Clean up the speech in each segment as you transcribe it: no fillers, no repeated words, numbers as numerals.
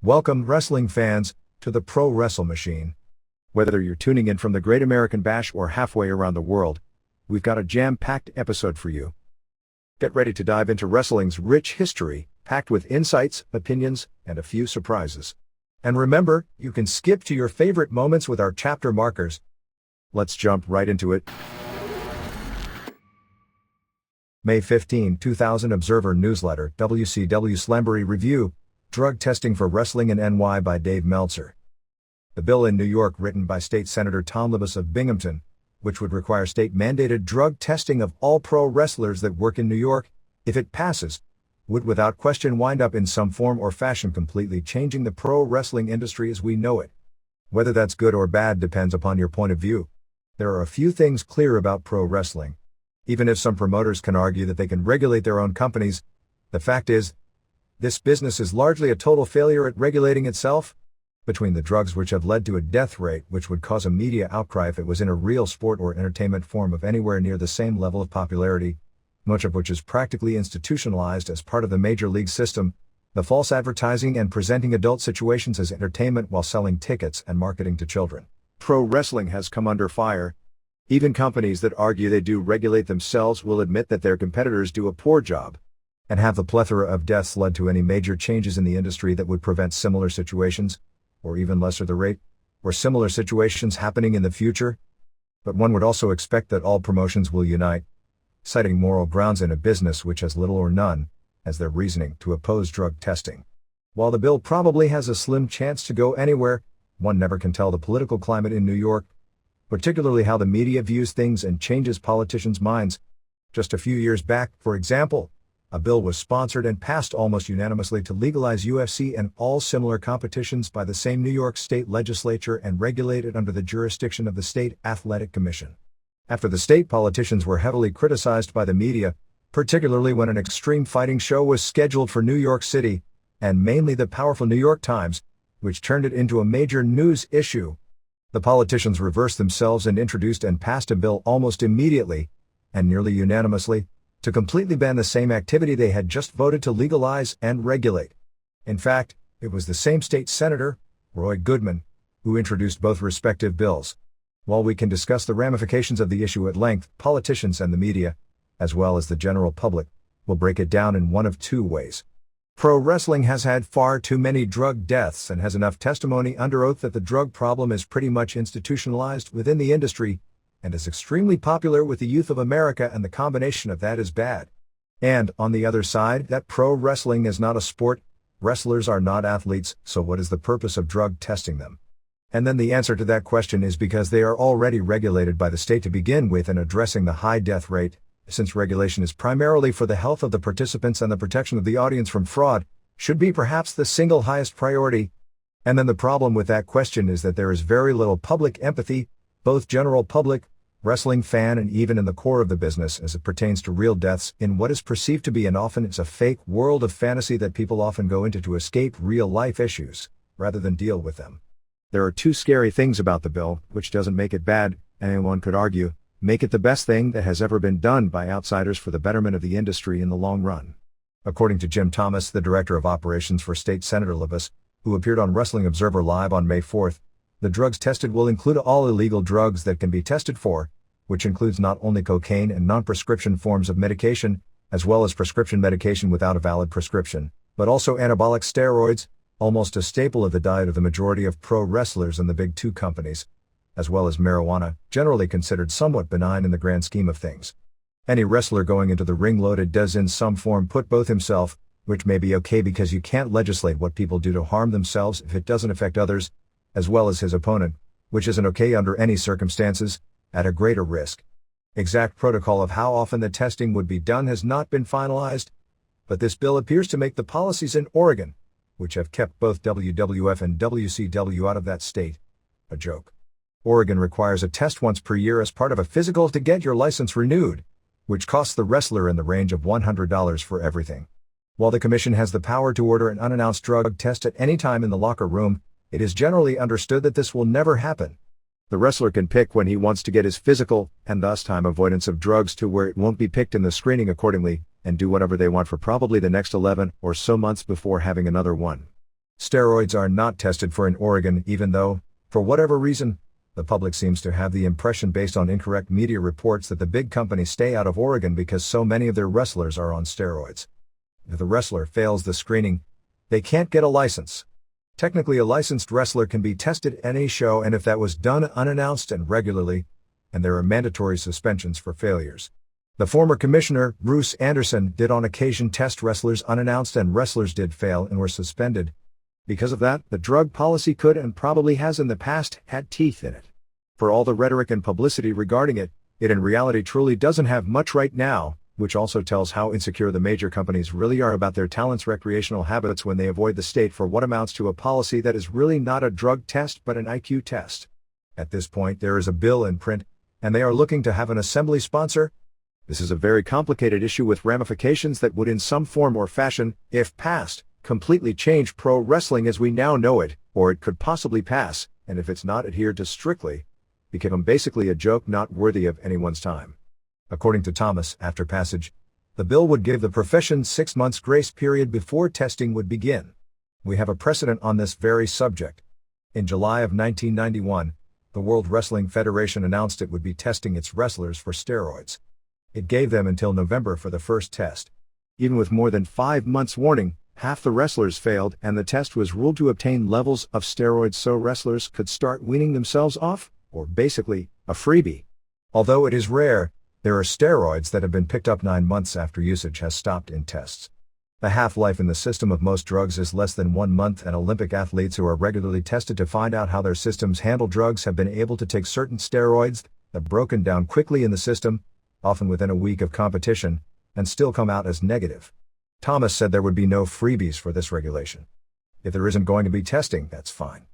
Welcome, wrestling fans, to the Pro Wrestle Machine. Whether you're tuning in from the Great American Bash or halfway around the world, we've got a jam-packed episode for you. Get ready to dive into wrestling's rich history, packed with insights, opinions, and a few surprises. And remember, you can skip to your favorite moments with our chapter markers. Let's jump right into it. May 15, 2000 Observer Newsletter, WCW Slamboree Review, Drug Testing for Wrestling in NY by Dave Meltzer. The bill in New York written by State Senator Tom Libous of Binghamton, which would require state-mandated drug testing of all pro wrestlers that work in New York, if it passes, would without question wind up in some form or fashion completely changing the pro wrestling industry as we know it. Whether that's good or bad depends upon your point of view. There are a few things clear about pro wrestling. Even if some promoters can argue that they can regulate their own companies, the fact is, this business is largely a total failure at regulating itself. Between the drugs which have led to a death rate which would cause a media outcry if it was in a real sport or entertainment form of anywhere near the same level of popularity, much of which is practically institutionalized as part of the major league system, the false advertising and presenting adult situations as entertainment while selling tickets and marketing to children. Pro wrestling has come under fire. Even companies that argue they do regulate themselves will admit that their competitors do a poor job. And have the plethora of deaths led to any major changes in the industry that would prevent similar situations, or even lesser the rate, or similar situations happening in the future? But one would also expect that all promotions will unite, citing moral grounds in a business which has little or none, as their reasoning to oppose drug testing. While the bill probably has a slim chance to go anywhere, one never can tell the political climate in New York, particularly how the media views things and changes politicians' minds. Just a few years back, for example, a bill was sponsored and passed almost unanimously to legalize UFC and all similar competitions by the same New York State legislature and regulated under the jurisdiction of the State Athletic Commission. After the state politicians were heavily criticized by the media, particularly when an extreme fighting show was scheduled for New York City, and mainly the powerful New York Times, which turned it into a major news issue, the politicians reversed themselves and introduced and passed a bill almost immediately, and nearly unanimously, to completely ban the same activity they had just voted to legalize and regulate. In fact, it was the same state senator, Roy Goodman, who introduced both respective bills. While we can discuss the ramifications of the issue at length, politicians and the media, as well as the general public, will break it down in one of two ways. Pro wrestling has had far too many drug deaths and has enough testimony under oath that the drug problem is pretty much institutionalized within the industry, and is extremely popular with the youth of America, and the combination of that is bad. And, on the other side, that pro wrestling is not a sport, wrestlers are not athletes, so what is the purpose of drug testing them? And then the answer to that question is because they are already regulated by the state to begin with, and addressing the high death rate, since regulation is primarily for the health of the participants and the protection of the audience from fraud, should be perhaps the single highest priority. And then the problem with that question is that there is very little public empathy, both general public, wrestling fan, and even in the core of the business as it pertains to real deaths in what is perceived to be and often is a fake world of fantasy that people often go into to escape real-life issues, rather than deal with them. There are two scary things about the bill, which doesn't make it bad, and anyone could argue, make it the best thing that has ever been done by outsiders for the betterment of the industry in the long run. According to Jim Thomas, the director of operations for State Senator Libous, who appeared on Wrestling Observer Live on May 4th, the drugs tested will include all illegal drugs that can be tested for, which includes not only cocaine and non-prescription forms of medication, as well as prescription medication without a valid prescription, but also anabolic steroids, almost a staple of the diet of the majority of pro wrestlers and the big two companies, as well as marijuana, generally considered somewhat benign in the grand scheme of things. Any wrestler going into the ring loaded does in some form put both himself, which may be okay because you can't legislate what people do to harm themselves if it doesn't affect others, as well as his opponent, which isn't okay under any circumstances, at a greater risk. Exact protocol of how often the testing would be done has not been finalized, but this bill appears to make the policies in Oregon, which have kept both WWF and WCW out of that state, a joke. Oregon requires a test once per year as part of a physical to get your license renewed, which costs the wrestler in the range of $100 for everything. While the commission has the power to order an unannounced drug test at any time in the locker room, it is generally understood that this will never happen. The wrestler can pick when he wants to get his physical, and thus time avoidance of drugs to where it won't be picked in the screening accordingly, and do whatever they want for probably the next 11 or so months before having another one. Steroids are not tested for in Oregon even though, for whatever reason, the public seems to have the impression based on incorrect media reports that the big companies stay out of Oregon because so many of their wrestlers are on steroids. If the wrestler fails the screening, they can't get a license. Technically, a licensed wrestler can be tested at any show, and if that was done unannounced and regularly, and there are mandatory suspensions for failures. The former commissioner, Bruce Anderson, did on occasion test wrestlers unannounced, and wrestlers did fail and were suspended. Because of that, the drug policy could and probably has in the past had teeth in it. For all the rhetoric and publicity regarding it, it in reality truly doesn't have much right now, which also tells how insecure the major companies really are about their talents' recreational habits when they avoid the state for what amounts to a policy that is really not a drug test but an IQ test. At this point, there is a bill in print, and they are looking to have an assembly sponsor. This is a very complicated issue with ramifications that would in some form or fashion, if passed, completely change pro wrestling as we now know it, or it could possibly pass, and if it's not adhered to strictly, become basically a joke not worthy of anyone's time. According to Thomas, after passage, the bill would give the profession 6 months grace period before testing would begin. We have a precedent on this very subject. In July of 1991, the World Wrestling Federation announced it would be testing its wrestlers for steroids. It gave them until November for the first test. Even with more than 5 months warning, half the wrestlers failed, and the test was ruled to obtain levels of steroids so wrestlers could start weaning themselves off, or basically, a freebie. Although it is rare, there are steroids that have been picked up 9 months after usage has stopped in tests. The half-life in the system of most drugs is less than 1 month, and Olympic athletes who are regularly tested to find out how their systems handle drugs have been able to take certain steroids that have broken down quickly in the system, often within a week of competition, and still come out as negative. Thomas said there would be no freebies for this regulation. If there isn't going to be testing, that's fine.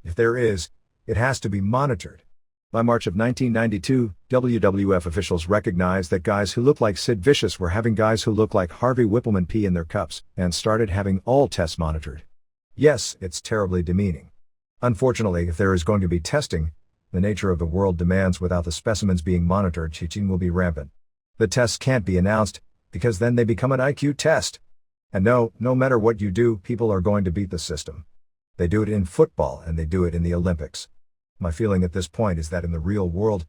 If there is, it has to be monitored. By March of 1992, WWF officials recognized that guys who look like Sid Vicious were having guys who look like Harvey Whippleman pee in their cups, and started having all tests monitored. Yes, it's terribly demeaning. Unfortunately, if there is going to be testing, the nature of the world demands without the specimens being monitored, cheating will be rampant. The tests can't be announced, because then they become an IQ test. And no matter what you do, people are going to beat the system. They do it in football and they do it in the Olympics. My feeling at this point is that in the real world,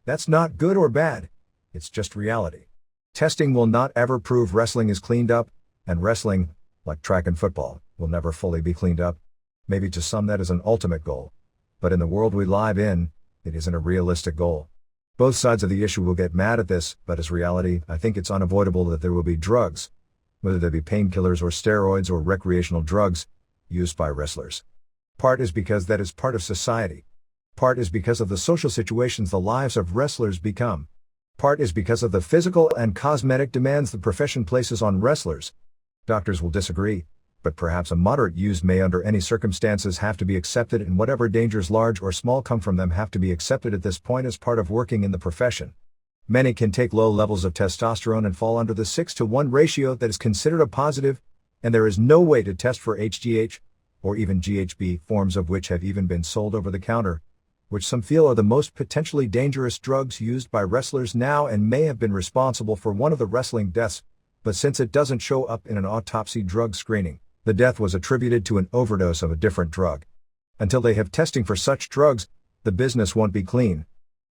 that's not good or bad, it's just reality. Testing will not ever prove wrestling is cleaned up, and wrestling, like track and football, will never fully be cleaned up. Maybe to some that is an ultimate goal. But in the world we live in, it isn't a realistic goal. Both sides of the issue will get mad at this, but as reality, I think it's unavoidable that there will be drugs, whether they be painkillers or steroids or recreational drugs, used by wrestlers. Part is because that is part of society. Part is because of the social situations the lives of wrestlers become. Part is because of the physical and cosmetic demands the profession places on wrestlers. Doctors will disagree, but perhaps a moderate use may under any circumstances have to be accepted, and whatever dangers large or small come from them have to be accepted at this point as part of working in the profession. Many can take low levels of testosterone and fall under the 6-to-1 ratio that is considered a positive, and there is no way to test for HGH, or even GHB, forms of which have even been sold over the counter, which some feel are the most potentially dangerous drugs used by wrestlers now and may have been responsible for one of the wrestling deaths, but since it doesn't show up in an autopsy drug screening, the death was attributed to an overdose of a different drug. Until they have testing for such drugs, the business won't be clean.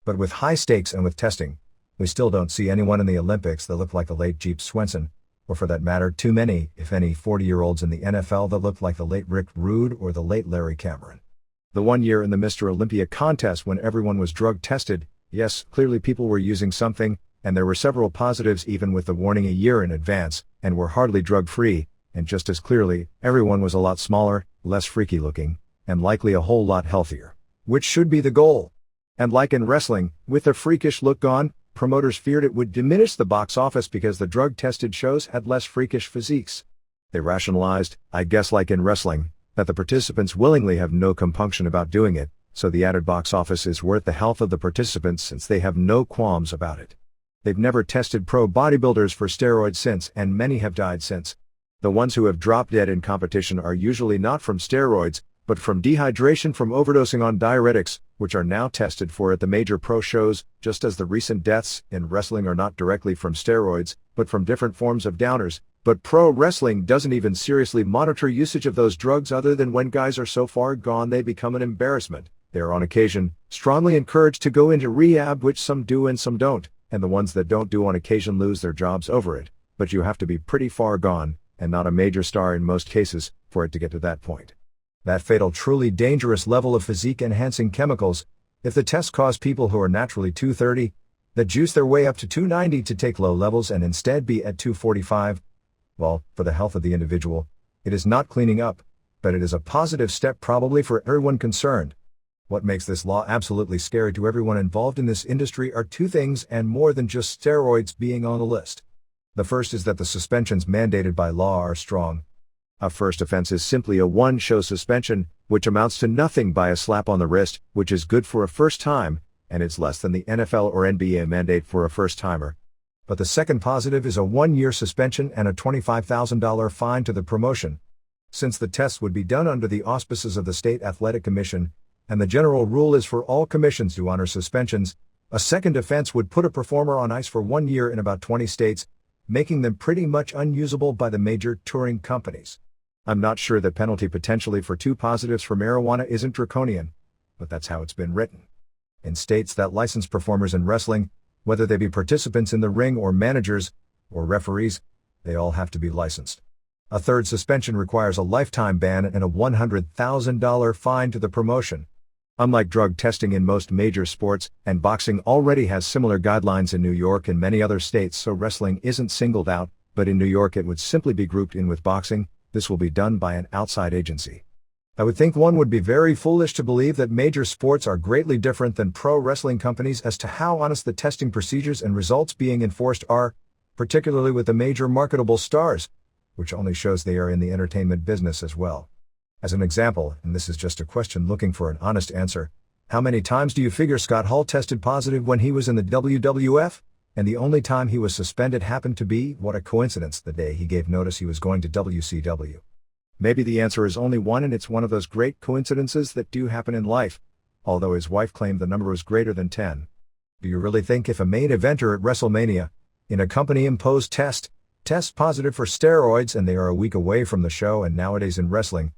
But with high stakes and with testing, we still don't see anyone in the Olympics that look like the late Jeep Swenson, or for that matter too many, if any, 40-year-olds in the NFL that look like the late Rick Rude or the late Larry Cameron. The 1 year in the Mr. Olympia contest when everyone was drug tested, yes, clearly people were using something, and there were several positives even with the warning a year in advance, and were hardly drug-free, and just as clearly, everyone was a lot smaller, less freaky looking, and likely a whole lot healthier. Which should be the goal. And like in wrestling, with the freakish look gone, promoters feared it would diminish the box office because the drug-tested shows had less freakish physiques. They rationalized, I guess like in wrestling, that the participants willingly have no compunction about doing it, so the added box office is worth the health of the participants since they have no qualms about it. They've never tested pro bodybuilders for steroids since, and many have died since. The ones who have dropped dead in competition are usually not from steroids, but from dehydration from overdosing on diuretics, which are now tested for at the major pro shows, just as the recent deaths in wrestling are not directly from steroids, but from different forms of downers, But pro wrestling doesn't even seriously monitor usage of those drugs other than when guys are so far gone they become an embarrassment. They are on occasion strongly encouraged to go into rehab, which some do and some don't, and the ones that don't do on occasion lose their jobs over it. But you have to be pretty far gone, and not a major star in most cases, for it to get to that point. That fatal, truly dangerous level of physique-enhancing chemicals, if the tests cause people who are naturally 230, that juice their way up to 290 to take low levels and instead be at 245, well, for the health of the individual, it is not cleaning up, but it is a positive step probably for everyone concerned. What makes this law absolutely scary to everyone involved in this industry are two things and more than just steroids being on the list. The first is that the suspensions mandated by law are strong. A first offense is simply a one-show suspension, which amounts to nothing by a slap on the wrist, which is good for a first time, and it's less than the NFL or NBA mandate for a first-timer. But the second positive is a 1-year suspension and a $25,000 fine to the promotion. Since the tests would be done under the auspices of the State Athletic Commission, and the general rule is for all commissions to honor suspensions, a second offense would put a performer on ice for 1 year in about 20 states, making them pretty much unusable by the major touring companies. I'm not sure that penalty potentially for 2 positives for marijuana isn't draconian, but that's how it's been written. In states that license performers in wrestling, whether they be participants in the ring or managers, or referees, they all have to be licensed. A third suspension requires a lifetime ban and a $100,000 fine to the promotion. Unlike drug testing in most major sports, and boxing already has similar guidelines in New York and many other states, so wrestling isn't singled out, but in New York it would simply be grouped in with boxing. This will be done by an outside agency. I would think one would be very foolish to believe that major sports are greatly different than pro wrestling companies as to how honest the testing procedures and results being enforced are, particularly with the major marketable stars, which only shows they are in the entertainment business as well. As an example, and this is just a question looking for an honest answer, how many times do you figure Scott Hall tested positive when he was in the WWF? And the only time he was suspended happened to be, what a coincidence, the day he gave notice he was going to WCW. Maybe the answer is only one, and it's one of those great coincidences that do happen in life, although his wife claimed the number was greater than 10. Do you really think if a main eventer at WrestleMania, in a company-imposed test, tests positive for steroids and they are a week away from the show, and nowadays in wrestling,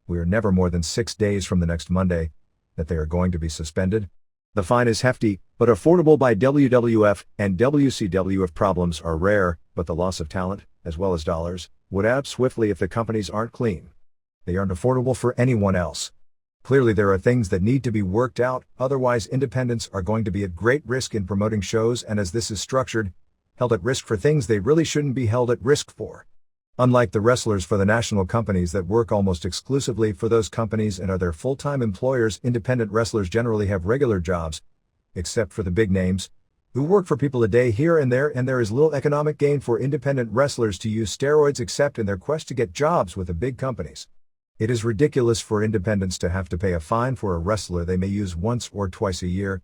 we are never more than 6 days from the next Monday, that they are going to be suspended? The fine is hefty, but affordable by WWF and WCW if problems are rare, but the loss of talent, as well as dollars, would add swiftly if the companies aren't clean. They aren't affordable for anyone else. Clearly there are things that need to be worked out, otherwise independents are going to be at great risk in promoting shows, and as this is structured, held at risk for things they really shouldn't be held at risk for. Unlike the wrestlers for the national companies that work almost exclusively for those companies and are their full-time employers, independent wrestlers generally have regular jobs, except for the big names, who work for people a day here and there is little economic gain for independent wrestlers to use steroids except in their quest to get jobs with the big companies. It is ridiculous for independents to have to pay a fine for a wrestler they may use once or twice a year,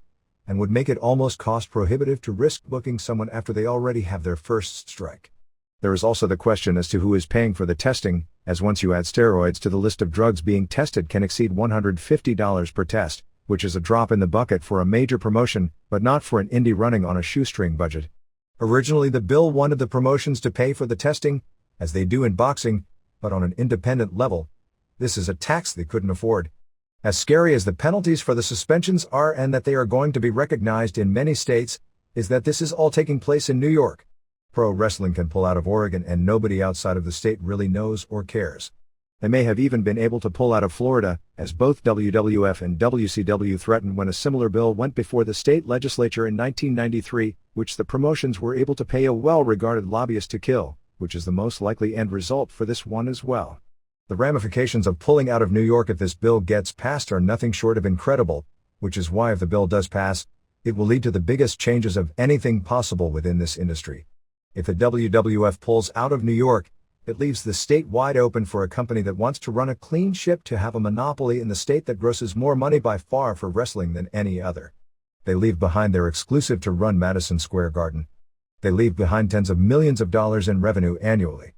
and would make it almost cost prohibitive to risk booking someone after they already have their first strike. There is also the question as to who is paying for the testing, as once you add steroids to the list of drugs being tested can exceed $150 per test, which is a drop in the bucket for a major promotion, but not for an indie running on a shoestring budget. Originally the bill wanted the promotions to pay for the testing, as they do in boxing, but on an independent level. This is a tax they couldn't afford. As scary as the penalties for the suspensions are and that they are going to be recognized in many states, is that this is all taking place in New York. Pro wrestling can pull out of Oregon and nobody outside of the state really knows or cares. They may have even been able to pull out of Florida, as both WWF and WCW threatened when a similar bill went before the state legislature in 1993, which the promotions were able to pay a well-regarded lobbyist to kill, which is the most likely end result for this one as well. The ramifications of pulling out of New York if this bill gets passed are nothing short of incredible, which is why if the bill does pass, it will lead to the biggest changes of anything possible within this industry. If the WWF pulls out of New York, it leaves the state wide open for a company that wants to run a clean ship to have a monopoly in the state that grosses more money by far for wrestling than any other. They leave behind their exclusive to run Madison Square Garden. They leave behind tens of millions of dollars in revenue annually.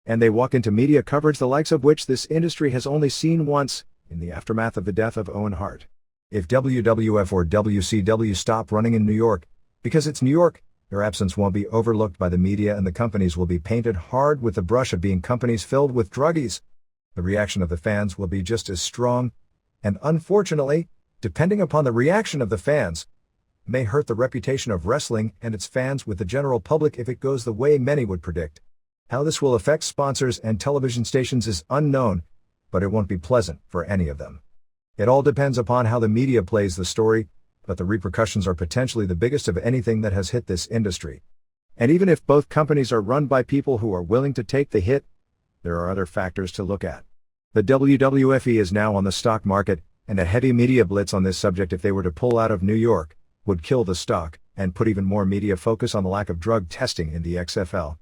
And they walk into media coverage the likes of which this industry has only seen once, in the aftermath of the death of Owen Hart. If WWF or WCW stop running in New York, because it's New York, Their absence won't be overlooked by the media and the companies will be painted hard with the brush of being companies filled with druggies. The reaction of the fans will be just as strong, and unfortunately, depending upon the reaction of the fans, may hurt the reputation of wrestling and its fans with the general public if it goes the way many would predict. How this will affect sponsors and television stations is unknown, but it won't be pleasant for any of them. It all depends upon how the media plays the story, but the repercussions are potentially the biggest of anything that has hit this industry. And even if both companies are run by people who are willing to take the hit, there are other factors to look at. The WWF is now on the stock market, and a heavy media blitz on this subject if they were to pull out of New York would kill the stock, and put even more media focus on the lack of drug testing in the XFL.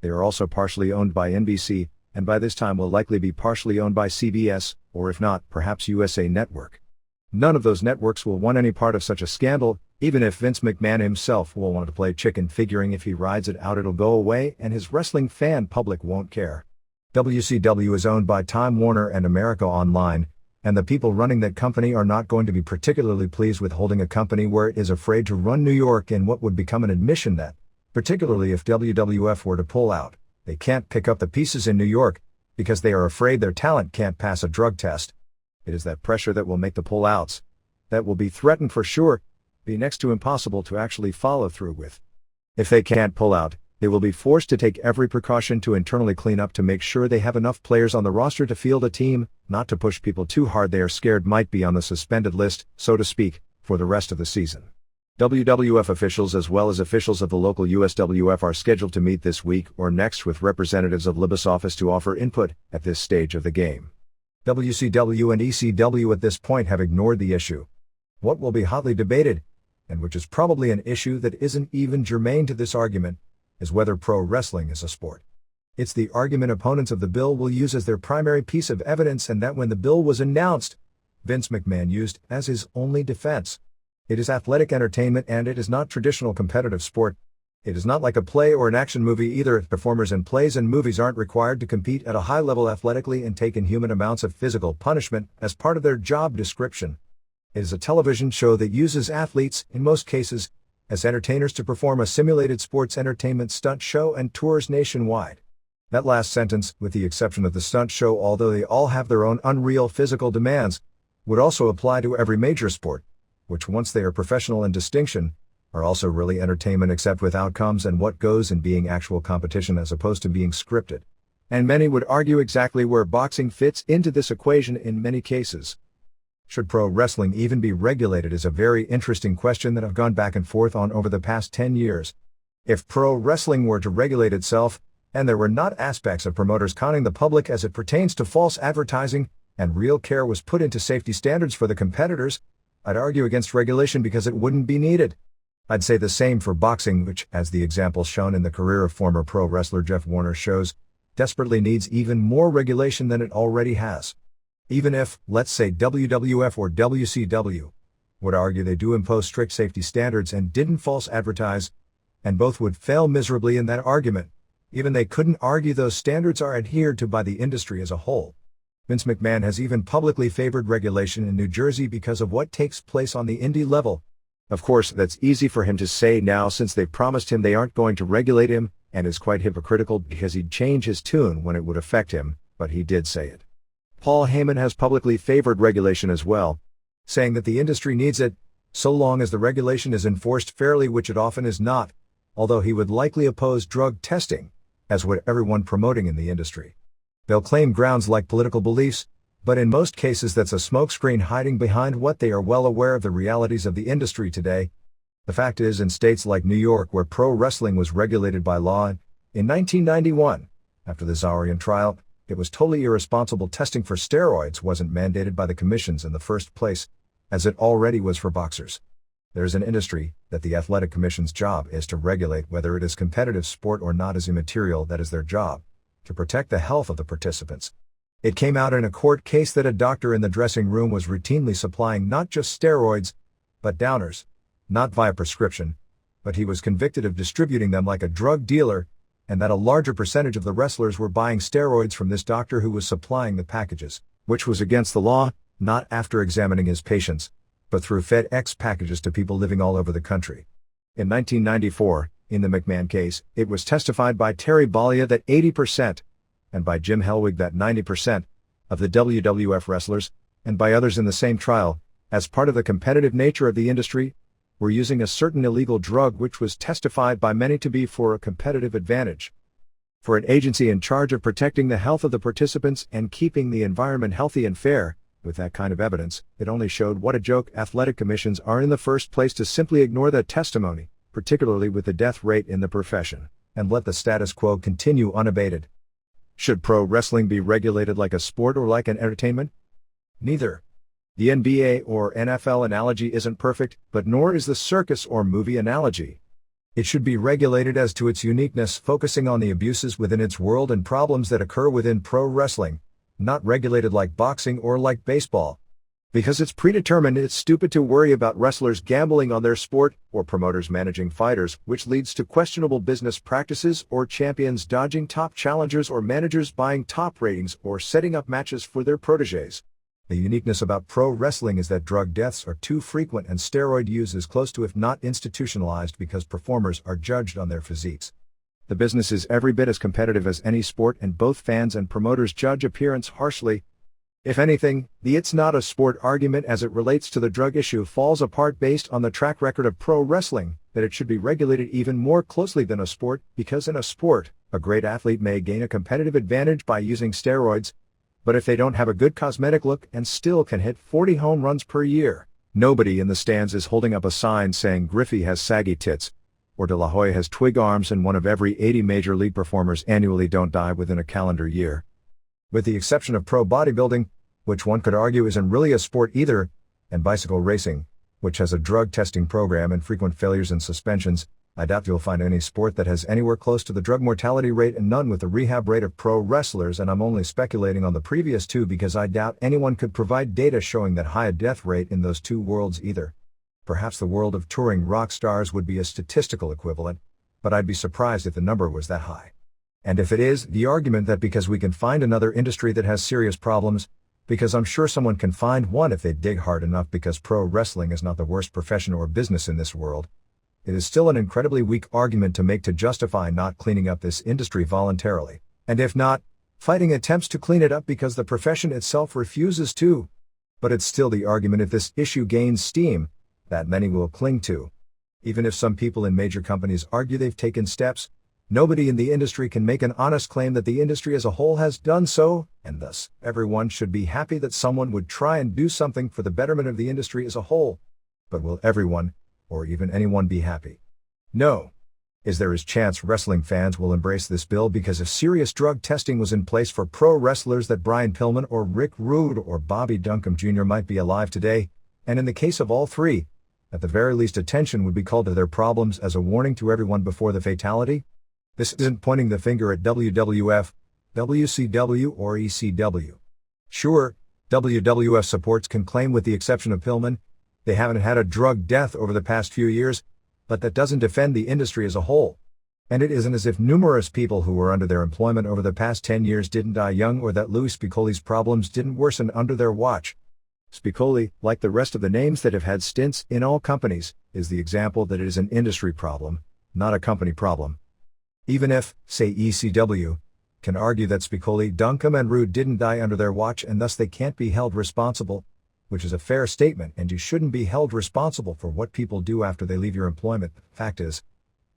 They are also partially owned by NBC, and by this time will likely be partially owned by CBS, or if not, perhaps USA Network. None of those networks will want any part of such a scandal, even if Vince McMahon himself will want to play chicken, figuring if he rides it out it'll go away and his wrestling fan public won't care. WCW is owned by Time Warner and America Online, and the people running that company are not going to be particularly pleased with holding a company where it is afraid to run New York in what would become an admission that, particularly if WWF were to pull out, they can't pick up the pieces in New York, because they are afraid their talent can't pass a drug test. It is that pressure that will make the pullouts, that will be threatened for sure, be next to impossible to actually follow through with. If they can't pull out, they will be forced to take every precaution to internally clean up to make sure they have enough players on the roster to field a team, not to push people too hard they are scared might be on the suspended list, so to speak, for the rest of the season. WWF officials as well as officials of the local USWF are scheduled to meet this week or next with representatives of Libas office to offer input at this stage of the game. WCW and ECW at this point have ignored the issue. What will be hotly debated, and which is probably an issue that isn't even germane to this argument, is whether pro wrestling is a sport. It's the argument opponents of the bill will use as their primary piece of evidence, and that when the bill was announced, Vince McMahon used as his only defense. It is athletic entertainment and it is not traditional competitive sport. It is not like a play or an action movie either. Performers in plays and movies aren't required to compete at a high level athletically and take inhuman amounts of physical punishment as part of their job description. It is a television show that uses athletes, in most cases, as entertainers to perform a simulated sports entertainment stunt show and tours nationwide. That last sentence, with the exception of the stunt show, although they all have their own unreal physical demands, would also apply to every major sport, which once they are professional and distinction, are also really entertainment except with outcomes and what goes in being actual competition as opposed to being scripted. And many would argue exactly where boxing fits into this equation in many cases. Should pro wrestling even be regulated is a very interesting question that I've gone back and forth on over the past 10 years. If pro wrestling were to regulate itself, and there were not aspects of promoters conning the public as it pertains to false advertising, and real care was put into safety standards for the competitors, I'd argue against regulation because it wouldn't be needed. I'd say the same for boxing, which, as the example shown in the career of former pro wrestler Jeff Warner shows, desperately needs even more regulation than it already has. Even if, let's say, WWF or WCW would argue they do impose strict safety standards and didn't false advertise, and both would fail miserably in that argument, even they couldn't argue those standards are adhered to by the industry as a whole. Vince McMahon has even publicly favored regulation in New Jersey because of what takes place on the indie level. Of course, that's easy for him to say now since they've promised him they aren't going to regulate him, and is quite hypocritical because he'd change his tune when it would affect him, but he did say it. Paul Heyman has publicly favored regulation as well, saying that the industry needs it, so long as the regulation is enforced fairly, which it often is not, although he would likely oppose drug testing, as would everyone promoting in the industry. They'll claim grounds like political beliefs, but in most cases that's a smokescreen hiding behind what they are well aware of the realities of the industry today. The fact is, in states like New York where pro wrestling was regulated by law, in 1991, after the Zaurian trial, it was totally irresponsible. Testing for steroids wasn't mandated by the commissions in the first place, as it already was for boxers. There's an industry that the athletic commission's job is to regulate. Whether it is competitive sport or not is immaterial. That is their job, to protect the health of the participants. It came out in a court case that a doctor in the dressing room was routinely supplying not just steroids, but downers, not via prescription, but he was convicted of distributing them like a drug dealer, and that a larger percentage of the wrestlers were buying steroids from this doctor who was supplying the packages, which was against the law, not after examining his patients, but through FedEx packages to people living all over the country. In 1994, In the McMahon case, it was testified by Terry Bollea that 80%, and by Jim Hellwig that 90%, of the WWF wrestlers, and by others in the same trial, as part of the competitive nature of the industry, were using a certain illegal drug which was testified by many to be for a competitive advantage. For an agency in charge of protecting the health of the participants and keeping the environment healthy and fair, with that kind of evidence, it only showed what a joke athletic commissions are in the first place to simply ignore that testimony, particularly with the death rate in the profession, and let the status quo continue unabated. Should pro wrestling be regulated like a sport or like an entertainment? Neither. The NBA or NFL analogy isn't perfect, but nor is the circus or movie analogy. It should be regulated as to its uniqueness, focusing on the abuses within its world and problems that occur within pro wrestling, not regulated like boxing or like baseball. Because it's predetermined, it's stupid to worry about wrestlers gambling on their sport, or promoters managing fighters, which leads to questionable business practices, or champions dodging top challengers, or managers buying top ratings or setting up matches for their protégés. The uniqueness about pro wrestling is that drug deaths are too frequent and steroid use is close to if not institutionalized because performers are judged on their physiques. The business is every bit as competitive as any sport and both fans and promoters judge appearance harshly. If anything, the "it's not a sport" argument as it relates to the drug issue falls apart based on the track record of pro wrestling, that it should be regulated even more closely than a sport, because in a sport, a great athlete may gain a competitive advantage by using steroids, but if they don't have a good cosmetic look and still can hit 40 home runs per year, nobody in the stands is holding up a sign saying Griffey has saggy tits, or De La Hoya has twig arms, and one of every 80 major league performers annually don't die within a calendar year. With the exception of pro bodybuilding, which one could argue isn't really a sport either, and bicycle racing, which has a drug testing program and frequent failures and suspensions, I doubt you'll find any sport that has anywhere close to the drug mortality rate and none with the rehab rate of pro wrestlers, and I'm only speculating on the previous two because I doubt anyone could provide data showing that high a death rate in those two worlds either. Perhaps the world of touring rock stars would be a statistical equivalent, but I'd be surprised if the number was that high. And if it is, the argument that because we can find another industry that has serious problems, because I'm sure someone can find one if they dig hard enough, because pro wrestling is not the worst profession or business in this world, it is still an incredibly weak argument to make to justify not cleaning up this industry voluntarily, and if not, fighting attempts to clean it up because the profession itself refuses to. But it's still the argument if this issue gains steam, that many will cling to. Even if some people in major companies argue they've taken steps, nobody in the industry can make an honest claim that the industry as a whole has done so, and thus, everyone should be happy that someone would try and do something for the betterment of the industry as a whole. But will everyone, or even anyone, be happy? No. Is there a chance wrestling fans will embrace this bill because if serious drug testing was in place for pro wrestlers that Brian Pillman or Rick Rude or Bobby Duncombe Jr. might be alive today, and in the case of all three, at the very least attention would be called to their problems as a warning to everyone before the fatality? This isn't pointing the finger at WWF, WCW or ECW. Sure, WWF supports can claim with the exception of Pillman, they haven't had a drug death over the past few years, but that doesn't defend the industry as a whole. And it isn't as if numerous people who were under their employment over the past 10 years didn't die young, or that Louis Spicolli's problems didn't worsen under their watch. Spicoli, like the rest of the names that have had stints in all companies, is the example that it is an industry problem, not a company problem. Even if, say ECW, can argue that Spicoli, Duncombe and Rude didn't die under their watch and thus they can't be held responsible, which is a fair statement, and you shouldn't be held responsible for what people do after they leave your employment. Fact is,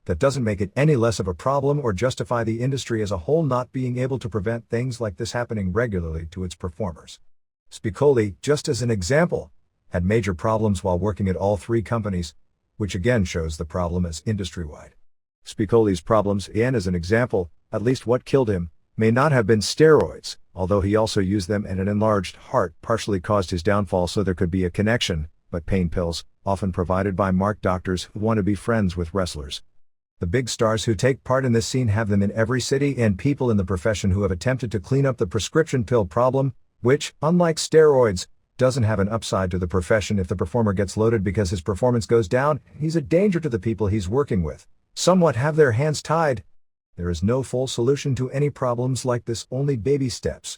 that doesn't make it any less of a problem or justify the industry as a whole not being able to prevent things like this happening regularly to its performers. Spicoli, just as an example, had major problems while working at all three companies, which again shows the problem as industry-wide. Spicoli's problems, again as an example, at least what killed him, may not have been steroids, although he also used them, and an enlarged heart partially caused his downfall, so there could be a connection, but pain pills, often provided by mark doctors who want to be friends with wrestlers. The big stars who take part in this scene have them in every city, and people in the profession who have attempted to clean up the prescription pill problem, which, unlike steroids, doesn't have an upside to the profession. If the performer gets loaded because his performance goes down, he's a danger to the people he's working with. Somewhat have their hands tied. There is no full solution to any problems like this, only baby steps.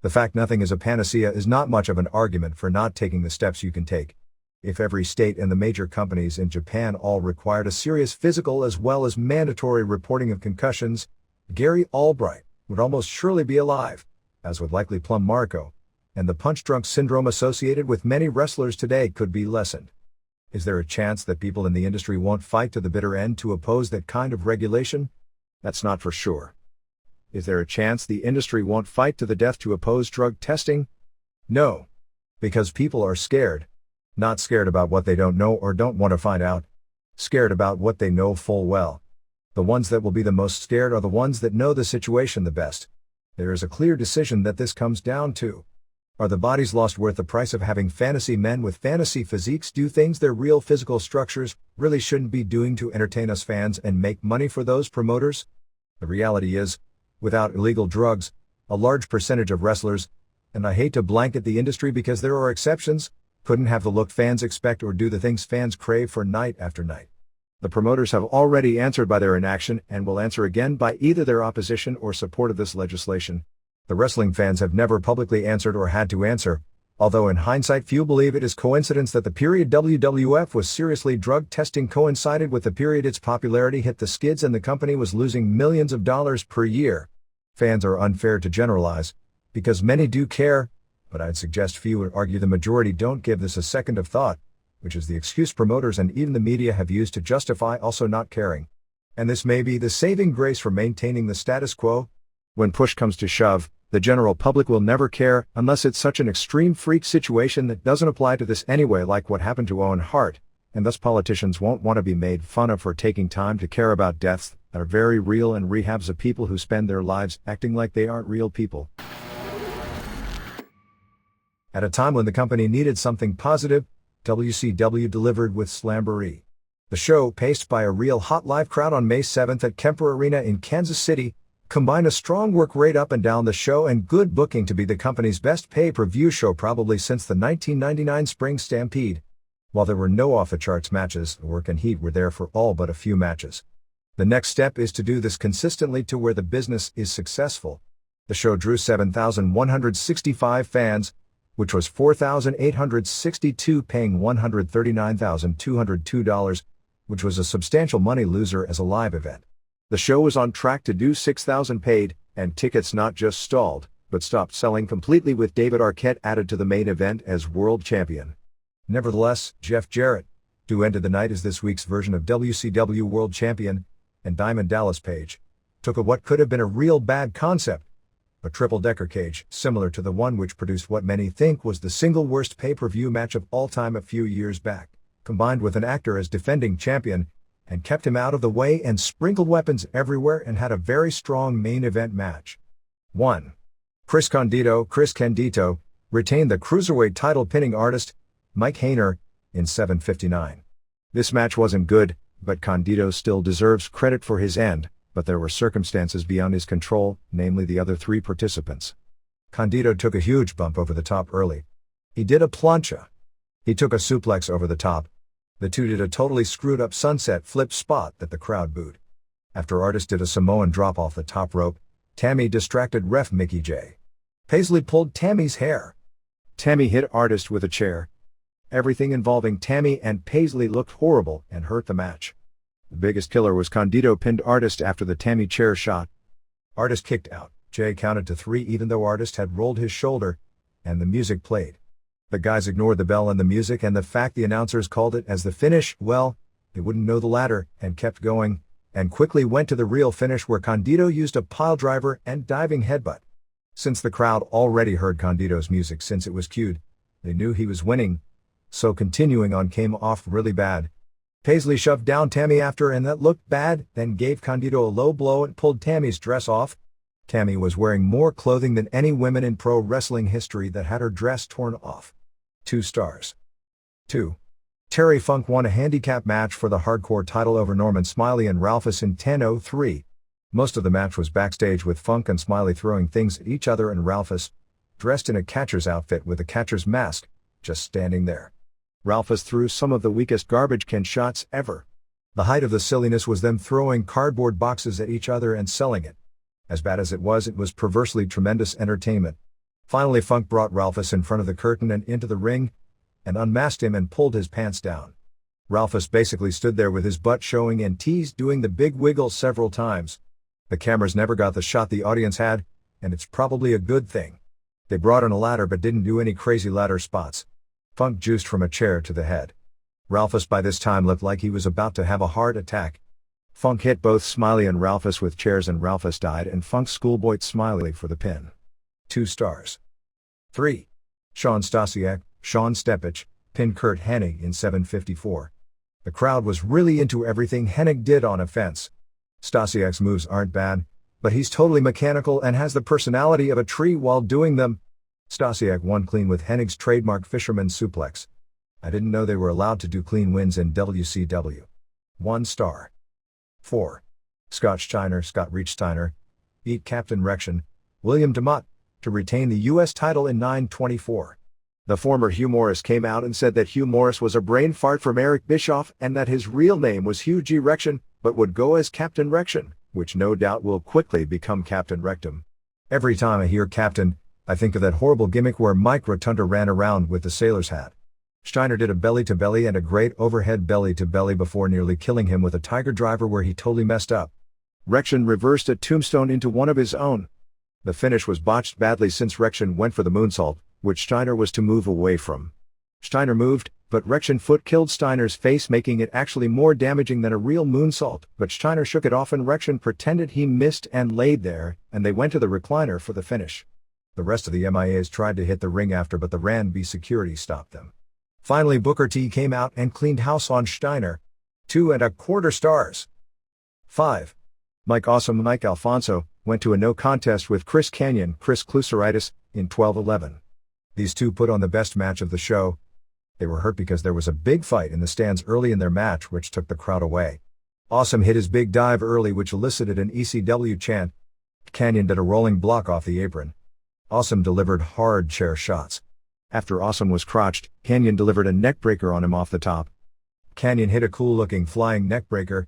The fact nothing is a panacea is not much of an argument for not taking the steps you can take. If every state and the major companies in Japan all required a serious physical as well as mandatory reporting of concussions, Gary Albright would almost surely be alive, as would likely Plum Marco, and the punch-drunk syndrome associated with many wrestlers today could be lessened. Is there a chance that people in the industry won't fight to the bitter end to oppose that kind of regulation? That's not for sure. Is there a chance the industry won't fight to the death to oppose drug testing? No. Because people are scared. Not scared about what they don't know or don't want to find out. Scared about what they know full well. The ones that will be the most scared are the ones that know the situation the best. There is a clear decision that this comes down to. Are the bodies lost worth the price of having fantasy men with fantasy physiques do things their real physical structures really shouldn't be doing to entertain us fans and make money for those promoters? The reality is, without illegal drugs, a large percentage of wrestlers, and I hate to blanket the industry because there are exceptions, couldn't have the look fans expect or do the things fans crave for night after night. The promoters have already answered by their inaction and will answer again by either their opposition or support of this legislation. The wrestling fans have never publicly answered or had to answer, although in hindsight few believe it is coincidence that the period WWF was seriously drug testing coincided with the period its popularity hit the skids and the company was losing millions of dollars per year. Fans are unfair to generalize, because many do care, but I'd suggest few would argue the majority don't give this a second of thought, which is the excuse promoters and even the media have used to justify also not caring. And this may be the saving grace for maintaining the status quo. When push comes to shove, the general public will never care unless it's such an extreme freak situation that doesn't apply to this anyway, like what happened to Owen Hart, and thus politicians won't want to be made fun of for taking time to care about deaths that are very real and rehabs of people who spend their lives acting like they aren't real people. At a time when the company needed something positive, WCW delivered with Slamboree. The show, paced by a real hot live crowd on May 7th at Kemper Arena in Kansas City, combined a strong work rate up and down the show and good booking to be the company's best pay-per-view show probably since the 1999 Spring Stampede. While there were no off-the-charts matches, the work and heat were there for all but a few matches. The next step is to do this consistently to where the business is successful. The show drew 7,165 fans, which was 4,862 paying $139,202, which was a substantial money loser as a live event. The show was on track to do 6,000 paid, and tickets not just stalled, but stopped selling completely with David Arquette added to the main event as world champion. Nevertheless, Jeff Jarrett, who ended the night as this week's version of WCW World Champion, and Diamond Dallas Page, took what could have been a real bad concept, a triple-decker cage, similar to the one which produced what many think was the single worst pay-per-view match of all time a few years back, combined with an actor as defending champion, and kept him out of the way and sprinkled weapons everywhere and had a very strong main event match. 1. Chris Candido, retained the Cruiserweight title pinning artist, Mike Hayner, in 7:59. This match wasn't good, but Candido still deserves credit for his end, but there were circumstances beyond his control, namely the other three participants. Candido took a huge bump over the top early. He did a plancha. He took a suplex over the top. The two did a totally screwed up sunset flip spot that the crowd booed. After Artist did a Samoan drop off the top rope, Tammy distracted ref Mickey J. Paisley pulled Tammy's hair. Tammy hit Artist with a chair. Everything involving Tammy and Paisley looked horrible and hurt the match. The biggest killer was Candido pinned Artist after the Tammy chair shot. Artist kicked out. Jay counted to 3 even though Artist had rolled his shoulder, and the music played. The guys ignored the bell and the music and the fact the announcers called it as the finish, well, they wouldn't know the latter, and kept going, and quickly went to the real finish where Candido used a piledriver and diving headbutt. Since the crowd already heard Candido's music since it was cued, they knew he was winning, so continuing on came off really bad. Paisley shoved down Tammy after and that looked bad, then gave Candido a low blow and pulled Tammy's dress off. Tammy was wearing more clothing than any woman in pro wrestling history that had her dress torn off. 2 stars. 2. Terry Funk won a handicap match for the hardcore title over Norman Smiley and Ralphus in 10:03. Most of the match was backstage with Funk and Smiley throwing things at each other and Ralphus, dressed in a catcher's outfit with a catcher's mask, just standing there. Ralphus threw some of the weakest garbage can shots ever. The height of the silliness was them throwing cardboard boxes at each other and selling it. As bad as it was perversely tremendous entertainment. Finally Funk brought Ralphus in front of the curtain and into the ring, and unmasked him and pulled his pants down. Ralphus basically stood there with his butt showing and teased doing the big wiggle several times. The cameras never got the shot the audience had, and it's probably a good thing. They brought in a ladder but didn't do any crazy ladder spots. Funk juiced from a chair to the head. Ralphus by this time looked like he was about to have a heart attack. Funk hit both Smiley and Ralphus with chairs and Ralphus died and Funk schoolboyed Smiley for the pin. 2 stars. 3. Sean Stasiak, Sean Stepich, pinned Kurt Hennig in 7:54. The crowd was really into everything Hennig did on offense. Stasiak's moves aren't bad, but he's totally mechanical and has the personality of a tree while doing them. Stasiak won clean with Hennig's trademark fisherman suplex. I didn't know they were allowed to do clean wins in WCW. 1 star. 4. Scott Reach Steiner, beat Captain Rection, William DeMott, to retain the U.S. title in 9:24. The former Hugh Morris came out and said that Hugh Morris was a brain fart from Eric Bischoff and that his real name was Hugh G. Rection, but would go as Captain Rection, which no doubt will quickly become Captain Rectum. Every time I hear Captain, I think of that horrible gimmick where Mike Rotunda ran around with the sailor's hat. Steiner did a belly-to-belly and a great overhead belly-to-belly before nearly killing him with a tiger driver where he totally messed up. Rection reversed a tombstone into one of his own. The finish was botched badly since Rection went for the moonsault, which Steiner was to move away from. Steiner moved, but Rection foot killed Steiner's face, making it actually more damaging than a real moonsault, but Steiner shook it off and Rection pretended he missed and laid there, and they went to the recliner for the finish. The rest of the MIAs tried to hit the ring after, but the RANB security stopped them. Finally Booker T came out and cleaned house on Steiner. 2.25 stars. 5. Mike Alfonso went to a no contest with Chris Kluseritis, in 12:11. These two put on the best match of the show. They were hurt because there was a big fight in the stands early in their match which took the crowd away. Awesome hit his big dive early which elicited an ECW chant. Canyon did a rolling block off the apron. Awesome delivered hard chair shots. After Awesome was crotched, Canyon delivered a neckbreaker on him off the top. Canyon hit a cool-looking flying neckbreaker.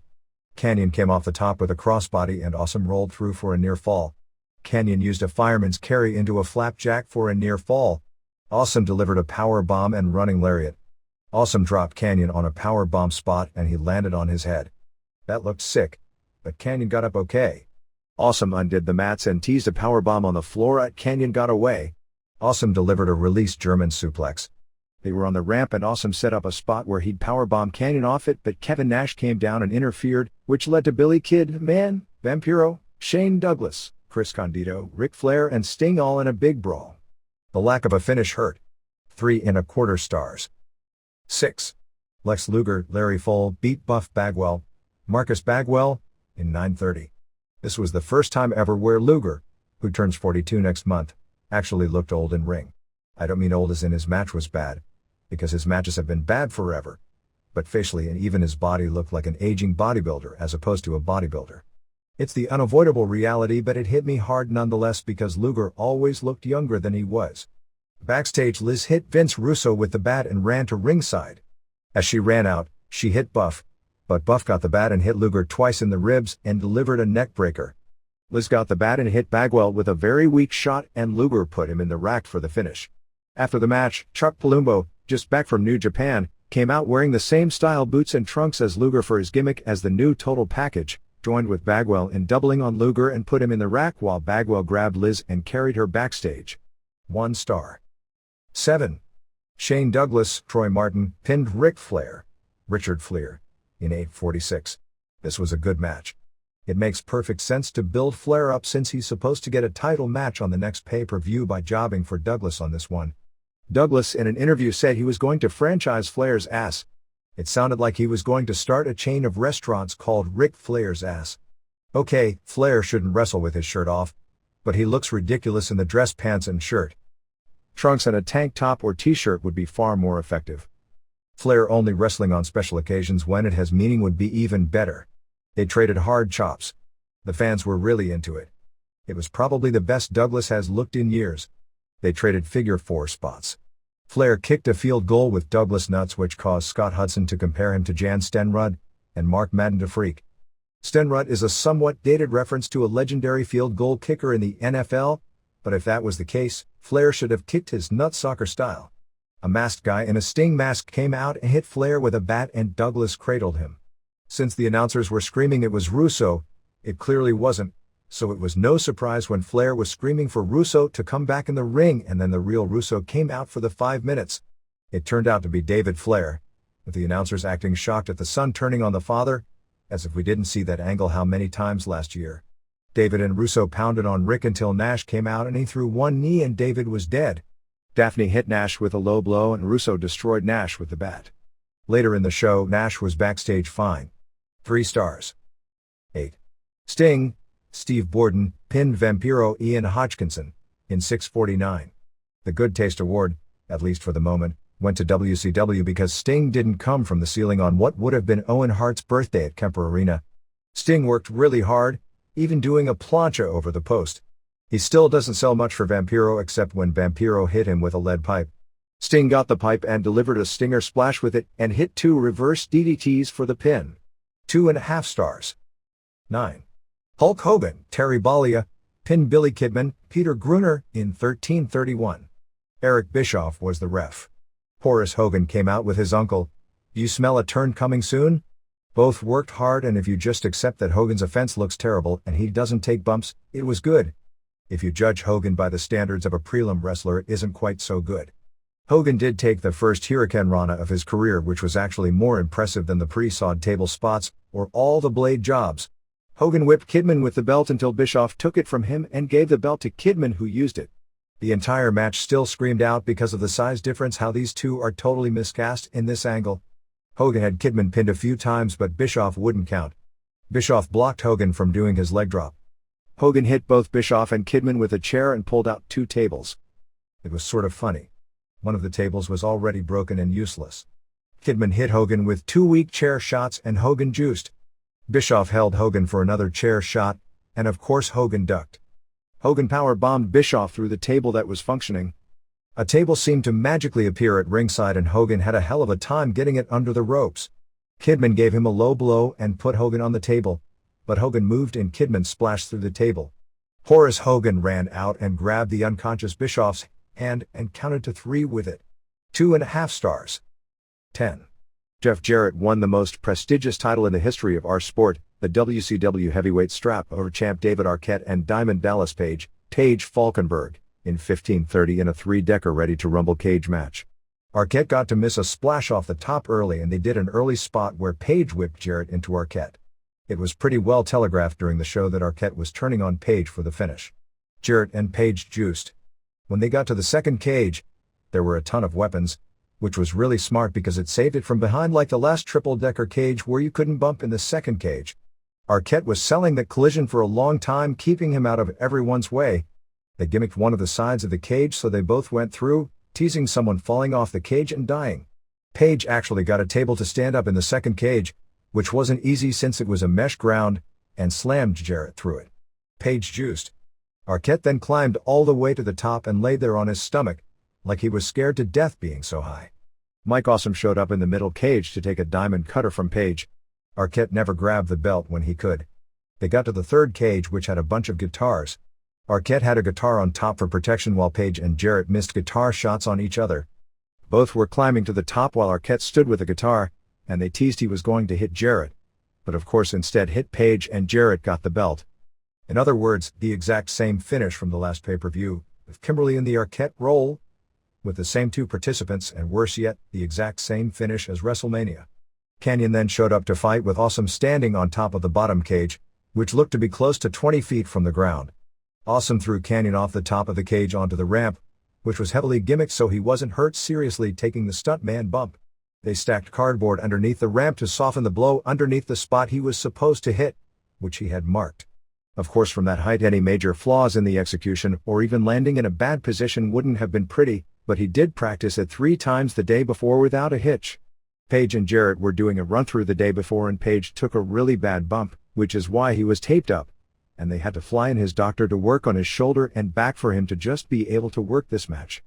Canyon came off the top with a crossbody and Awesome rolled through for a near fall. Canyon used a fireman's carry into a flapjack for a near fall. Awesome delivered a power bomb and running lariat. Awesome dropped Canyon on a power bomb spot and he landed on his head. That looked sick, but Canyon got up okay. Awesome undid the mats and teased a power bomb on the floor. Canyon got away. Awesome delivered a released German suplex. They were on the ramp and Awesome set up a spot where he'd powerbomb Canyon off it, but Kevin Nash came down and interfered, which led to Billy Kid, Man, Vampiro, Shane Douglas, Chris Condito, Ric Flair and Sting all in a big brawl. The lack of a finish hurt. 3.25 stars. 6. Lex Luger, Larry Fole beat Buff Bagwell, Marcus Bagwell, in 9:30. This was the first time ever where Luger, who turns 42 next month, actually looked old in ring. I don't mean old as in his match was bad, because his matches have been bad forever, but facially and even his body looked like an aging bodybuilder as opposed to a bodybuilder. It's the unavoidable reality, but it hit me hard nonetheless because Luger always looked younger than he was. Backstage Liz hit Vince Russo with the bat and ran to ringside. As she ran out, she hit Buff, but Buff got the bat and hit Luger twice in the ribs and delivered a neck breaker. Liz got the bat and hit Bagwell with a very weak shot and Luger put him in the rack for the finish. After the match, Chuck Palumbo, just back from New Japan, came out wearing the same style boots and trunks as Luger for his gimmick as the new Total Package, joined with Bagwell in doubling on Luger and put him in the rack while Bagwell grabbed Liz and carried her backstage. 1 star. 7. Shane Douglas, Troy Martin, pinned Ric Flair, Richard Fleer, in 8:46. This was a good match. It makes perfect sense to build Flair up since he's supposed to get a title match on the next pay-per-view by jobbing for Douglas on this one. Douglas in an interview said he was going to franchise Flair's ass. It sounded like he was going to start a chain of restaurants called Ric Flair's ass. Okay, Flair shouldn't wrestle with his shirt off, but he looks ridiculous in the dress pants and shirt. Trunks and a tank top or t-shirt would be far more effective. Flair only wrestling on special occasions when it has meaning would be even better. They traded hard chops. The fans were really into it. It was probably the best Douglas has looked in years. They traded figure 4 spots. Flair kicked a field goal with Douglas nuts which caused Scott Hudson to compare him to Jan Stenrud, and Mark Madden to Freak. Stenrud is a somewhat dated reference to a legendary field goal kicker in the NFL, but if that was the case, Flair should have kicked his nut soccer style. A masked guy in a Sting mask came out and hit Flair with a bat and Douglas cradled him. Since the announcers were screaming it was Russo, it clearly wasn't, so it was no surprise when Flair was screaming for Russo to come back in the ring and then the real Russo came out for the 5 minutes. It turned out to be David Flair, with the announcers acting shocked at the son turning on the father, as if we didn't see that angle how many times last year. David and Russo pounded on Rick until Nash came out and he threw one knee and David was dead. Daphne hit Nash with a low blow and Russo destroyed Nash with the bat. Later in the show, Nash was backstage fine. 3 stars. 8. Sting, Steve Borden, pinned Vampiro Ian Hodgkinson, in 6:49. The Good Taste Award, at least for the moment, went to WCW because Sting didn't come from the ceiling on what would have been Owen Hart's birthday at Kemper Arena. Sting worked really hard, even doing a plancha over the post. He still doesn't sell much for Vampiro except when Vampiro hit him with a lead pipe. Sting got the pipe and delivered a stinger splash with it and hit 2 reverse DDTs for the pin. 2.5 stars. 9. Hulk Hogan, Terry Bollea, pinned Billy Kidman, Peter Gruner, in 13:31. Eric Bischoff was the ref. Horace Hogan came out with his uncle. "You smell a turn coming soon?" Both worked hard and if you just accept that Hogan's offense looks terrible and he doesn't take bumps, it was good. If you judge Hogan by the standards of a prelim wrestler, it isn't quite so good. Hogan did take the first Hurricane Rana of his career, which was actually more impressive than the pre-sawed table spots or all the blade jobs. Hogan whipped Kidman with the belt until Bischoff took it from him and gave the belt to Kidman, who used it. The entire match still screamed out because of the size difference how these two are totally miscast in this angle. Hogan had Kidman pinned a few times but Bischoff wouldn't count. Bischoff blocked Hogan from doing his leg drop. Hogan hit both Bischoff and Kidman with a chair and pulled out 2 tables. It was sort of funny. One of the tables was already broken and useless. Kidman hit Hogan with 2 weak chair shots and Hogan juiced. Bischoff held Hogan for another chair shot, and of course Hogan ducked. Hogan power-bombed Bischoff through the table that was functioning. A table seemed to magically appear at ringside and Hogan had a hell of a time getting it under the ropes. Kidman gave him a low blow and put Hogan on the table, but Hogan moved and Kidman splashed through the table. Horace Hogan ran out and grabbed the unconscious Bischoff's hand and counted to 3 with it. 2.5 stars. 10. Jeff Jarrett won the most prestigious title in the history of our sport, the WCW Heavyweight Strap, over champ David Arquette and Diamond Dallas Page, Paige Falkenberg, in 15:30 in a 3-decker ready-to-rumble cage match. Arquette got to miss a splash off the top early and they did an early spot where Page whipped Jarrett into Arquette. It was pretty well telegraphed during the show that Arquette was turning on Page for the finish. Jarrett and Page juiced. When they got to the second cage, there were a ton of weapons, which was really smart because it saved it from behind like the last triple-decker cage where you couldn't bump in the second cage. Arquette was selling that collision for a long time, keeping him out of everyone's way. They gimmicked one of the sides of the cage so they both went through, teasing someone falling off the cage and dying. Page actually got a table to stand up in the second cage, which wasn't easy since it was a mesh ground, and slammed Jarrett through it. Page juiced. Arquette then climbed all the way to the top and laid there on his stomach, like he was scared to death being so high. Mike Awesome showed up in the middle cage to take a diamond cutter from Page. Arquette never grabbed the belt when he could. They got to the third cage, which had a bunch of guitars. Arquette had a guitar on top for protection while Page and Jarrett missed guitar shots on each other. Both were climbing to the top while Arquette stood with a guitar, and they teased he was going to hit Jarrett, but of course instead hit Page and Jarrett got the belt. In other words, the exact same finish from the last pay-per-view, with Kimberly in the Arquette role, with the same 2 participants and worse yet, the exact same finish as WrestleMania. Kanyon then showed up to fight with Awesome standing on top of the bottom cage, which looked to be close to 20 feet from the ground. Awesome threw Kanyon off the top of the cage onto the ramp, which was heavily gimmicked so he wasn't hurt seriously taking the stuntman bump. They stacked cardboard underneath the ramp to soften the blow underneath the spot he was supposed to hit, which he had marked. Of course, from that height any major flaws in the execution or even landing in a bad position wouldn't have been pretty, but he did practice it 3 times the day before without a hitch. Page and Jarrett were doing a run-through the day before and Page took a really bad bump, which is why he was taped up, and they had to fly in his doctor to work on his shoulder and back for him to just be able to work this match.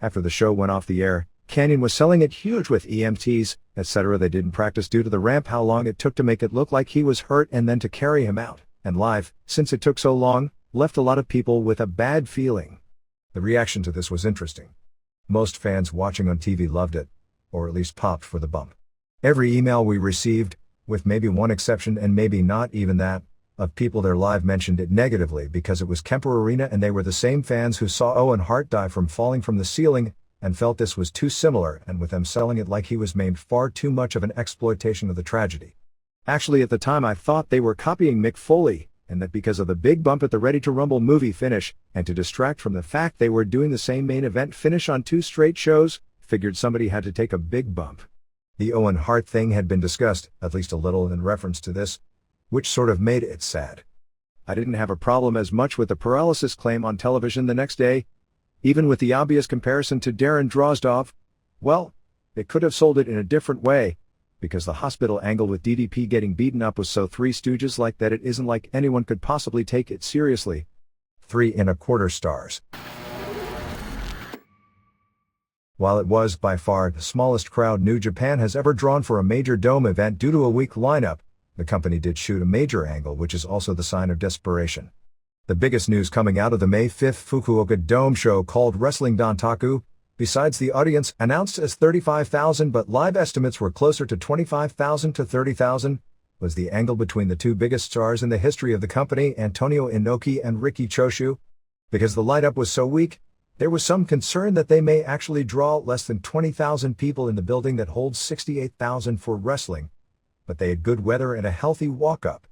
After the show went off the air, Kanyon was selling it huge with EMTs, etc. They didn't practice due to the ramp how long it took to make it look like he was hurt and then to carry him out, and live, since it took so long, left a lot of people with a bad feeling. The reaction to this was interesting. Most fans watching on TV loved it, or at least popped for the bump. Every email we received, with maybe one exception and maybe not even that, of people there live mentioned it negatively because it was Kemper Arena and they were the same fans who saw Owen Hart die from falling from the ceiling and felt this was too similar, and with them selling it like he was maimed, far too much of an exploitation of the tragedy. Actually, at the time I thought they were copying Mick Foley, and that because of the big bump at the Ready to Rumble movie finish, and to distract from the fact they were doing the same main event finish on 2 straight shows, figured somebody had to take a big bump. The Owen Hart thing had been discussed, at least a little in reference to this, which sort of made it sad. I didn't have a problem as much with the paralysis claim on television the next day, even with the obvious comparison to Darren Drozdov. Well, they could have sold it in a different way, because the hospital angle with DDP getting beaten up was so Three Stooges like that it isn't like anyone could possibly take it seriously. 3.25 stars. While it was by far the smallest crowd New Japan has ever drawn for a major dome event due to a weak lineup, the company did shoot a major angle, which is also the sign of desperation. The biggest news coming out of the May 5th Fukuoka Dome show, called Wrestling Dontaku, besides the audience announced as 35,000 but live estimates were closer to 25,000 to 30,000, was the angle between the 2 biggest stars in the history of the company, Antonio Inoki and Riki Choshu. Because the lineup was so weak, there was some concern that they may actually draw less than 20,000 people in the building that holds 68,000 for wrestling, but they had good weather and a healthy walk-up.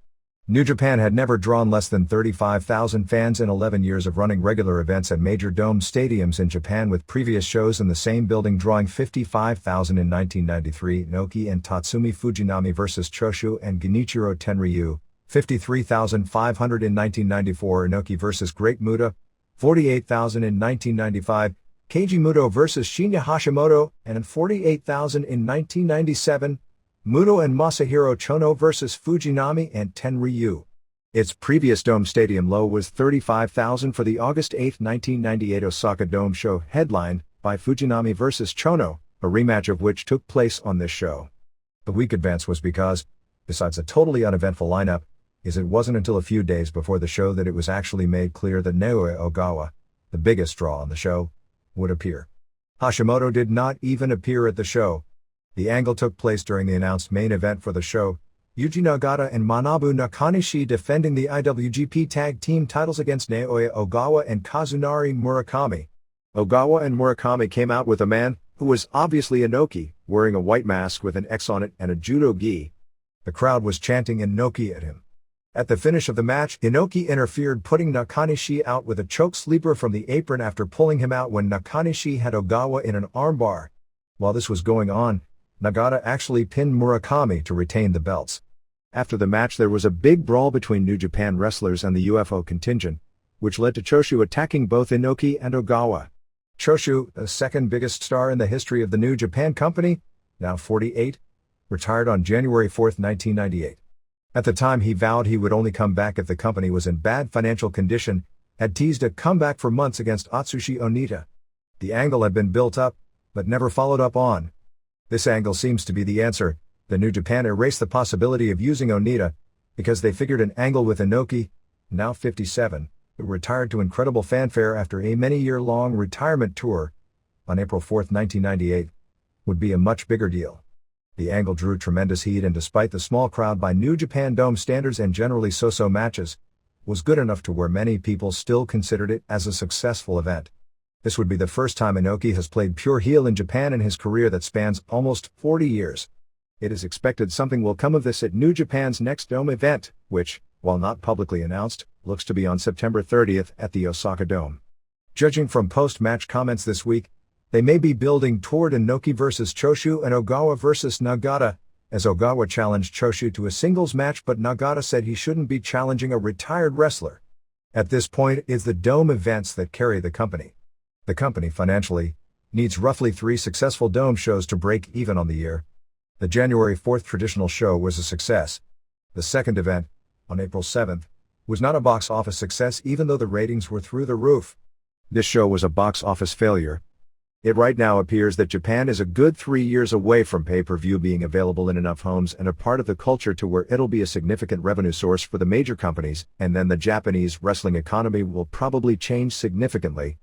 New Japan had never drawn less than 35,000 fans in 11 years of running regular events at major dome stadiums in Japan, with previous shows in the same building drawing 55,000 in 1993, Inoki and Tatsumi Fujinami vs. Choshu and Genichiro Tenryu, 53,500 in 1994, Inoki vs. Great Muta, 48,000 in 1995, Keiji Muto vs. Shinya Hashimoto, and 48,000 in 1997, Muto and Masahiro Chono vs. Fujinami and Tenryu. Its previous dome stadium low was 35,000 for the August 8, 1998 Osaka Dome show, headlined by Fujinami vs. Chono, a rematch of which took place on this show. The weak advance was because, besides a totally uneventful lineup, it wasn't until a few days before the show that it was actually made clear that Naoya Ogawa, the biggest draw on the show, would appear. Hashimoto did not even appear at the show. The angle took place during the announced main event for the show, Yuji Nagata and Manabu Nakanishi defending the IWGP Tag Team titles against Naoya Ogawa and Kazunari Murakami. Ogawa and Murakami came out with a man, who was obviously Inoki, wearing a white mask with an X on it and a judo gi. The crowd was chanting Inoki at him. At the finish of the match, Inoki interfered, putting Nakanishi out with a choke sleeper from the apron after pulling him out when Nakanishi had Ogawa in an armbar. While this was going on, Nagata actually pinned Murakami to retain the belts. After the match there was a big brawl between New Japan wrestlers and the UFO contingent, which led to Choshu attacking both Inoki and Ogawa. Choshu, the second biggest star in the history of the New Japan Company, now 48, retired on January 4, 1998. At the time he vowed he would only come back if the company was in bad financial condition, had teased a comeback for months against Atsushi Onita. The angle had been built up, but never followed up on. This angle seems to be the answer. The New Japan erased the possibility of using Onita, because they figured an angle with Inoki, now 57, who retired to incredible fanfare after a many-year-long retirement tour, on April 4, 1998, would be a much bigger deal. The angle drew tremendous heat, and despite the small crowd by New Japan Dome standards and generally so-so matches, was good enough to where many people still considered it as a successful event. This would be the first time Inoki has played pure heel in Japan in his career that spans almost 40 years. It is expected something will come of this at New Japan's next Dome event, which, while not publicly announced, looks to be on September 30th at the Osaka Dome. Judging from post-match comments this week, they may be building toward Inoki vs. Choshu and Ogawa vs. Nagata, as Ogawa challenged Choshu to a singles match, but Nagata said he shouldn't be challenging a retired wrestler. At this point, it's the Dome events that carry the company. The company financially needs roughly 3 successful Dome shows to break even on the year. The January 4th traditional show was a success. The second event, on April 7th, was not a box office success even though the ratings were through the roof. This show was a box office failure. It right now appears that Japan is a good 3 years away from pay-per-view being available in enough homes and a part of the culture to where it'll be a significant revenue source for the major companies, and then the Japanese wrestling economy will probably change significantly.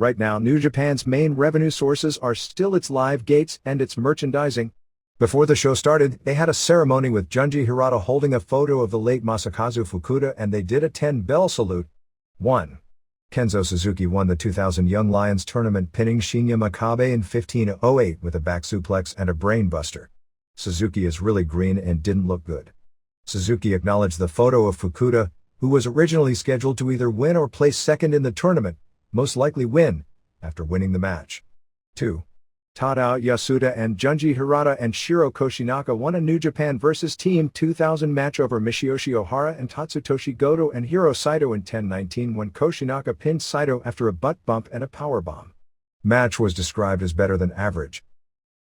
Right now, New Japan's main revenue sources are still its live gates and its merchandising. Before the show started, they had a ceremony with Junji Hirata holding a photo of the late Masakazu Fukuda, and they did a 10-bell salute. 1. Kenzo Suzuki won the 2000 Young Lions tournament, pinning Shinya Makabe in 15:08 with a back suplex and a brainbuster. Suzuki is really green and didn't look good. Suzuki acknowledged the photo of Fukuda, who was originally scheduled to either win or place second in the tournament, most likely win, after winning the match. 2. Tadao Yasuda and Junji Hirata and Shiro Koshinaka won a New Japan vs. Team 2000 match over Michiyoshi Ohara and Tatsutoshi Goto and Hiro Saito in 10:19 when Koshinaka pinned Saito after a butt bump and a powerbomb. Match was described as better than average.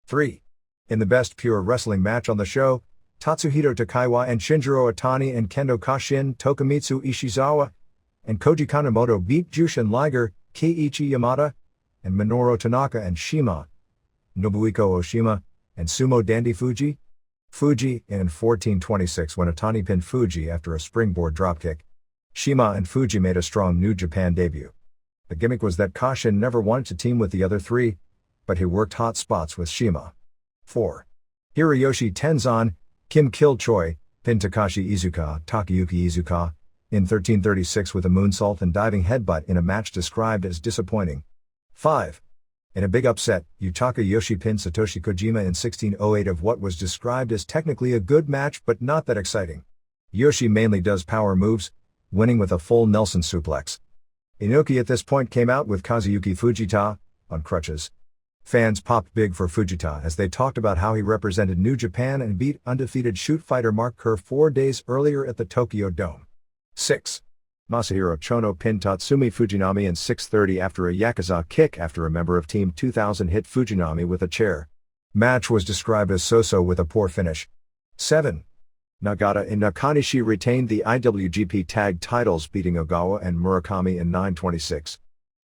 3. In the best pure wrestling match on the show, Tatsuhito Takaiwa and Shinjiro Otani and Kendo Kashin, Tokumitsu Ishizawa, and Koji Kanemoto beat Jushin Liger, Keiichi Yamada, and Minoru Tanaka and Shima, Nobuhiko Oshima, and Sumo Dandy Fuji in 14:26 when Otani pinned Fuji after a springboard dropkick. Shima and Fuji made a strong New Japan debut. The gimmick was that Kashin never wanted to team with the other three, but he worked hot spots with Shima. 4. Hiroyoshi Tenzan, Kim Kill-choi, pinned Takashi Iizuka, Takayuki Iizuka, in 13:36 with a moonsault and diving headbutt in a match described as disappointing. 5. In a big upset, Yutaka Yoshi pinned Satoshi Kojima in 16:08 of what was described as technically a good match but not that exciting. Yoshi mainly does power moves, winning with a full Nelson suplex. Inoki at this point came out with Kazuyuki Fujita, on crutches. Fans popped big for Fujita as they talked about how he represented New Japan and beat undefeated shoot fighter Mark Kerr 4 days earlier at the Tokyo Dome. 6. Masahiro Chono pinned Tatsumi Fujinami in 6:30 after a Yakuza kick after a member of Team 2000 hit Fujinami with a chair. Match was described as so-so with a poor finish. 7. Nagata and Nakanishi retained the IWGP Tag titles, beating Ogawa and Murakami in 9:26.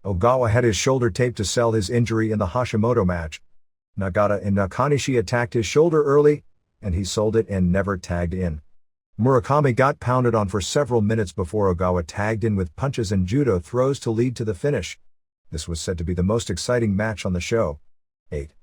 Ogawa had his shoulder taped to sell his injury in the Hashimoto match. Nagata and Nakanishi attacked his shoulder early, and he sold it and never tagged in. Murakami got pounded on for several minutes before Ogawa tagged in with punches and judo throws to lead to the finish. This was said to be the most exciting match on the show. 8.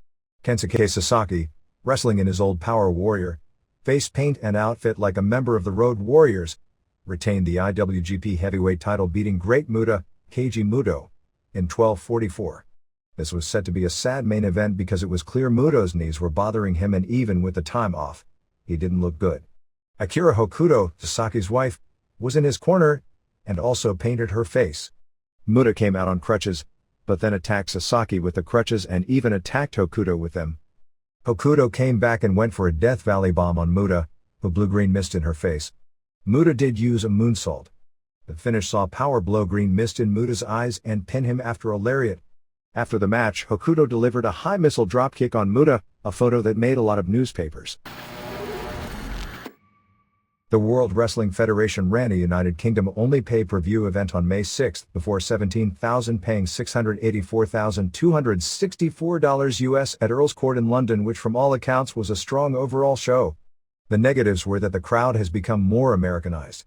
Kensuke Sasaki, wrestling in his old Power Warrior face paint and outfit like a member of the Road Warriors, retained the IWGP Heavyweight title, beating Great Muta, Keiji Muto, in 12:44. This was said to be a sad main event because it was clear Muto's knees were bothering him, and even with the time off, he didn't look good. Akira Hokuto, Sasaki's wife, was in his corner, and also painted her face. Muta came out on crutches, but then attacked Sasaki with the crutches and even attacked Hokuto with them. Hokuto came back and went for a Death Valley bomb on Muta, who blew green mist in her face. Muta did use a moonsault. The finish saw power blow green mist in Muta's eyes and pin him after a lariat. After the match, Hokuto delivered a high missile dropkick on Muta, a photo that made a lot of newspapers. The World Wrestling Federation ran a United Kingdom-only pay-per-view event on May 6 before 17,000 paying $684,264 US at Earl's Court in London, which from all accounts was a strong overall show. The negatives were that the crowd has become more Americanized.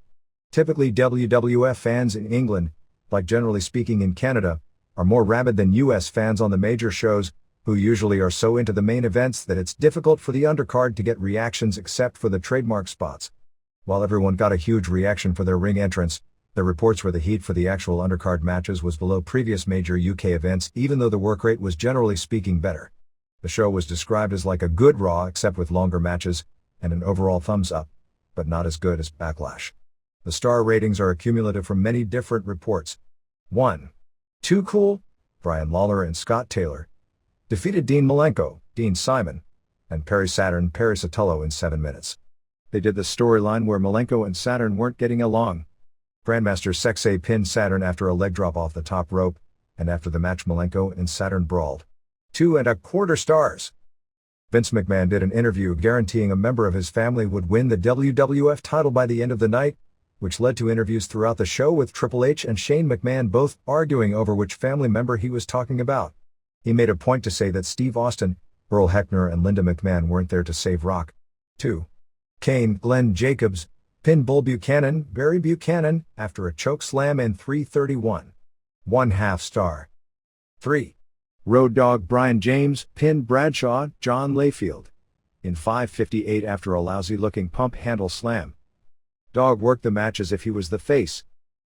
Typically WWF fans in England, like generally speaking in Canada, are more rabid than US fans on the major shows, who usually are so into the main events that it's difficult for the undercard to get reactions except for the trademark spots. While everyone got a huge reaction for their ring entrance, the reports were the heat for the actual undercard matches was below previous major UK events, even though the work rate was generally speaking better. The show was described as like a good Raw except with longer matches, and an overall thumbs up, but not as good as Backlash. The star ratings are accumulative from many different reports. 1. Too Cool, Brian Lawler and Scott Taylor defeated Dean Malenko, Dean Simon, and Perry Saturn, Perry Sotelo in 7 minutes. They did the storyline where Malenko and Saturn weren't getting along. Grandmaster Sexay pinned Saturn after a leg drop off the top rope, and after the match Malenko and Saturn brawled. 2.25 stars. Vince McMahon did an interview guaranteeing a member of his family would win the WWF title by the end of the night, which led to interviews throughout the show with Triple H and Shane McMahon both arguing over which family member he was talking about. He made a point to say that Steve Austin, Earl Hebner and Linda McMahon weren't there to save Rock. 2. Kane, Glenn Jacobs, pinned Bull Buchanan, Barry Buchanan, after a choke slam in 3:31. 1/2 star. 3. Road Dogg Brian James pinned Bradshaw John Layfield in 5:58 after a lousy-looking pump handle slam. Dogg worked the match as if he was the face.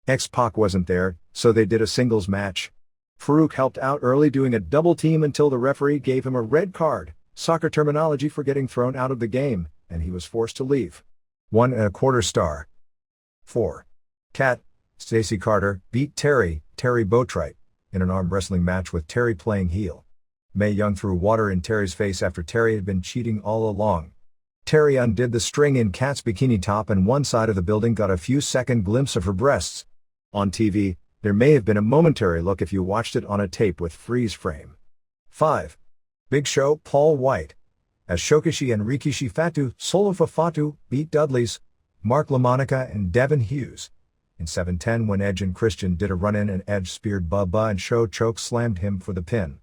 X-Pac wasn't there, so they did a singles match. Farouk helped out early doing a double team until the referee gave him a red card, soccer terminology for getting thrown out of the game, and he was forced to leave. 1¼ star. 4. Kat Stacey Carter beat Terry Boatwright in an arm wrestling match with Terry playing heel. Mae Young threw water in Terry's face after Terry had been cheating all along. Terry undid the string in Kat's bikini top and one side of the building got a few-second glimpse of her breasts. On TV, there may have been a momentary look if you watched it on a tape with freeze frame. 5. Big Show Paul White as Shokishi and Rikishi Fatu Solofa Fatu beat Dudley's Mark LaMonica and Devin Hughes in 7:10 when Edge and Christian did a run-in and Edge speared Bubba and Show choke slammed him for the pin.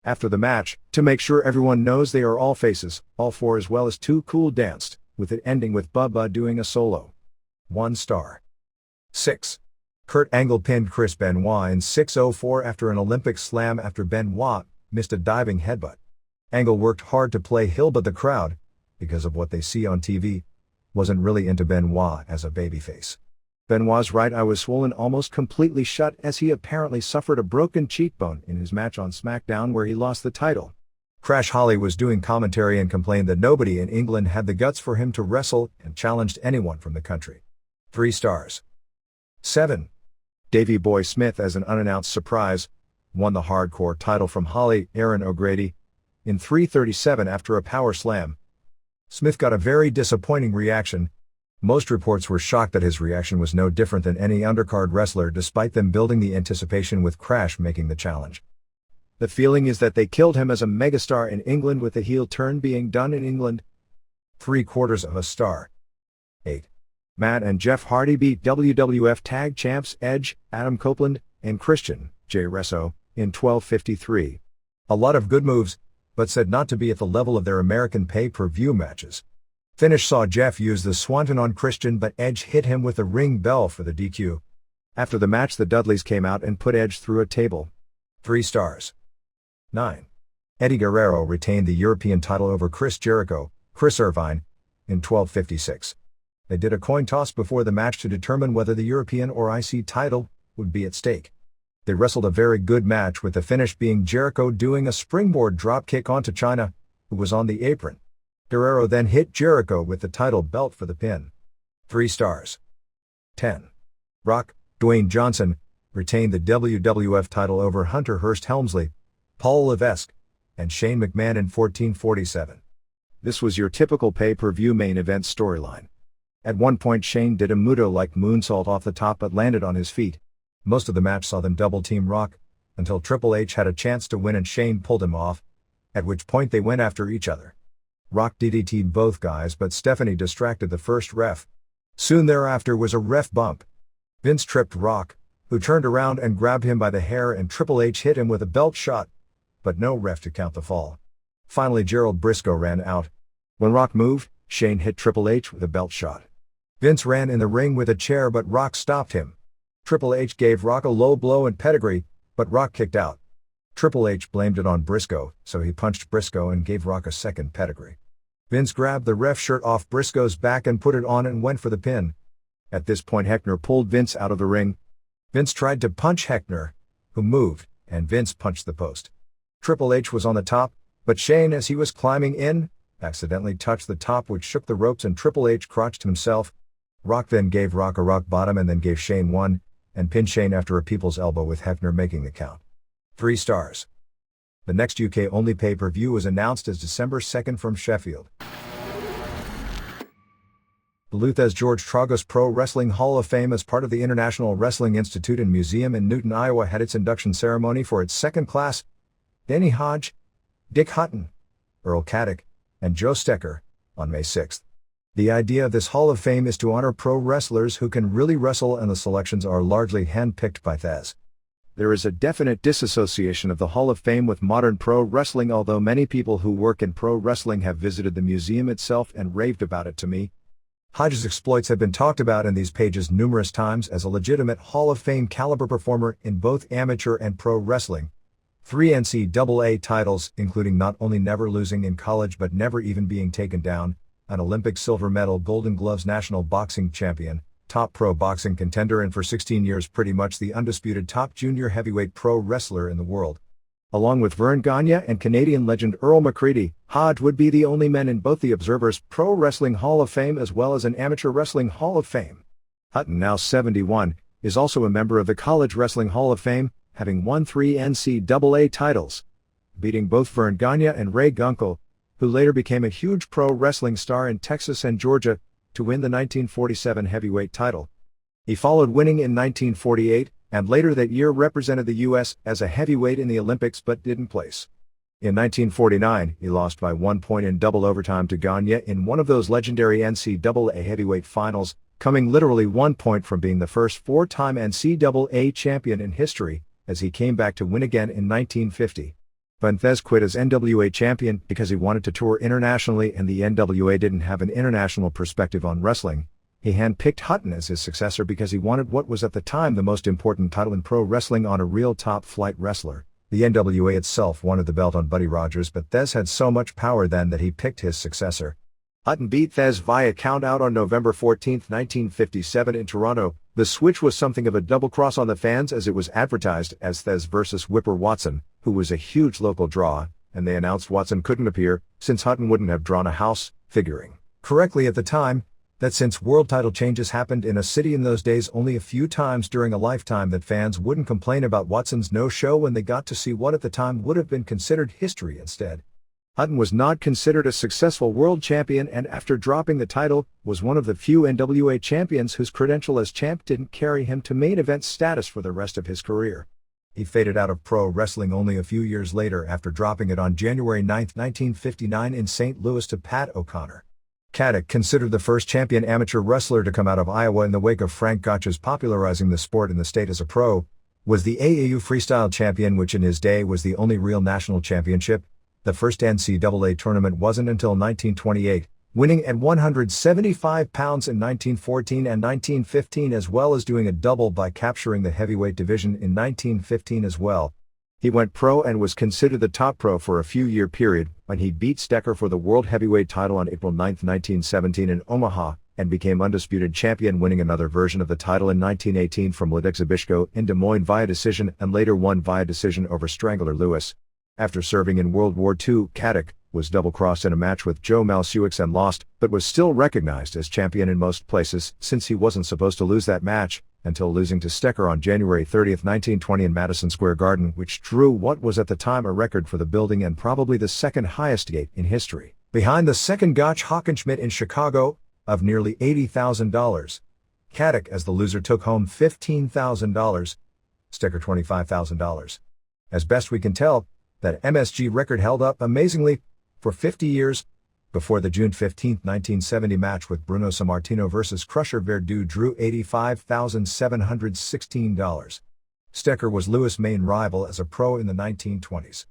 After the match, to make sure everyone knows they are all faces, all four as well as Too Cool danced, with it ending with Bubba doing a solo. 1 star. 6. Kurt Angle pinned Chris Benoit in 6:04 after an Olympic slam after Benoit missed a diving headbutt. Angle worked hard to play heel but the crowd, because of what they see on TV, wasn't really into Benoit as a babyface. Benoit's right eye was swollen almost completely shut as he apparently suffered a broken cheekbone in his match on SmackDown where he lost the title. Crash Holly was doing commentary and complained that nobody in England had the guts for him to wrestle and challenged anyone from the country. 3 stars. 7. Davey Boy Smith as an unannounced surprise, won the hardcore title from Holly Aaron O'Grady in 3:37 after a power slam. Smith got a very disappointing reaction. Most reports were shocked that his reaction was no different than any undercard wrestler despite them building the anticipation with Crash making the challenge. The feeling is that they killed him as a megastar in England with the heel turn being done in England. 3/4 star. 8. Matt and Jeff Hardy beat WWF Tag Champs Edge, Adam Copeland, and Christian J. Resso in 12:53. A lot of good moves, but said not to be at the level of their American pay-per-view matches. Finish saw Jeff use the Swanton on Christian but Edge hit him with a ring bell for the DQ. After the match the Dudleys came out and put Edge through a table. 3 stars. 9. Eddie Guerrero retained the European title over Chris Jericho, Chris Irvine, in 12:56. They did a coin toss before the match to determine whether the European or IC title would be at stake. They wrestled a very good match with the finish being Jericho doing a springboard dropkick onto Chyna, who was on the apron. Guerrero then hit Jericho with the title belt for the pin. 3 stars. 10. Rock, Dwayne Johnson, retained the WWF title over Hunter Hearst Helmsley, Paul Levesque, and Shane McMahon in 14:47. This was your typical pay-per-view main event storyline. At one point Shane did a Muto-like moonsault off the top but landed on his feet. Most of the match saw them double-team Rock, until Triple H had a chance to win and Shane pulled him off, at which point they went after each other. Rock DDT'd both guys but Stephanie distracted the first ref. Soon thereafter was a ref bump. Vince tripped Rock, who turned around and grabbed him by the hair and Triple H hit him with a belt shot, but no ref to count the fall. Finally Gerald Briscoe ran out. When Rock moved, Shane hit Triple H with a belt shot. Vince ran in the ring with a chair but Rock stopped him. Triple H gave Rock a low blow and pedigree, but Rock kicked out. Triple H blamed it on Briscoe, so he punched Briscoe and gave Rock a second pedigree. Vince grabbed the ref shirt off Briscoe's back and put it on and went for the pin. At this point Heckner pulled Vince out of the ring. Vince tried to punch Heckner, who moved, and Vince punched the post. Triple H was on the top, but Shane as he was climbing in, accidentally touched the top which shook the ropes and Triple H crotched himself. Rock then gave Rock a rock bottom and then gave Shane one, and pinned Shane after a people's elbow with Heckner making the count. 3 stars. The next UK-only pay-per-view was announced as December 2nd from Sheffield. Duluth's George Tragos Pro Wrestling Hall of Fame as part of the International Wrestling Institute and Museum in Newton, Iowa had its induction ceremony for its second class. Danny Hodge, Dick Hutton, Earl Caddick, and Joe Stecker, on May 6th. The idea of this Hall of Fame is to honor pro wrestlers who can really wrestle and the selections are largely hand-picked by Thesz. There is a definite disassociation of the Hall of Fame with modern pro wrestling, although many people who work in pro wrestling have visited the museum itself and raved about it to me. Hodge's exploits have been talked about in these pages numerous times as a legitimate Hall of Fame caliber performer in both amateur and pro wrestling, 3 NCAA titles, including not only never losing in college but never even being taken down, an Olympic silver medal, Golden Gloves national boxing champion, top pro boxing contender, and for 16 years pretty much the undisputed top junior heavyweight pro wrestler in the world. Along with Vern Gagne and Canadian legend Earl McCready, Hodge would be the only men in both the Observer's Pro Wrestling Hall of Fame as well as an Amateur Wrestling Hall of Fame. Hutton, now 71, is also a member of the College Wrestling Hall of Fame, having won 3 NCAA titles, beating both Vern Gagne and Ray Gunkel, who later became a huge pro wrestling star in Texas and Georgia, to win the 1947 heavyweight title. He followed winning in 1948, and later that year represented the U.S. as a heavyweight in the Olympics but didn't place. In 1949, he lost by 1 point in double overtime to Gagne in one of those legendary NCAA heavyweight finals, coming literally 1 point from being the first 4-time NCAA champion in history, as he came back to win again in 1950. But Thez quit as NWA champion because he wanted to tour internationally and the NWA didn't have an international perspective on wrestling. He handpicked Hutton as his successor because he wanted what was at the time the most important title in pro wrestling on a real top-flight wrestler. The NWA itself wanted the belt on Buddy Rogers, but Thez had so much power then that he picked his successor. Hutton beat Thez via countout on November 14, 1957 in Toronto. The switch was something of a double cross on the fans as it was advertised as Thez versus Whipper Watson, who was a huge local draw, and they announced Watson couldn't appear since Hutton wouldn't have drawn a house, figuring correctly at the time that since world title changes happened in a city in those days only a few times during a lifetime, that fans wouldn't complain about Watson's no-show when they got to see what at the time would have been considered history instead. Hutton was not considered a successful world champion, and after dropping the title, was one of the few NWA champions whose credential as champ didn't carry him to main event status for the rest of his career. He faded out of pro wrestling only a few years later after dropping it on January 9, 1959 in St. Louis to Pat O'Connor. Caddick, considered the first champion amateur wrestler to come out of Iowa in the wake of Frank Gotch's popularizing the sport in the state as a pro, was the AAU freestyle champion, which in his day was the only real national championship. The first NCAA tournament wasn't until 1928, winning at 175 pounds in 1914 and 1915, as well as doing a double by capturing the heavyweight division in 1915 as well. He went pro and was considered the top pro for a few-year period when he beat Stecher for the World Heavyweight title on April 9, 1917 in Omaha, and became undisputed champion, winning another version of the title in 1918 from Ledek Zbyszko in Des Moines via decision, and later won via decision over Strangler Lewis. After serving in World War II, Caddick was double-crossed in a match with Joe Malsiewicz and lost, but was still recognized as champion in most places since he wasn't supposed to lose that match, until losing to Stecher on January 30, 1920 in Madison Square Garden, which drew what was at the time a record for the building and probably the second highest gate in history, behind the second Gotch Hockenschmidt in Chicago, of nearly $80,000. Caddick, as the loser, took home $15,000, Stecher $25,000. As best we can tell, that MSG record held up amazingly for 50 years, before the June 15, 1970 match with Bruno Sammartino versus Crusher Verdú drew $85,716. Stecher was Lewis' main rival as a pro in the 1920s.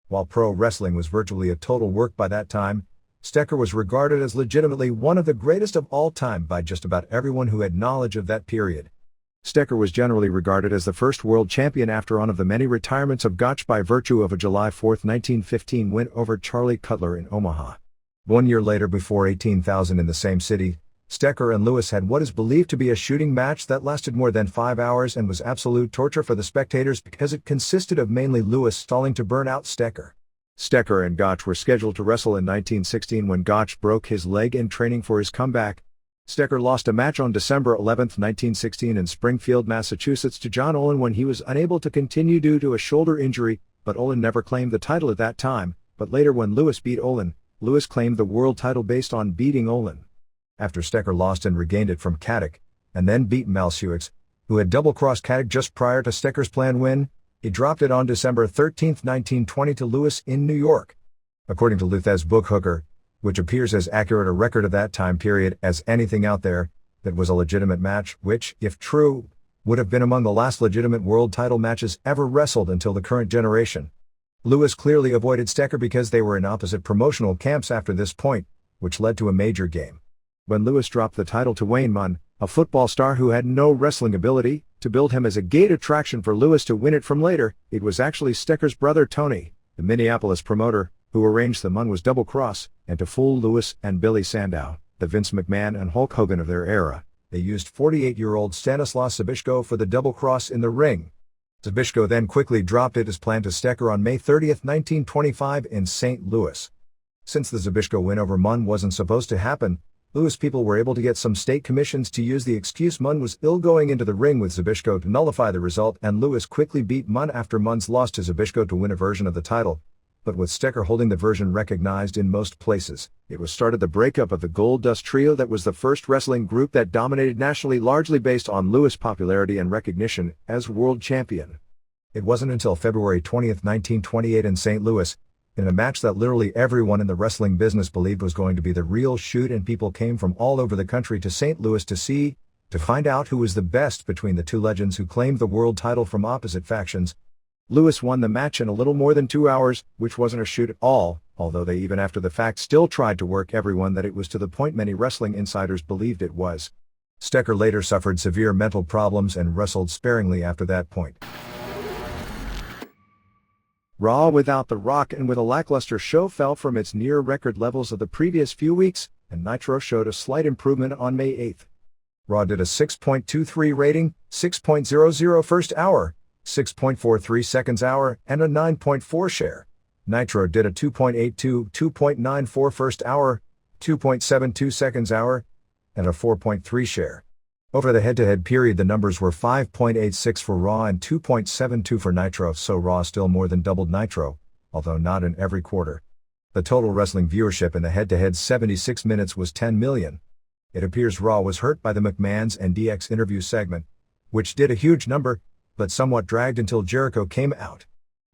While pro wrestling was virtually a total work by that time, Stecher was regarded as legitimately one of the greatest of all time by just about everyone who had knowledge of that period. Stecher was generally regarded as the first world champion after one of the many retirements of Gotch by virtue of a July 4, 1915 win over Charlie Cutler in Omaha. 1 year later, before 18,000 in the same city, Stecher and Lewis had what is believed to be a shooting match that lasted more than 5 hours and was absolute torture for the spectators because it consisted of mainly Lewis stalling to burn out Stecher. Stecher and Gotch were scheduled to wrestle in 1916 when Gotch broke his leg in training for his comeback. Stecher lost a match on December 11, 1916 in Springfield, Massachusetts to John Olin when he was unable to continue due to a shoulder injury, but Olin never claimed the title at that time, but later when Lewis beat Olin, Lewis claimed the world title based on beating Olin. After Stecher lost and regained it from Caddick, and then beat Malsiewicz, who had double-crossed Caddick just prior to Stecher's planned win, he dropped it on December 13, 1920 to Lewis in New York. According to Luthez's book Hooker, which appears as accurate a record of that time period as anything out there, that was a legitimate match, which, if true, would have been among the last legitimate world title matches ever wrestled until the current generation. Lewis clearly avoided Stecher because they were in opposite promotional camps after this point, which led to a major game. When Lewis dropped the title to Wayne Munn, a football star who had no wrestling ability, to build him as a gate attraction for Lewis to win it from later. It was actually Stekker's brother Tony, the Minneapolis promoter, who arranged the Mun was double cross, and to fool Lewis and Billy Sandow, the Vince McMahon and Hulk Hogan of their era. They used 48-year-old Stanislaw Zbyszko for the double cross in the ring. Zbyszko then quickly dropped it as planned to Stekker on May 30, 1925 in St. Louis. Since the Zbyszko win over Mun wasn't supposed to happen, Louis people were able to get some state commissions to use the excuse Mun was ill going into the ring with Zbyszko to nullify the result, and Louis quickly beat Mun after Mun's loss to Zbyszko to win a version of the title. But with Stekker holding the version recognized in most places, it was started the breakup of the Goldust Trio that was the first wrestling group that dominated nationally, largely based on Louis' popularity and recognition as world champion. It wasn't until February 20, 1928 in St. Louis, in a match that literally everyone in the wrestling business believed was going to be the real shoot, and people came from all over the country to St. Louis to find out who was the best between the two legends who claimed the world title from opposite factions. Louis won the match in a little more than 2 hours, which wasn't a shoot at all, although they even after the fact still tried to work everyone that it was, to the point many wrestling insiders believed it was. Stekker later suffered severe mental problems and wrestled sparingly after that point. Raw without The Rock and with a lackluster show fell from its near-record levels of the previous few weeks, and Nitro showed a slight improvement on May 8. Raw did a 6.23 rating, 6.00 first hour, 6.43 seconds hour, and a 9.4 share. Nitro did a 2.82, 2.94 first hour, 2.72 seconds hour, and a 4.3 share. Over the head-to-head period, the numbers were 5.86 for Raw and 2.72 for Nitro, so Raw still more than doubled Nitro, although not in every quarter. The total wrestling viewership in the head-to-head 76 minutes was 10 million. It appears Raw was hurt by the McMahons and DX interview segment, which did a huge number, but somewhat dragged until Jericho came out.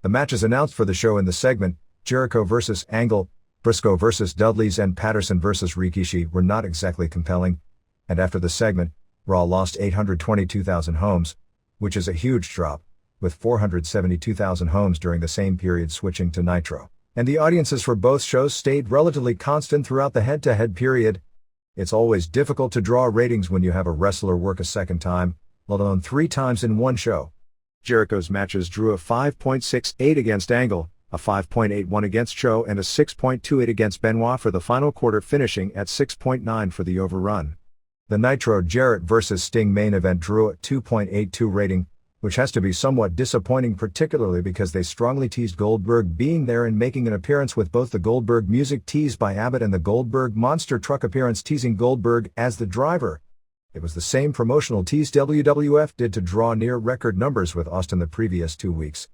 The matches announced for the show in the segment, Jericho vs. Angle, Briscoe vs. Dudley's, and Patterson vs. Rikishi, were not exactly compelling, and after the segment, Raw lost 822,000 homes, which is a huge drop, with 472,000 homes during the same period switching to Nitro. And the audiences for both shows stayed relatively constant throughout the head-to-head period. It's always difficult to draw ratings when you have a wrestler work a second time, let alone 3 times in one show. Jericho's matches drew a 5.68 against Angle, a 5.81 against Cho, and a 6.28 against Benoit for the final quarter, finishing at 6.9 for the overrun. The Nitro Jarrett vs. Sting main event drew a 2.82 rating, which has to be somewhat disappointing, particularly because they strongly teased Goldberg being there and making an appearance, with both the Goldberg music teased by Abbott and the Goldberg monster truck appearance teasing Goldberg as the driver. It was the same promotional tease WWF did to draw near record numbers with Austin the previous 2 weeks.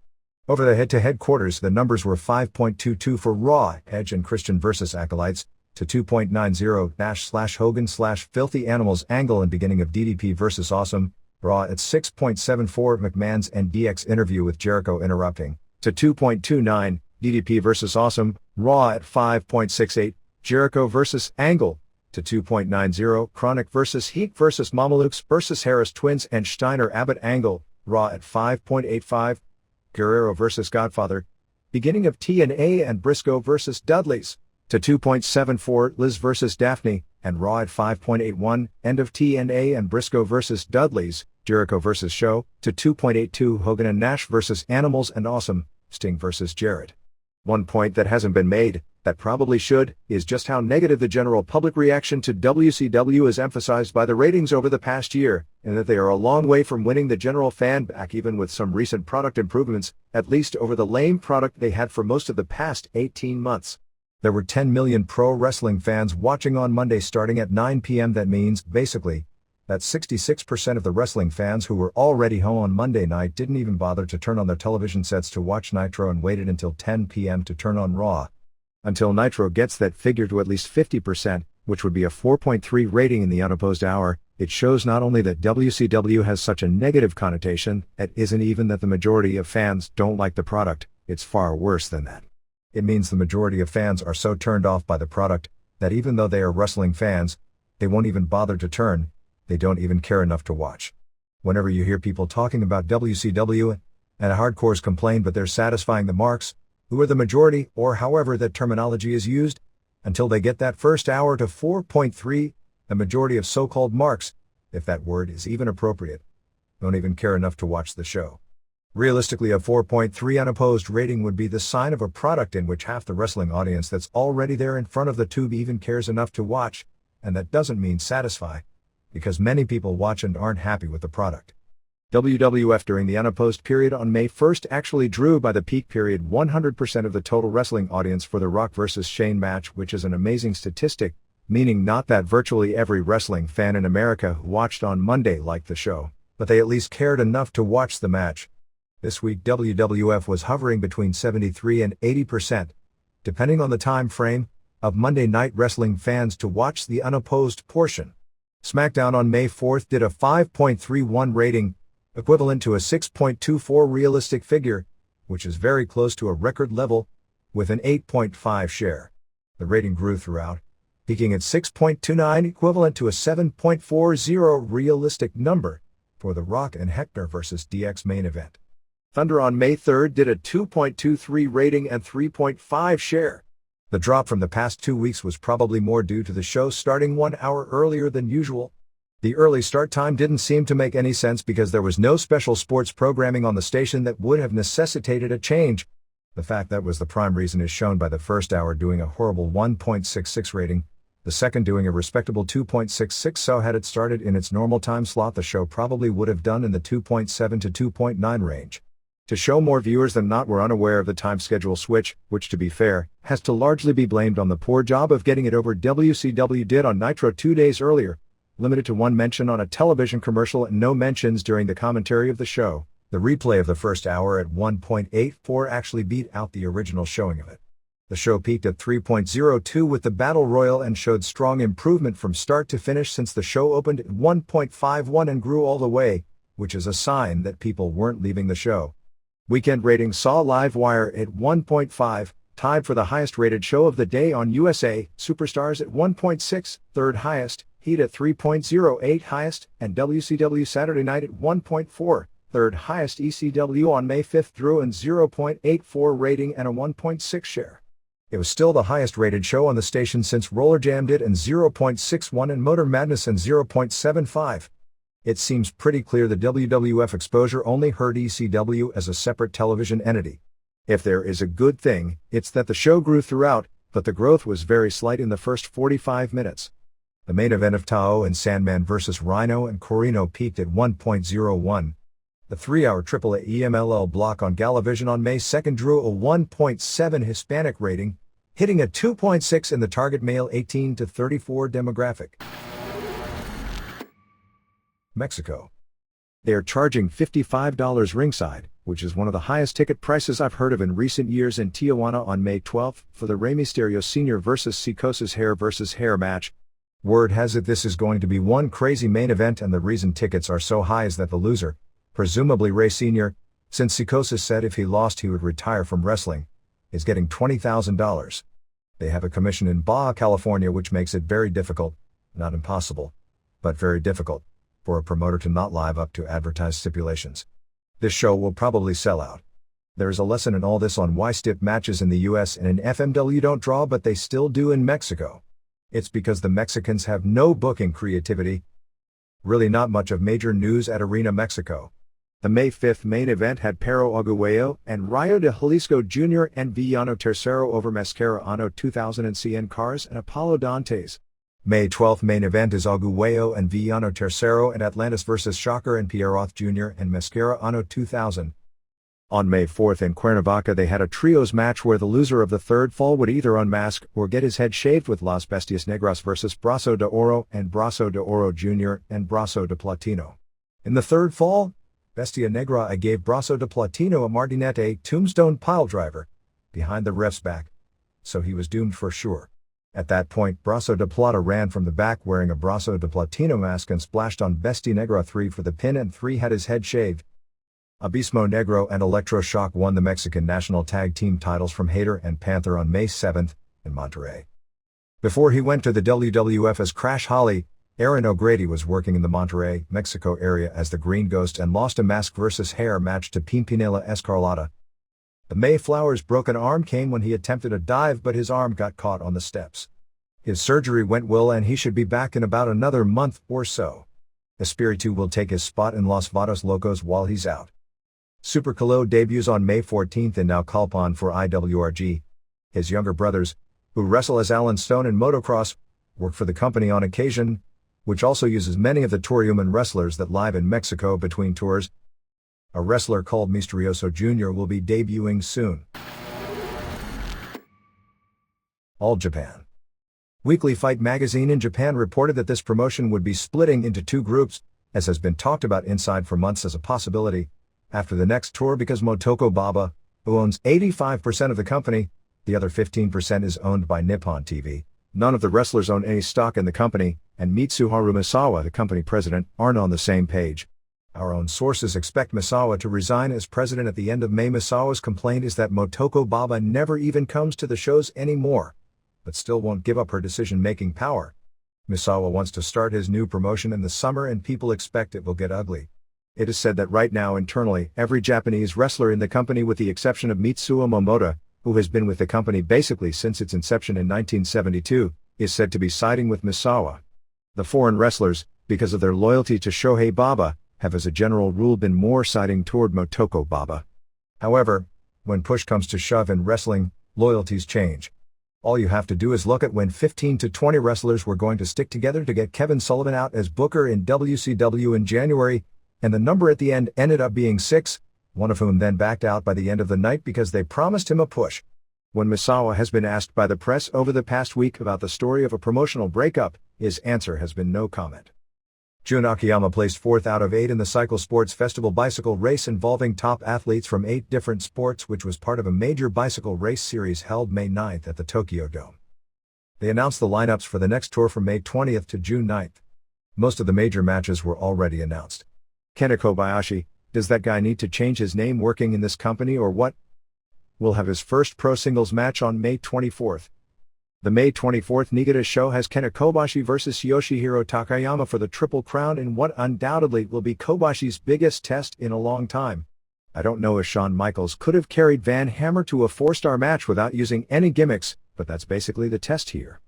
Over the head-to-head quarters, the numbers were 5.22 for Raw, Edge and Christian vs. Acolytes, to 2.90 Nash/Hogan/Filthy Animals Angle and beginning of DDP vs. Awesome, Raw at 6.74 McMahon's and DX interview with Jericho interrupting, to 2.29 DDP vs. Awesome, Raw at 5.68 Jericho vs. Angle, to 2.90 Chronic vs. Heat vs. Mamalukes vs. Harris Twins and Steiner Abbott Angle, Raw at 5.85 Guerrero vs. Godfather, beginning of TNA and Briscoe vs. Dudley's, to 2.74 Liz vs. Daphne, and Raw at 5.81, end of TNA and Briscoe vs. Dudley's, Jericho vs. Show, to 2.82 Hogan and Nash vs. Animals and Awesome, Sting vs. Jarrett. One point that hasn't been made, that probably should, is just how negative the general public reaction to WCW is emphasized by the ratings over the past year, and that they are a long way from winning the general fan back, even with some recent product improvements, at least over the lame product they had for most of the past 18 months. There were 10 million pro wrestling fans watching on Monday starting at 9 p.m. That means, basically, that 66% of the wrestling fans who were already home on Monday night didn't even bother to turn on their television sets to watch Nitro and waited until 10 p.m. to turn on Raw. Until Nitro gets that figure to at least 50%, which would be a 4.3 rating in the unopposed hour, it shows not only that WCW has such a negative connotation, it isn't even that the majority of fans don't like the product, it's far worse than that. It means the majority of fans are so turned off by the product, that even though they are wrestling fans, they won't even bother to turn, they don't even care enough to watch. Whenever you hear people talking about WCW, and hardcores complain but they're satisfying the marks, who are the majority, or however that terminology is used, until they get that first hour to 4.3, the majority of so-called marks, if that word is even appropriate, don't even care enough to watch the show. Realistically, a 4.3 unopposed rating would be the sign of a product in which half the wrestling audience that's already there in front of the tube even cares enough to watch, and that doesn't mean satisfy, because many people watch and aren't happy with the product. WWF during the unopposed period on May 1st actually drew by the peak period 100% of the total wrestling audience for the Rock vs. Shane match, which is an amazing statistic, meaning not that virtually every wrestling fan in America who watched on Monday liked the show, but they at least cared enough to watch the match. This week WWF was hovering between 73 and 80%, depending on the time frame, of Monday Night Wrestling fans to watch the unopposed portion. SmackDown on May 4th did a 5.31 rating, equivalent to a 6.24 realistic figure, which is very close to a record level, with an 8.5 share. The rating grew throughout, peaking at 6.29, equivalent to a 7.40 realistic number, for the Rock and Hebner vs. DX main event. Thunder on May 3rd did a 2.23 rating and 3.5 share. The drop from the past 2 weeks was probably more due to the show starting 1 hour earlier than usual. The early start time didn't seem to make any sense because there was no special sports programming on the station that would have necessitated a change. The fact that was the prime reason is shown by the first hour doing a horrible 1.66 rating, the second doing a respectable 2.66, so had it started in its normal time slot the show probably would have done in the 2.7 to 2.9 range. To show more viewers than not were unaware of the time schedule switch, which to be fair, has to largely be blamed on the poor job of getting it over WCW did on Nitro 2 days earlier, limited to one mention on a television commercial and no mentions during the commentary of the show. The replay of the first hour at 1.84 actually beat out the original showing of it. The show peaked at 3.02 with the Battle Royal and showed strong improvement from start to finish since the show opened at 1.51 and grew all the way, which is a sign that people weren't leaving the show. Weekend ratings saw Livewire at 1.5, tied for the highest rated show of the day on USA, Superstars at 1.6, third highest, Heat at 3.08 highest, and WCW Saturday Night at 1.4, third highest. ECW on May 5th drew an 0.84 rating and a 1.6 share. It was still the highest rated show on the station since Roller Jam did and 0.61 and Motor Madness and 0.75. It seems pretty clear the WWF exposure only hurt ECW as a separate television entity. If there is a good thing, it's that the show grew throughout, but the growth was very slight in the first 45 minutes. The main event of Tao and Sandman vs. Rhino and Corino peaked at 1.01. The 3-hour AAA EMLL block on Galavision on May 2nd drew a 1.7 Hispanic rating, hitting a 2.6 in the target male 18 to 34 demographic. Mexico. They are charging $55 ringside, which is one of the highest ticket prices I've heard of in recent years in Tijuana on May 12th for the Rey Mysterio Sr. vs. Psicosis Hair vs. Hair match. Word has it this is going to be one crazy main event, and the reason tickets are so high is that the loser, presumably Rey Sr., since Psicosis said if he lost he would retire from wrestling, is getting $20,000. They have a commission in Baja California, which makes it very difficult, not impossible, but very difficult, for a promoter to not live up to advertised stipulations. This show will probably sell out. There is a lesson in all this on why stip matches in the US and in FMW don't draw but they still do in Mexico. It's because the Mexicans have no booking creativity. Really not much of major news at Arena Mexico. The May 5th main event had Pero Aguayo and Rayo de Jalisco Jr. and Villano Tercero over Mascara Ano 2000 and CN Cars and Apollo Dantes. May 12th main event is Aguayo and Villano Tercero and Atlantis vs. Shocker and Pierroth Jr. and Mascara Ano 2000. On May 4th in Cuernavaca they had a trios match where the loser of the third fall would either unmask or get his head shaved with Las Bestias Negras vs. Brazo de Oro and Brazo de Oro Jr. and Brazo de Platino. In the third fall, Bestia Negra gave Brazo de Platino a Martinete tombstone piledriver behind the ref's back, so he was doomed for sure. At that point Brazo de Plata ran from the back wearing a Brazo de Platino mask and splashed on Bestia Negra 3 for the pin and 3 had his head shaved. Abismo Negro and Electroshock won the Mexican national tag team titles from Hater and Panther on May 7th in Monterrey. Before he went to the WWF as Crash Holly, Aaron O'Grady was working in the Monterrey, Mexico area as the Green Ghost and lost a mask vs. hair match to Pimpinela Escarlata. The Mayflower's broken arm came when he attempted a dive but his arm got caught on the steps. His surgery went well and he should be back in about another month or so. Espiritu will take his spot in Los Vados Locos while he's out. Super Kalo debuts on May 14th in Naucalpan for IWRG. His younger brothers, who wrestle as Alan Stone and Motocross, work for the company on occasion, which also uses many of the Toryuman wrestlers that live in Mexico between tours. A wrestler called Misterioso Jr. will be debuting soon. All Japan. Weekly Fight magazine in Japan reported that this promotion would be splitting into two groups, as has been talked about inside for months as a possibility, after the next tour because Motoko Baba, who owns 85% of the company, the other 15% is owned by Nippon TV. None of the wrestlers own any stock in the company, and Mitsuharu Misawa, the company president, aren't on the same page. Our own sources expect Misawa to resign as president at the end of May. Misawa's complaint is that Motoko Baba never even comes to the shows anymore, but still won't give up her decision-making power. Misawa wants to start his new promotion in the summer and people expect it will get ugly. It is said that right now internally, every Japanese wrestler in the company with the exception of Mitsuo Momota, who has been with the company basically since its inception in 1972, is said to be siding with Misawa. The foreign wrestlers, because of their loyalty to Shohei Baba, have as a general rule been more siding toward Motoko Baba. However, when push comes to shove in wrestling, loyalties change. All you have to do is look at when 15 to 20 wrestlers were going to stick together to get Kevin Sullivan out as booker in WCW in January, and the number at the end ended up being 6, one of whom then backed out by the end of the night because they promised him a push. When Misawa has been asked by the press over the past week about the story of a promotional breakup, his answer has been no comment. Jun Akiyama placed 4th out of 8 in the Cycle Sports Festival bicycle race involving top athletes from 8 different sports, which was part of a major bicycle race series held May 9th at the Tokyo Dome. They announced the lineups for the next tour from May 20th to June 9th. Most of the major matches were already announced. Kenta Kobayashi, does that guy need to change his name working in this company or what? Will have his first pro singles match on May 24th. The May 24th Niigata show has Kenta Kobayashi vs Yoshihiro Takayama for the Triple Crown in what undoubtedly will be Kobayashi's biggest test in a long time. I don't know if Shawn Michaels could have carried Van Hammer to a 4-star match without using any gimmicks, but that's basically the test here.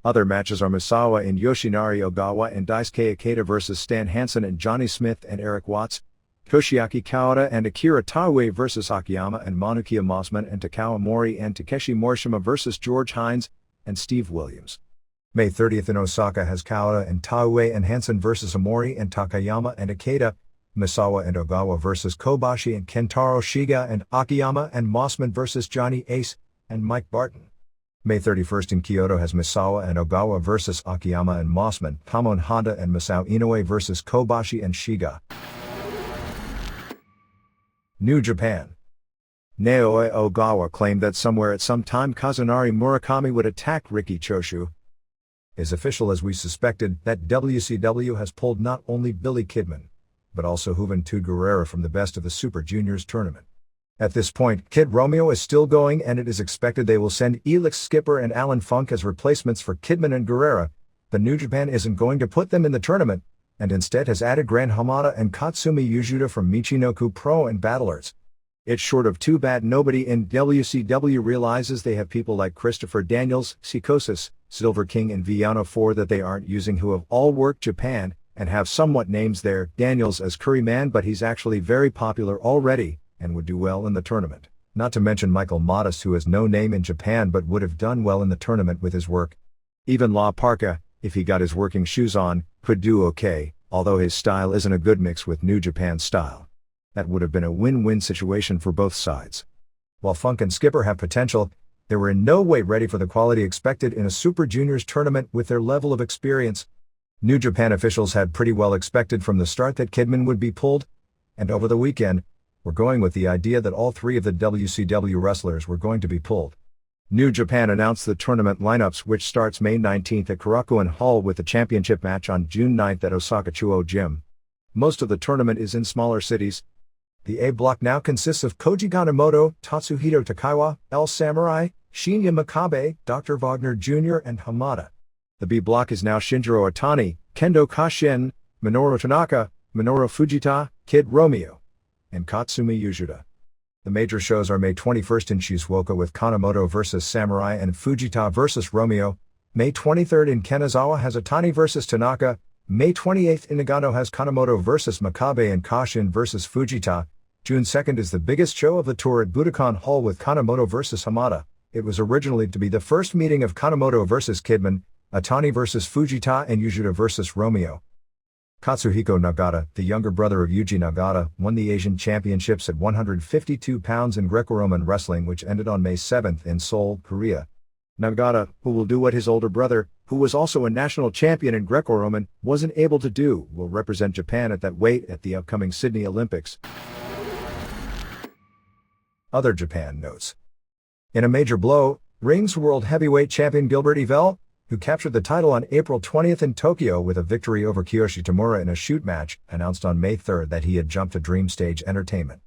Other matches are Misawa and Yoshinari Ogawa and Daisuke Ikeda vs Stan Hansen and Johnny Smith and Eric Watts, Toshiaki Kawada and Akira Taue vs Akiyama and Manukia Mossman and Takao Mori and Takeshi Morishima vs George Hines and Steve Williams. May 30th in Osaka has Kawada and Taue and Hansen vs Amori and Takayama and Ikeda, Misawa and Ogawa vs Kobashi and Kentaro Shiga and Akiyama and Mossman vs Johnny Ace and Mike Barton. May 31st in Kyoto has Misawa and Ogawa vs Akiyama and Mossman, Kamon Honda and Masao Inoue vs Kobashi and Shiga. New Japan. Naoya Ogawa claimed that somewhere at some time Kazunari Murakami would attack Riki Choshu. Is official as we suspected that WCW has pulled not only Billy Kidman, but also Juventud Guerrera from the Best of the Super Juniors tournament. At this point, Kid Romeo is still going and it is expected they will send Elix Skipper and Alan Funk as replacements for Kidman and Guerrera, but New Japan isn't going to put them in the tournament, and instead has added Gran Hamada and Katsumi Yujuda from Michinoku Pro and Battlers. It's short of too bad nobody in WCW realizes they have people like Christopher Daniels, Psychosis, Silver King and Villano 4 that they aren't using who have all worked Japan, and have somewhat names there, Daniels as Curryman but he's actually very popular already, and would do well in the tournament. Not to mention Michael Modest who has no name in Japan but would have done well in the tournament with his work. Even La Parka, if he got his working shoes on, could do okay, although his style isn't a good mix with New Japan's style. That would have been a win-win situation for both sides. While Funk and Skipper have potential, they were in no way ready for the quality expected in a Super Juniors tournament with their level of experience. New Japan officials had pretty well expected from the start that Kidman would be pulled, and over the weekend, were going with the idea that all 3 of the WCW wrestlers were going to be pulled. New Japan announced the tournament lineups which starts May 19th at Korakuen Hall with the championship match on June 9th at Osaka Chuo Gym. Most of the tournament is in smaller cities. The A block now consists of Koji Kanemoto, Tatsuhito Takaiwa, El Samurai, Shinya Makabe, Dr. Wagner Jr. and Hamada. The B block is now Shinjiro Otani, Kendo Kashin, Minoru Tanaka, Minoru Fujita, Kid Romeo, and Katsumi Yujuda. The major shows are May 21st in Shizuoka with Kanemoto vs Samurai and Fujita vs Romeo, May 23rd in Kanazawa has Otani vs Tanaka, May 28th in Nagano has Kanemoto vs Makabe and Koshin vs Fujita. June 2nd is the biggest show of the tour at Budokan Hall with Kanemoto vs Hamada. It was originally to be the first meeting of Kanemoto vs Kidman, Atani vs Fujita and Yujita vs Romeo. Katsuhiko Nagata, the younger brother of Yuji Nagata, won the Asian Championships at 152 pounds in Greco-Roman wrestling, which ended on May 7th in Seoul, Korea. Nagata, who will do what his older brother, who was also a national champion in Greco-Roman, wasn't able to do, will represent Japan at that weight at the upcoming Sydney Olympics. Other Japan notes. In a major blow, Ring's World Heavyweight Champion Gilbert Yvel, who captured the title on April 20th in Tokyo with a victory over Kiyoshi Tamura in a shoot match, announced on May 3rd that he had jumped to Dream Stage Entertainment.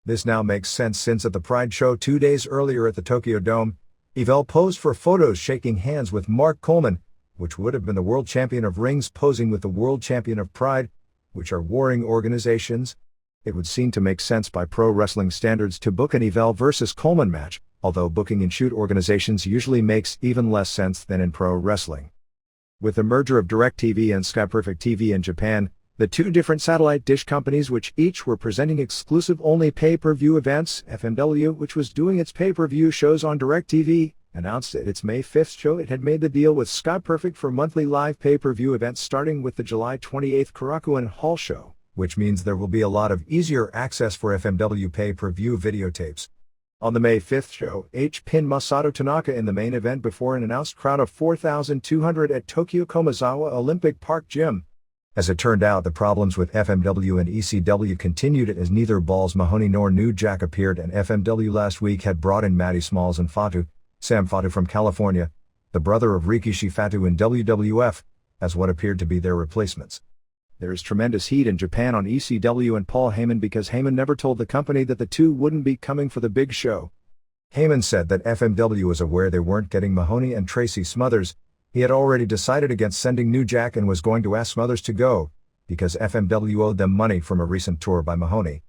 This now makes sense since at the Pride show 2 days earlier at the Tokyo Dome, Yvel posed for photos shaking hands with Mark Coleman, which would have been the world champion of Rings posing with the world champion of Pride, which are warring organizations. It would seem to make sense by pro wrestling standards to book an Yvel versus Coleman match, although booking in shoot organizations usually makes even less sense than in pro wrestling. With the merger of DirecTV and Sky Perfect TV in Japan, the two different satellite dish companies which each were presenting exclusive-only pay-per-view events, FMW, which was doing its pay-per-view shows on DirecTV, announced at its May 5th show it had made the deal with Sky Perfect for monthly live pay-per-view events starting with the July 28th Korakuen Hall show, which means there will be a lot of easier access for FMW pay-per-view videotapes. On the May 5th show, H pinned Masato Tanaka in the main event before an announced crowd of 4,200 at Tokyo Komazawa Olympic Park Gym. As it turned out, the problems with FMW and ECW continued as neither Balls Mahoney nor New Jack appeared, and FMW last week had brought in Matty Smalls and Sam Fatu from California, the brother of Rikishi Fatu in WWF, as what appeared to be their replacements. There is tremendous heat in Japan on ECW and Paul Heyman because Heyman never told the company that the two wouldn't be coming for the big show. Heyman said that FMW was aware they weren't getting Mahoney and Tracy Smothers. He had already decided against sending New Jack and was going to ask Smothers to go, because FMW owed them money from a recent tour by Mahoney.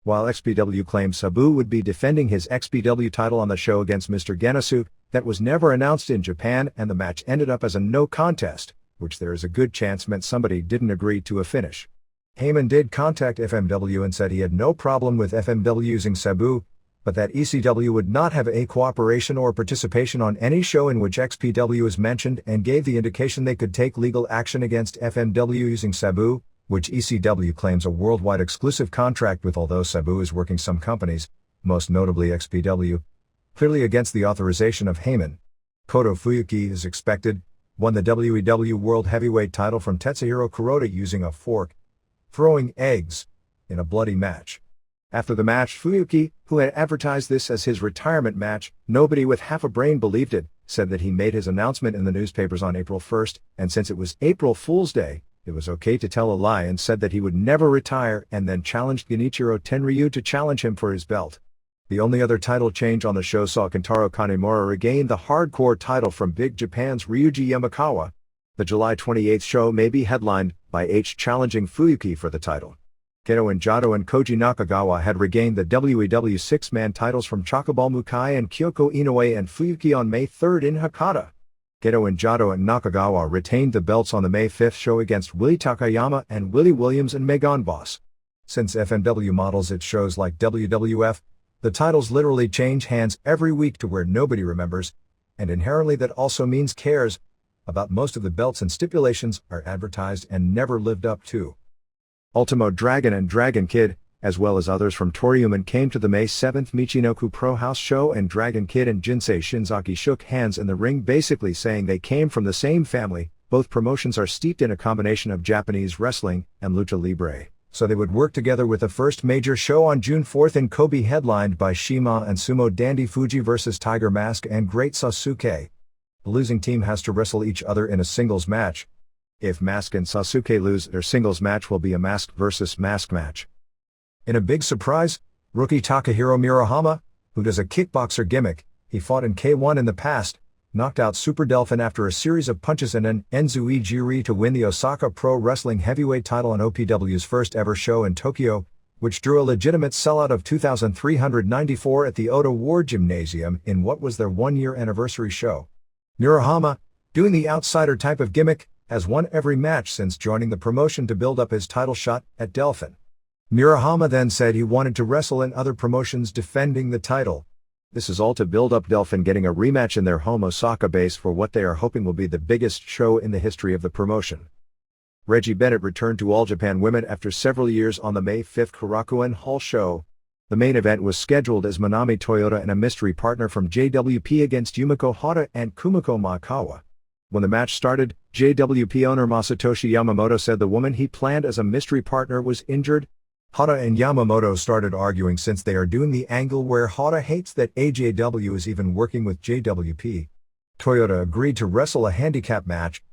While XPW claimed Sabu would be defending his XPW title on the show against Mr. Genesu, that was never announced in Japan and the match ended up as a no contest, which there is a good chance meant somebody didn't agree to a finish. Heyman did contact FMW and said he had no problem with FMW using Sabu, but that ECW would not have a cooperation or participation on any show in which XPW is mentioned, and gave the indication they could take legal action against FMW using Sabu, which ECW claims a worldwide exclusive contract with, although Sabu is working some companies, most notably XPW, clearly against the authorization of Heyman. Koto Fuyuki is expected, won the WEW World Heavyweight title from Tetsuhiro Kuroda using a fork, throwing eggs, in a bloody match. After the match, Fuyuki, who had advertised this as his retirement match, nobody with half a brain believed it, said that he made his announcement in the newspapers on April 1st, and since it was April Fool's Day, it was okay to tell a lie, and said that he would never retire, and then challenged Genichiro Tenryu to challenge him for his belt. The only other title change on the show saw Kentaro Kanemura regain the hardcore title from Big Japan's Ryuji Yamakawa. The July 28th show may be headlined by H challenging Fuyuki for the title. Geto and Jado and Koji Nakagawa had regained the WEW six-man titles from Chocoball Mukai and Kyoko Inoue and Fuyuki on May 3rd in Hakata. Geto and Jado and Nakagawa retained the belts on the May 5th show against Willie Takayama and Willie Williams and Megan Boss. Since FMW models its shows like WWF, the titles literally change hands every week to where nobody remembers, and inherently that also means cares, about most of the belts and stipulations are advertised and never lived up to. Ultimo Dragon and Dragon Kid, as well as others from Toriuman, came to the May 7th Michinoku Pro House show, and Dragon Kid and Jinsei Shinzaki shook hands in the ring, basically saying they came from the same family. Both promotions are steeped in a combination of Japanese wrestling and lucha libre, so they would work together with the first major show on June 4th in Kobe, headlined by Shima and Sumo Dandy Fuji vs Tiger Mask and Great Sasuke. The losing team has to wrestle each other in a singles match. If Mask and Sasuke lose, their singles match will be a Mask versus Mask match. In a big surprise, rookie Takahiro Murahama, who does a kickboxer gimmick, he fought in K1 in the past, knocked out Super Delphin after a series of punches in an Enzui Jiri to win the Osaka Pro Wrestling Heavyweight title on OPW's first ever show in Tokyo, which drew a legitimate sellout of 2,394 at the Oda Ward Gymnasium in what was their one-year anniversary show. Murahama, doing the outsider type of gimmick, has won every match since joining the promotion to build up his title shot at Delphin. Murahama then said he wanted to wrestle in other promotions defending the title. This is all to build up Delphin getting a rematch in their home Osaka base for what they are hoping will be the biggest show in the history of the promotion. Reggie Bennett returned to All Japan Women after several years on the May 5 Korakuen Hall show. The main event was scheduled as Manami Toyota and a mystery partner from JWP against Yumiko Hata and Kumiko Maekawa. When the match started, JWP owner Masatoshi Yamamoto said the woman he planned as a mystery partner was injured. Hata and Yamamoto started arguing since they are doing the angle where Hata hates that AJW is even working with JWP. Toyota agreed to wrestle a handicap match.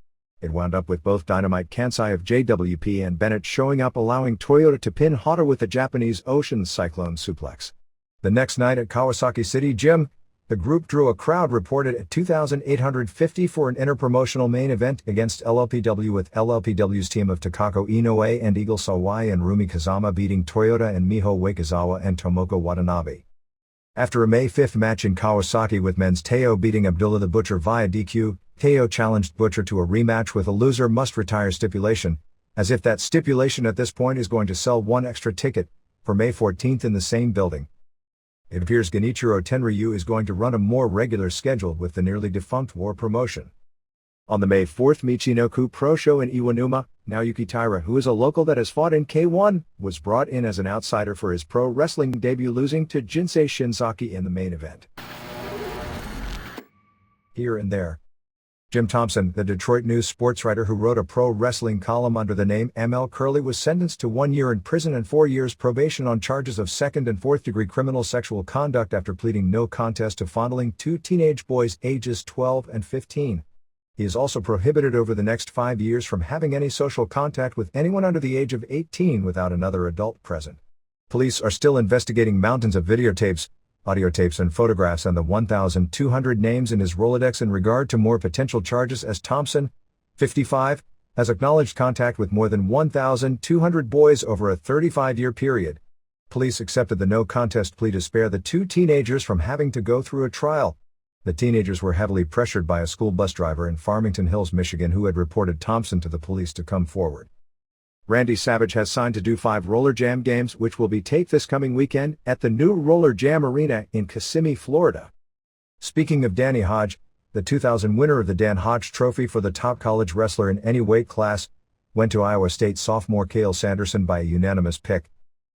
It wound up with both Dynamite Kansai of JWP and Bennett showing up, allowing Toyota to pin Hata with the Japanese Ocean Cyclone suplex. The next night at Kawasaki City Gym, the group drew a crowd reported at 2,850 for an interpromotional main event against LLPW, with LLPW's team of Takako Inoue and Eagle Sawai and Rumi Kazama beating Toyota and Miho Wakizawa and Tomoko Watanabe. After a May 5 match in Kawasaki with men's Teo beating Abdullah the Butcher via DQ, Teo challenged Butcher to a rematch with a loser must retire stipulation, as if that stipulation at this point is going to sell one extra ticket, for May 14 in the same building. It appears Genichiro Tenryu is going to run a more regular schedule with the nearly defunct War promotion. On the May 4 Michinoku Pro Show in Iwanuma, Naoyuki Taira, who is a local that has fought in K1, was brought in as an outsider for his pro wrestling debut, losing to Jinsei Shinzaki in the main event. Here and there. Jim Thompson, the Detroit News sports writer who wrote a pro wrestling column under the name ML Curley, was sentenced to 1 year in prison and 4 years probation on charges of second and fourth degree criminal sexual conduct after pleading no contest to fondling two teenage boys ages 12 and 15. He is also prohibited over the next 5 years from having any social contact with anyone under the age of 18 without another adult present. Police are still investigating mountains of videotapes, audio tapes and photographs and the 1,200 names in his Rolodex in regard to more potential charges, as Thompson, 55, has acknowledged contact with more than 1,200 boys over a 35-year period. Police accepted the no contest plea to spare the two teenagers from having to go through a trial. The teenagers were heavily pressured by a school bus driver in Farmington Hills, Michigan, who had reported Thompson to the police to come forward. Randy Savage has signed to do 5 Roller Jam games, which will be taped this coming weekend at the new Roller Jam Arena in Kissimmee, Florida. Speaking of Danny Hodge, the 2000 winner of the Dan Hodge Trophy for the top college wrestler in any weight class, went to Iowa State sophomore Cale Sanderson by a unanimous pick.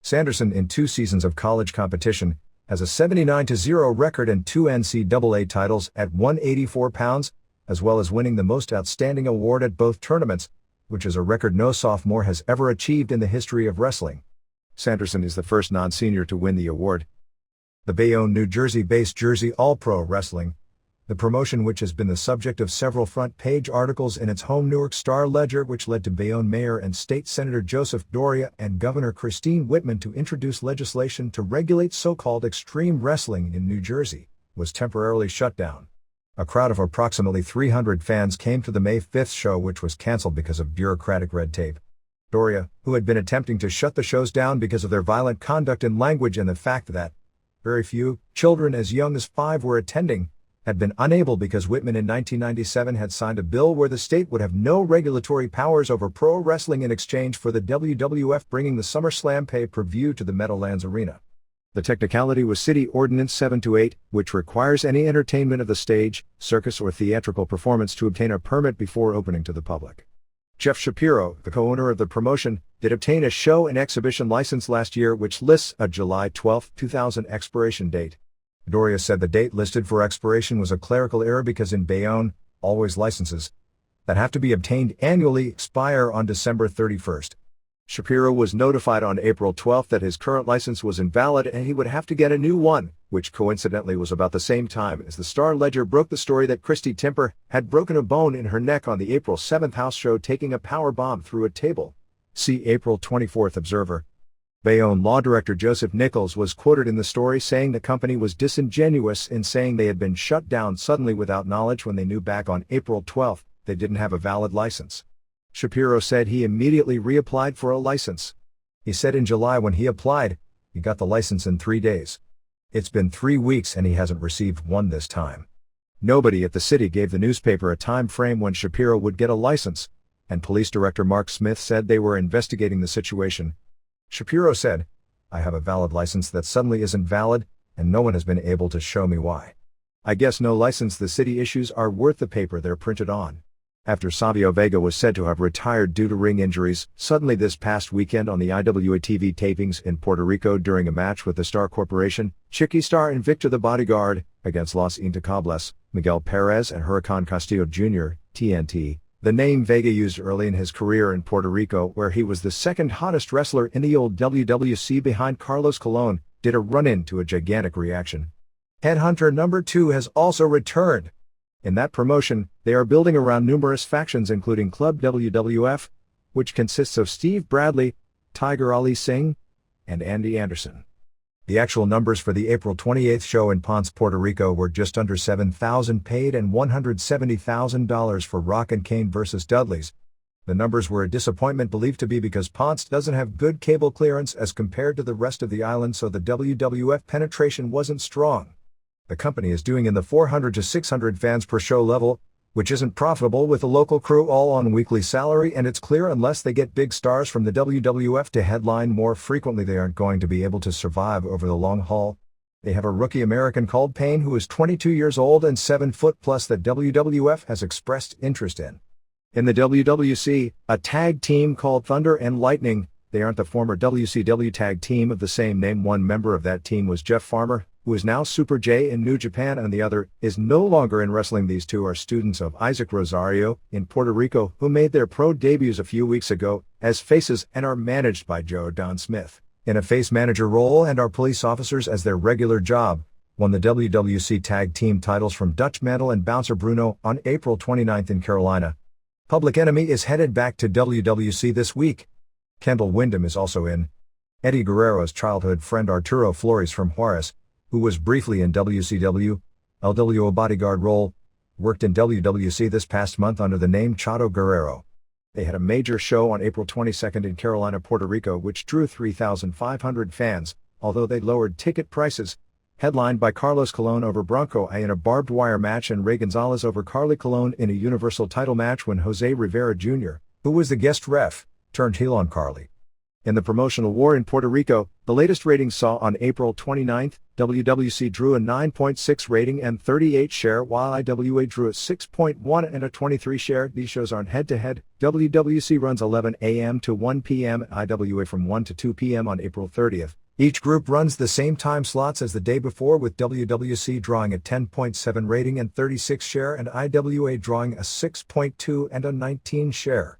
Sanderson, in 2 seasons of college competition, has a 79-0 record and 2 NCAA titles at 184 pounds, as well as winning the Most Outstanding award at both tournaments, which is a record no sophomore has ever achieved in the history of wrestling. Sanderson is the first non-senior to win the award. The Bayonne, New Jersey-based Jersey All-Pro Wrestling, the promotion which has been the subject of several front-page articles in its home Newark Star-Ledger, which led to Bayonne Mayor and State Senator Joseph Doria and Governor Christine Whitman to introduce legislation to regulate so-called extreme wrestling in New Jersey, was temporarily shut down. A crowd of approximately 300 fans came to the May 5 show, which was cancelled because of bureaucratic red tape. Doria, who had been attempting to shut the shows down because of their violent conduct and language and the fact that very few children as young as 5 were attending, had been unable because Whitman in 1997 had signed a bill where the state would have no regulatory powers over pro wrestling in exchange for the WWF bringing the SummerSlam pay-per-view to the Meadowlands Arena. The technicality was City Ordinance 728, which requires any entertainment of the stage, circus or theatrical performance to obtain a permit before opening to the public. Jeff Shapiro, the co-owner of the promotion, did obtain a show and exhibition license last year which lists a July 12, 2000 expiration date. Doria said the date listed for expiration was a clerical error because in Bayonne, always licenses that have to be obtained annually expire on December 31st. Shapiro was notified on April 12 that his current license was invalid and he would have to get a new one, which coincidentally was about the same time as the Star-Ledger broke the story that Christy Timper had broken a bone in her neck on the April 7 house show taking a power bomb through a table. See April 24 Observer. Bayonne Law Director Joseph Nichols was quoted in the story saying the company was disingenuous in saying they had been shut down suddenly without knowledge when they knew back on April 12 they didn't have a valid license. Shapiro said he immediately reapplied for a license. He said in July when he applied, he got the license in 3 days. It's been 3 weeks and he hasn't received one this time. Nobody at the city gave the newspaper a time frame when Shapiro would get a license, and Police Director Mark Smith said they were investigating the situation. Shapiro said, "I have a valid license that suddenly isn't valid, and no one has been able to show me why. I guess no license the city issues are worth the paper they're printed on." After Savio Vega was said to have retired due to ring injuries, suddenly this past weekend on the IWA TV tapings in Puerto Rico during a match with the Star Corporation, Chiqui Star and Victor the Bodyguard, against Los Intocables, Miguel Perez and Huracan Castillo Jr., TNT, the name Vega used early in his career in Puerto Rico where he was the second hottest wrestler in the old WWC behind Carlos Colon, did a run-in to a gigantic reaction. Headhunter number 2 has also returned. In that promotion, they are building around numerous factions including Club WWF, which consists of Steve Bradley, Tiger Ali Singh, and Andy Anderson. The actual numbers for the April 28th show in Ponce, Puerto Rico were just under 7,000 paid and $170,000 for Rock and Kane vs. Dudley's. The numbers were a disappointment believed to be because Ponce doesn't have good cable clearance as compared to the rest of the island, so the WWF penetration wasn't strong. The company is doing in the 400 to 600 fans per show level, which isn't profitable with the local crew all on weekly salary, and it's clear unless they get big stars from the WWF to headline more frequently they aren't going to be able to survive over the long haul. They have a rookie American called Payne who is 22 years old and 7 foot plus that WWF has expressed interest in. In the WWC, a tag team called Thunder and Lightning, they aren't the former WCW tag team of the same name. One member of that team was Jeff Farmer, who is now Super J in New Japan, and the other is no longer in wrestling. These two are students of Isaac Rosario in Puerto Rico who made their pro debuts a few weeks ago as faces and are managed by Joe Don Smith in a face manager role and are police officers as their regular job. Won the WWC tag team titles from Dutch Mantle and Bouncer Bruno on April 29 in Carolina. Public Enemy is headed back to WWC this week. Kendall Windham is also in. Eddie Guerrero's childhood friend Arturo Flores from Juarez, who was briefly in WCW, LWO bodyguard role, worked in WWC this past month under the name Chato Guerrero. They had a major show on April 22 in Carolina, Puerto Rico, which drew 3,500 fans, although they lowered ticket prices, headlined by Carlos Colon over Bronco A in a barbed wire match and Ray Gonzalez over Carly Colon in a Universal title match when Jose Rivera Jr., who was the guest ref, turned heel on Carly. In the promotional war in Puerto Rico, the latest ratings saw on April 29, WWC drew a 9.6 rating and 38 share, while IWA drew a 6.1 and a 23 share. These shows aren't head-to-head. WWC runs 11 a.m. to 1 p.m., IWA from 1 to 2 p.m. on April 30. Each group runs the same time slots as the day before, with WWC drawing a 10.7 rating and 36 share and IWA drawing a 6.2 and a 19 share.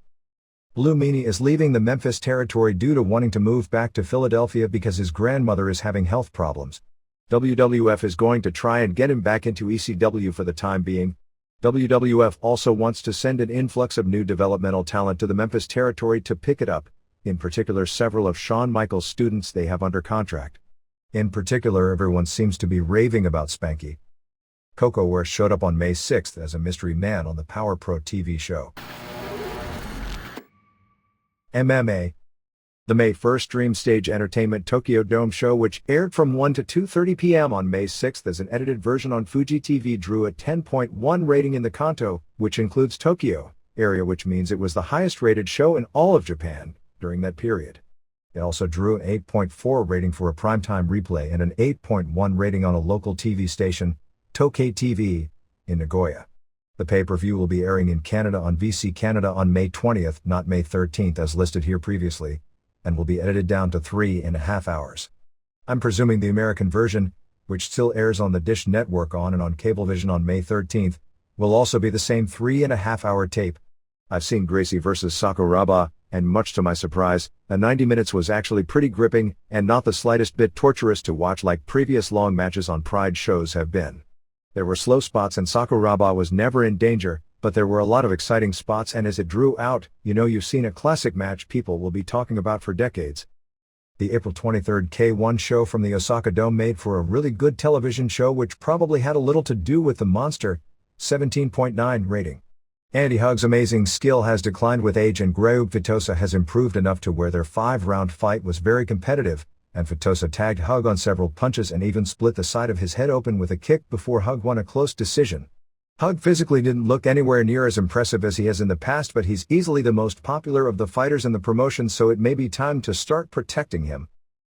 Blue Meanie is leaving the Memphis territory due to wanting to move back to Philadelphia because his grandmother is having health problems. WWF is going to try and get him back into ECW for the time being. WWF also wants to send an influx of new developmental talent to the Memphis territory to pick it up, in particular several of Shawn Michaels' students they have under contract. In particular, everyone seems to be raving about Spanky. Coco Ware showed up on May 6 as a mystery man on the Power Pro TV show. MMA. The May 1st Dream Stage Entertainment Tokyo Dome show, which aired from 1 to 2:30 p.m. on May 6 as an edited version on Fuji TV, drew a 10.1 rating in the Kanto, which includes Tokyo area, which means it was the highest rated show in all of Japan during that period. It also drew an 8.4 rating for a primetime replay and an 8.1 rating on a local TV station, Tokai TV, in Nagoya. The pay-per-view will be airing in Canada on VC Canada on May 20th, not May 13th as listed here previously, and will be edited down to 3.5 hours. I'm presuming the American version, which still airs on the Dish Network on and on Cablevision on May 13th, will also be the same 3.5 hour tape. I've seen Gracie vs. Sakuraba, and much to my surprise, the 90 minutes was actually pretty gripping, and not the slightest bit torturous to watch like previous long matches on Pride shows have been. There were slow spots and Sakuraba was never in danger, but there were a lot of exciting spots, and as it drew out, you've seen a classic match people will be talking about for decades. The April 23rd K1 show from the Osaka Dome made for a really good television show, which probably had a little to do with the monster, 17.9 rating. Andy Hug's amazing skill has declined with age, and Greub Vitosa has improved enough to where their 5-round fight was very competitive, and Vitosa tagged Hug on several punches and even split the side of his head open with a kick before Hug won a close decision. Hug physically didn't look anywhere near as impressive as he has in the past, but he's easily the most popular of the fighters in the promotion, so it may be time to start protecting him.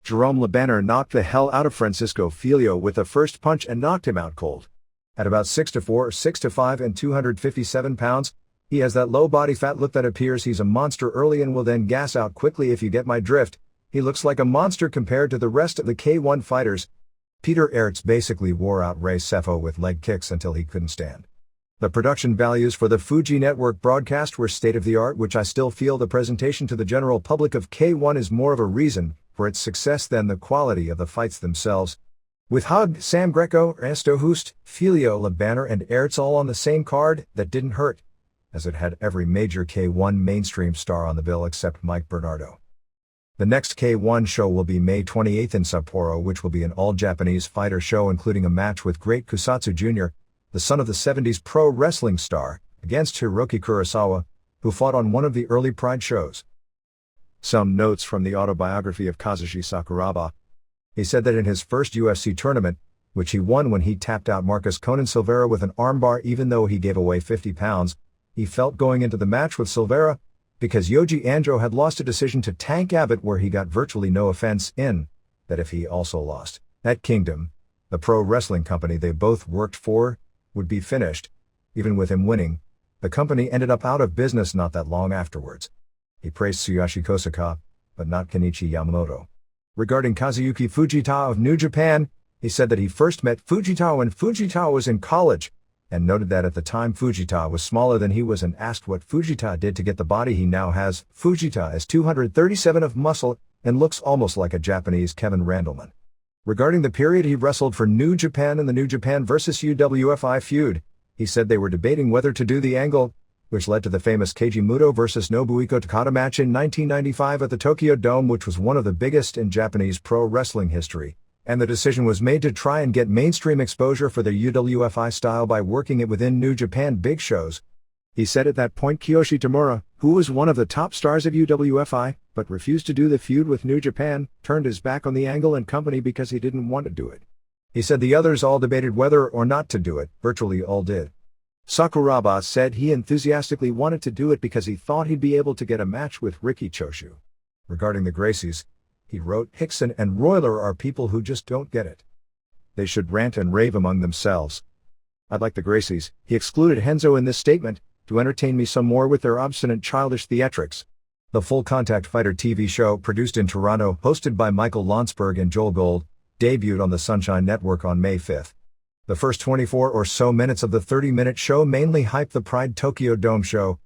Jerome LeBanner knocked the hell out of Francisco Filio with the first punch and knocked him out cold. At about 6'4", 6'5", and 257 pounds, he has that low body fat look that appears he's a monster early and will then gas out quickly, if you get my drift. He looks like a monster compared to the rest of the K1 fighters. Peter Aerts basically wore out Ray Cepho with leg kicks until he couldn't stand. The production values for the Fuji Network broadcast were state-of-the-art, which I still feel the presentation to the general public of K1 is more of a reason for its success than the quality of the fights themselves. With Hug, Sam Greco, Ernesto Hoost, Filio, LeBanner and Aerts all on the same card, that didn't hurt, as it had every major K1 mainstream star on the bill except Mike Bernardo. The next K1 show will be May 28th in Sapporo, which will be an all-Japanese fighter show including a match with Great Kusatsu Jr., the son of the 70s pro wrestling star, against Hiroki Kurosawa, who fought on one of the early Pride shows. Some notes from the autobiography of Kazushi Sakuraba. He said that in his first UFC tournament, which he won when he tapped out Marcus Conan Silveira with an armbar even though he gave away 50 pounds, he felt going into the match with Silveira, because Yoji Andro had lost a decision to Tank Abbott where he got virtually no offense in, that if he also lost, at Kingdom, the pro wrestling company they both worked for, would be finished. Even with him winning, the company ended up out of business not that long afterwards. He praised Tsuyoshi Kosaka, but not Kenichi Yamamoto. Regarding Kazuyuki Fujita of New Japan, he said that he first met Fujita when Fujita was in college, and noted that at the time Fujita was smaller than he was and asked what Fujita did to get the body he now has. Fujita is 237 of muscle and looks almost like a Japanese Kevin Randleman. Regarding the period he wrestled for New Japan in the New Japan vs. UWFI feud, he said they were debating whether to do the angle, which led to the famous Keiji Muto vs. Nobuhiko Takada match in 1995 at the Tokyo Dome, which was one of the biggest in Japanese pro wrestling history, and the decision was made to try and get mainstream exposure for their UWFI style by working it within New Japan big shows. He said at that point Kiyoshi Tamura, who was one of the top stars of UWFI, but refused to do the feud with New Japan, turned his back on the angle and company because he didn't want to do it. He said the others all debated whether or not to do it, virtually all did. Sakuraba said he enthusiastically wanted to do it because he thought he'd be able to get a match with Riki Choshu. Regarding the Gracies, he wrote, Hickson and Royler are people who just don't get it. They should rant and rave among themselves. I'd like the Gracies, he excluded Henzo in this statement, to entertain me some more with their obstinate childish theatrics. The Full Contact Fighter TV show, produced in Toronto, hosted by Michael Landsberg and Joel Gold, debuted on the Sunshine Network on May 5th. The first 24 or so minutes of the 30-minute show mainly hyped the Pride Tokyo Dome show.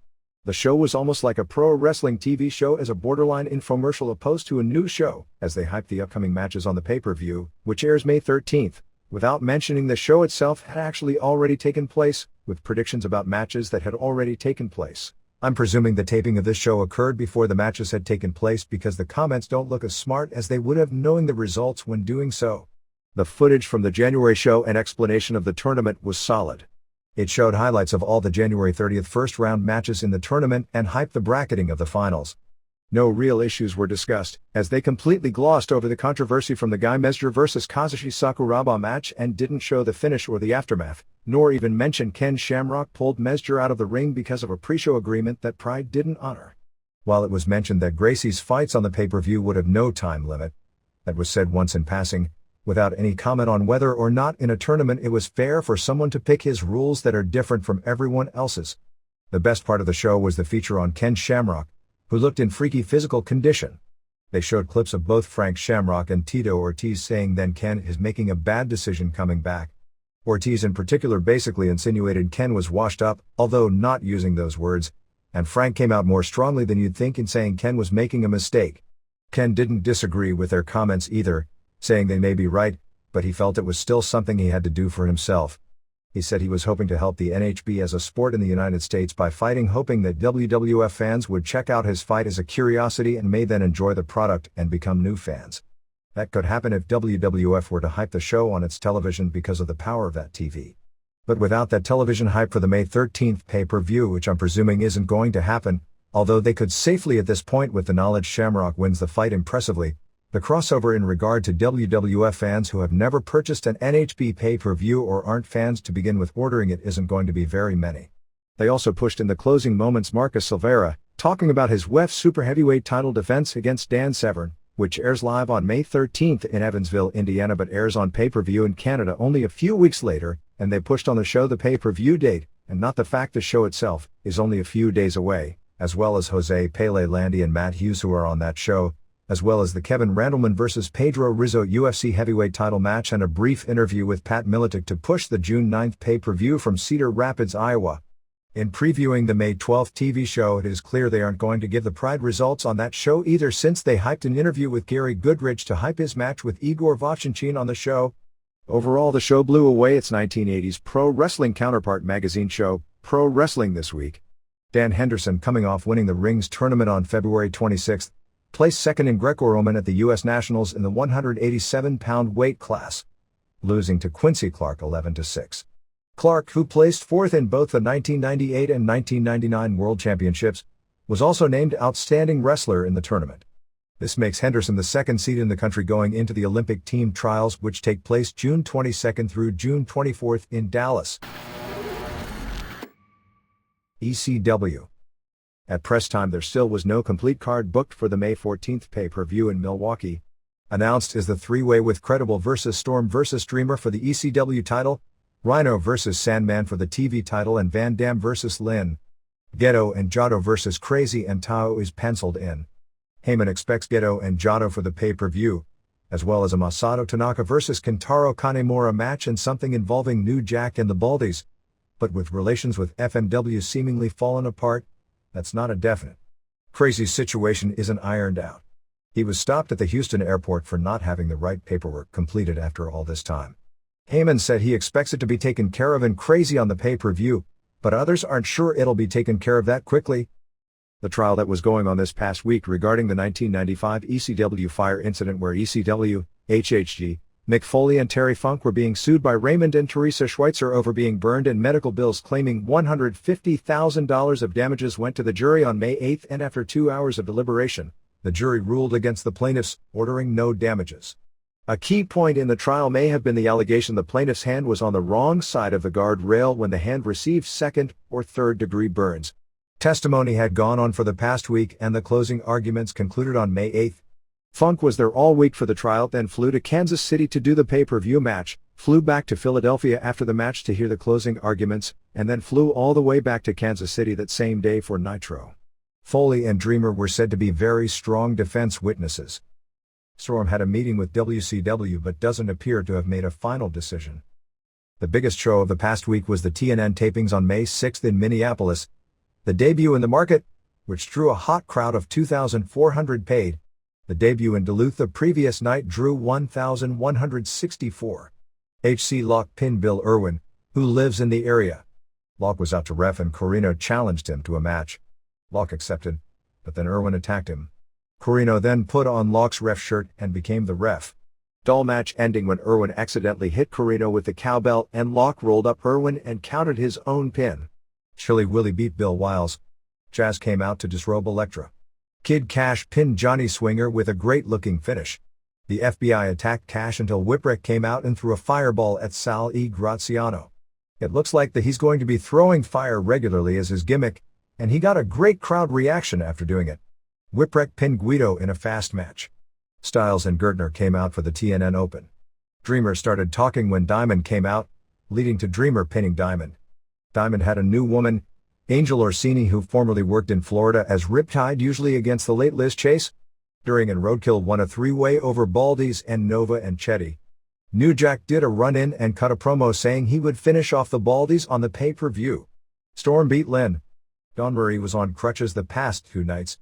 The show was almost like a pro wrestling TV show as a borderline infomercial opposed to a new show, as they hyped the upcoming matches on the pay-per-view, which airs May 13th, without mentioning the show itself had actually already taken place, with predictions about matches that had already taken place. I'm presuming the taping of this show occurred before the matches had taken place because the comments don't look as smart as they would have knowing the results when doing so. The footage from the January show and explanation of the tournament was solid. It showed highlights of all the January 30th first-round matches in the tournament and hyped the bracketing of the finals. No real issues were discussed, as they completely glossed over the controversy from the Guy Mesger vs. Kazushi Sakuraba match and didn't show the finish or the aftermath, nor even mention Ken Shamrock pulled Mesger out of the ring because of a pre-show agreement that Pride didn't honor. While it was mentioned that Gracie's fights on the pay-per-view would have no time limit, that was said once in passing, without any comment on whether or not in a tournament it was fair for someone to pick his rules that are different from everyone else's. The best part of the show was the feature on Ken Shamrock, who looked in freaky physical condition. They showed clips of both Frank Shamrock and Tito Ortiz saying then Ken is making a bad decision coming back. Ortiz in particular basically insinuated Ken was washed up, although not using those words, and Frank came out more strongly than you'd think in saying Ken was making a mistake. Ken didn't disagree with their comments either, saying they may be right, but he felt it was still something he had to do for himself. He said he was hoping to help the NHB as a sport in the United States by fighting, hoping that WWF fans would check out his fight as a curiosity and may then enjoy the product and become new fans. That could happen if WWF were to hype the show on its television because of the power of that TV. But without that television hype for the May 13th pay-per-view, which I'm presuming isn't going to happen, although they could safely at this point with the knowledge Shamrock wins the fight impressively, The crossover in regard to WWF fans who have never purchased an NHB pay-per-view or aren't fans to begin with ordering it isn't going to be very many. They also pushed in the closing moments Marcus Silveira, talking about his WWF Super Heavyweight title defense against Dan Severn, which airs live on May 13th in Evansville, Indiana but airs on pay-per-view in Canada only a few weeks later, and they pushed on the show the pay-per-view date, and not the fact the show itself is only a few days away, as well as Jose Pele Landy and Matt Hughes who are on that show, as well as the Kevin Randleman vs. Pedro Rizzo UFC heavyweight title match and a brief interview with Pat Militic to push the June 9th pay-per-view from Cedar Rapids, Iowa. In previewing the May 12th TV show, it is clear they aren't going to give the Pride results on that show either, since they hyped an interview with Gary Goodrich to hype his match with Igor Vovchanchyn on the show. Overall, the show blew away its 1980s pro wrestling counterpart magazine show, Pro Wrestling This Week. Dan Henderson, coming off winning the Rings tournament on February 26th, placed second in Greco-Roman at the U.S. Nationals in the 187-pound weight class, losing to Quincy Clark 11-6. Clark, who placed fourth in both the 1998 and 1999 World Championships, was also named Outstanding Wrestler in the tournament. This makes Henderson the second seed in the country going into the Olympic team trials, which take place June 22nd through June 24th in Dallas. ECW. At press time, there still was no complete card booked for the May 14th pay-per-view in Milwaukee. Announced is the three-way with Credible vs. Storm vs. Dreamer for the ECW title, Rhino vs. Sandman for the TV title, and Van Dam vs. Lynn. Gedo and Jado vs. Crazy and Tao is penciled in. Heyman expects Gedo and Jado for the pay-per-view, as well as a Masato Tanaka vs. Kentaro Kanemura match and something involving New Jack and the Baldies. But with relations with FMW seemingly fallen apart, that's not a definite. Crazy's situation isn't ironed out. He was stopped at the Houston airport for not having the right paperwork completed after all this time. Heyman said he expects it to be taken care of in Crazy on the pay-per-view, but others aren't sure it'll be taken care of that quickly. The trial that was going on this past week regarding the 1995 ECW fire incident where ECW, HHG, Mick Foley and Terry Funk were being sued by Raymond and Teresa Schweitzer over being burned and medical bills claiming $150,000 of damages went to the jury on May 8, and after 2 hours of deliberation, the jury ruled against the plaintiffs, ordering no damages. A key point in the trial may have been the allegation the plaintiff's hand was on the wrong side of the guardrail when the hand received second or third degree burns. Testimony had gone on for the past week and the closing arguments concluded on May 8. Funk was there all week for the trial, then flew to Kansas City to do the pay-per-view match, flew back to Philadelphia after the match to hear the closing arguments, and then flew all the way back to Kansas City that same day for Nitro. Foley and Dreamer were said to be very strong defense witnesses. Storm had a meeting with WCW but doesn't appear to have made a final decision. The biggest show of the past week was the TNN tapings on May 6 in Minneapolis, the debut in the market, which drew a hot crowd of 2,400 paid. The debut in Duluth the previous night drew 1,164. HC Locke pinned Bill Irwin, who lives in the area. Locke was out to ref and Corino challenged him to a match. Locke accepted, but then Irwin attacked him. Corino then put on Locke's ref shirt and became the ref. Dull match ending when Irwin accidentally hit Corino with the cowbell and Locke rolled up Irwin and counted his own pin. Chilly Willie beat Bill Wiles. Jazz came out to disrobe Elektra. Kid Cash pinned Johnny Swinger with a great-looking finish. The FBI attacked Cash until Whipwreck came out and threw a fireball at Sal E. Graziano. It looks like that he's going to be throwing fire regularly as his gimmick, and he got a great crowd reaction after doing it. Whipwreck pinned Guido in a fast match. Styles and Gertner came out for the TNN Open. Dreamer started talking when Diamond came out, leading to Dreamer pinning Diamond. Diamond had a new woman, Angel Orsini, who formerly worked in Florida as Riptide, usually against the late Liz Chase. During and Roadkill won a three-way over Baldies and Nova and Chetty. New Jack did a run-in and cut a promo saying he would finish off the Baldies on the pay-per-view. Storm beat Lynn. Dawn Marie was on crutches the past 2 nights.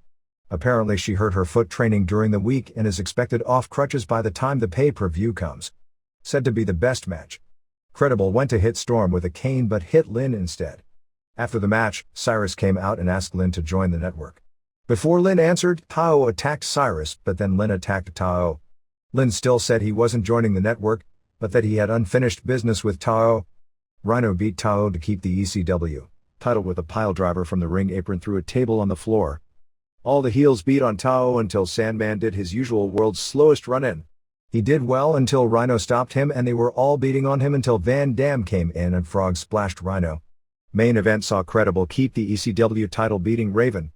Apparently she hurt her foot training during the week and is expected off crutches by the time the pay-per-view comes. Said to be the best match. Credible went to hit Storm with a cane but hit Lynn instead. After the match, Cyrus came out and asked Lynn to join the network. Before Lynn answered, Tao attacked Cyrus, but then Lynn attacked Tao. Lynn still said he wasn't joining the network, but that he had unfinished business with Tao. Rhino beat Tao to keep the ECW title with a piledriver from the ring apron through a table on the floor. All the heels beat on Tao until Sandman did his usual world's slowest run-in. He did well until Rhino stopped him, and they were all beating on him until Van Dam came in and frog splashed Rhino. Main event saw Credible keep the ECW title, beating Raven.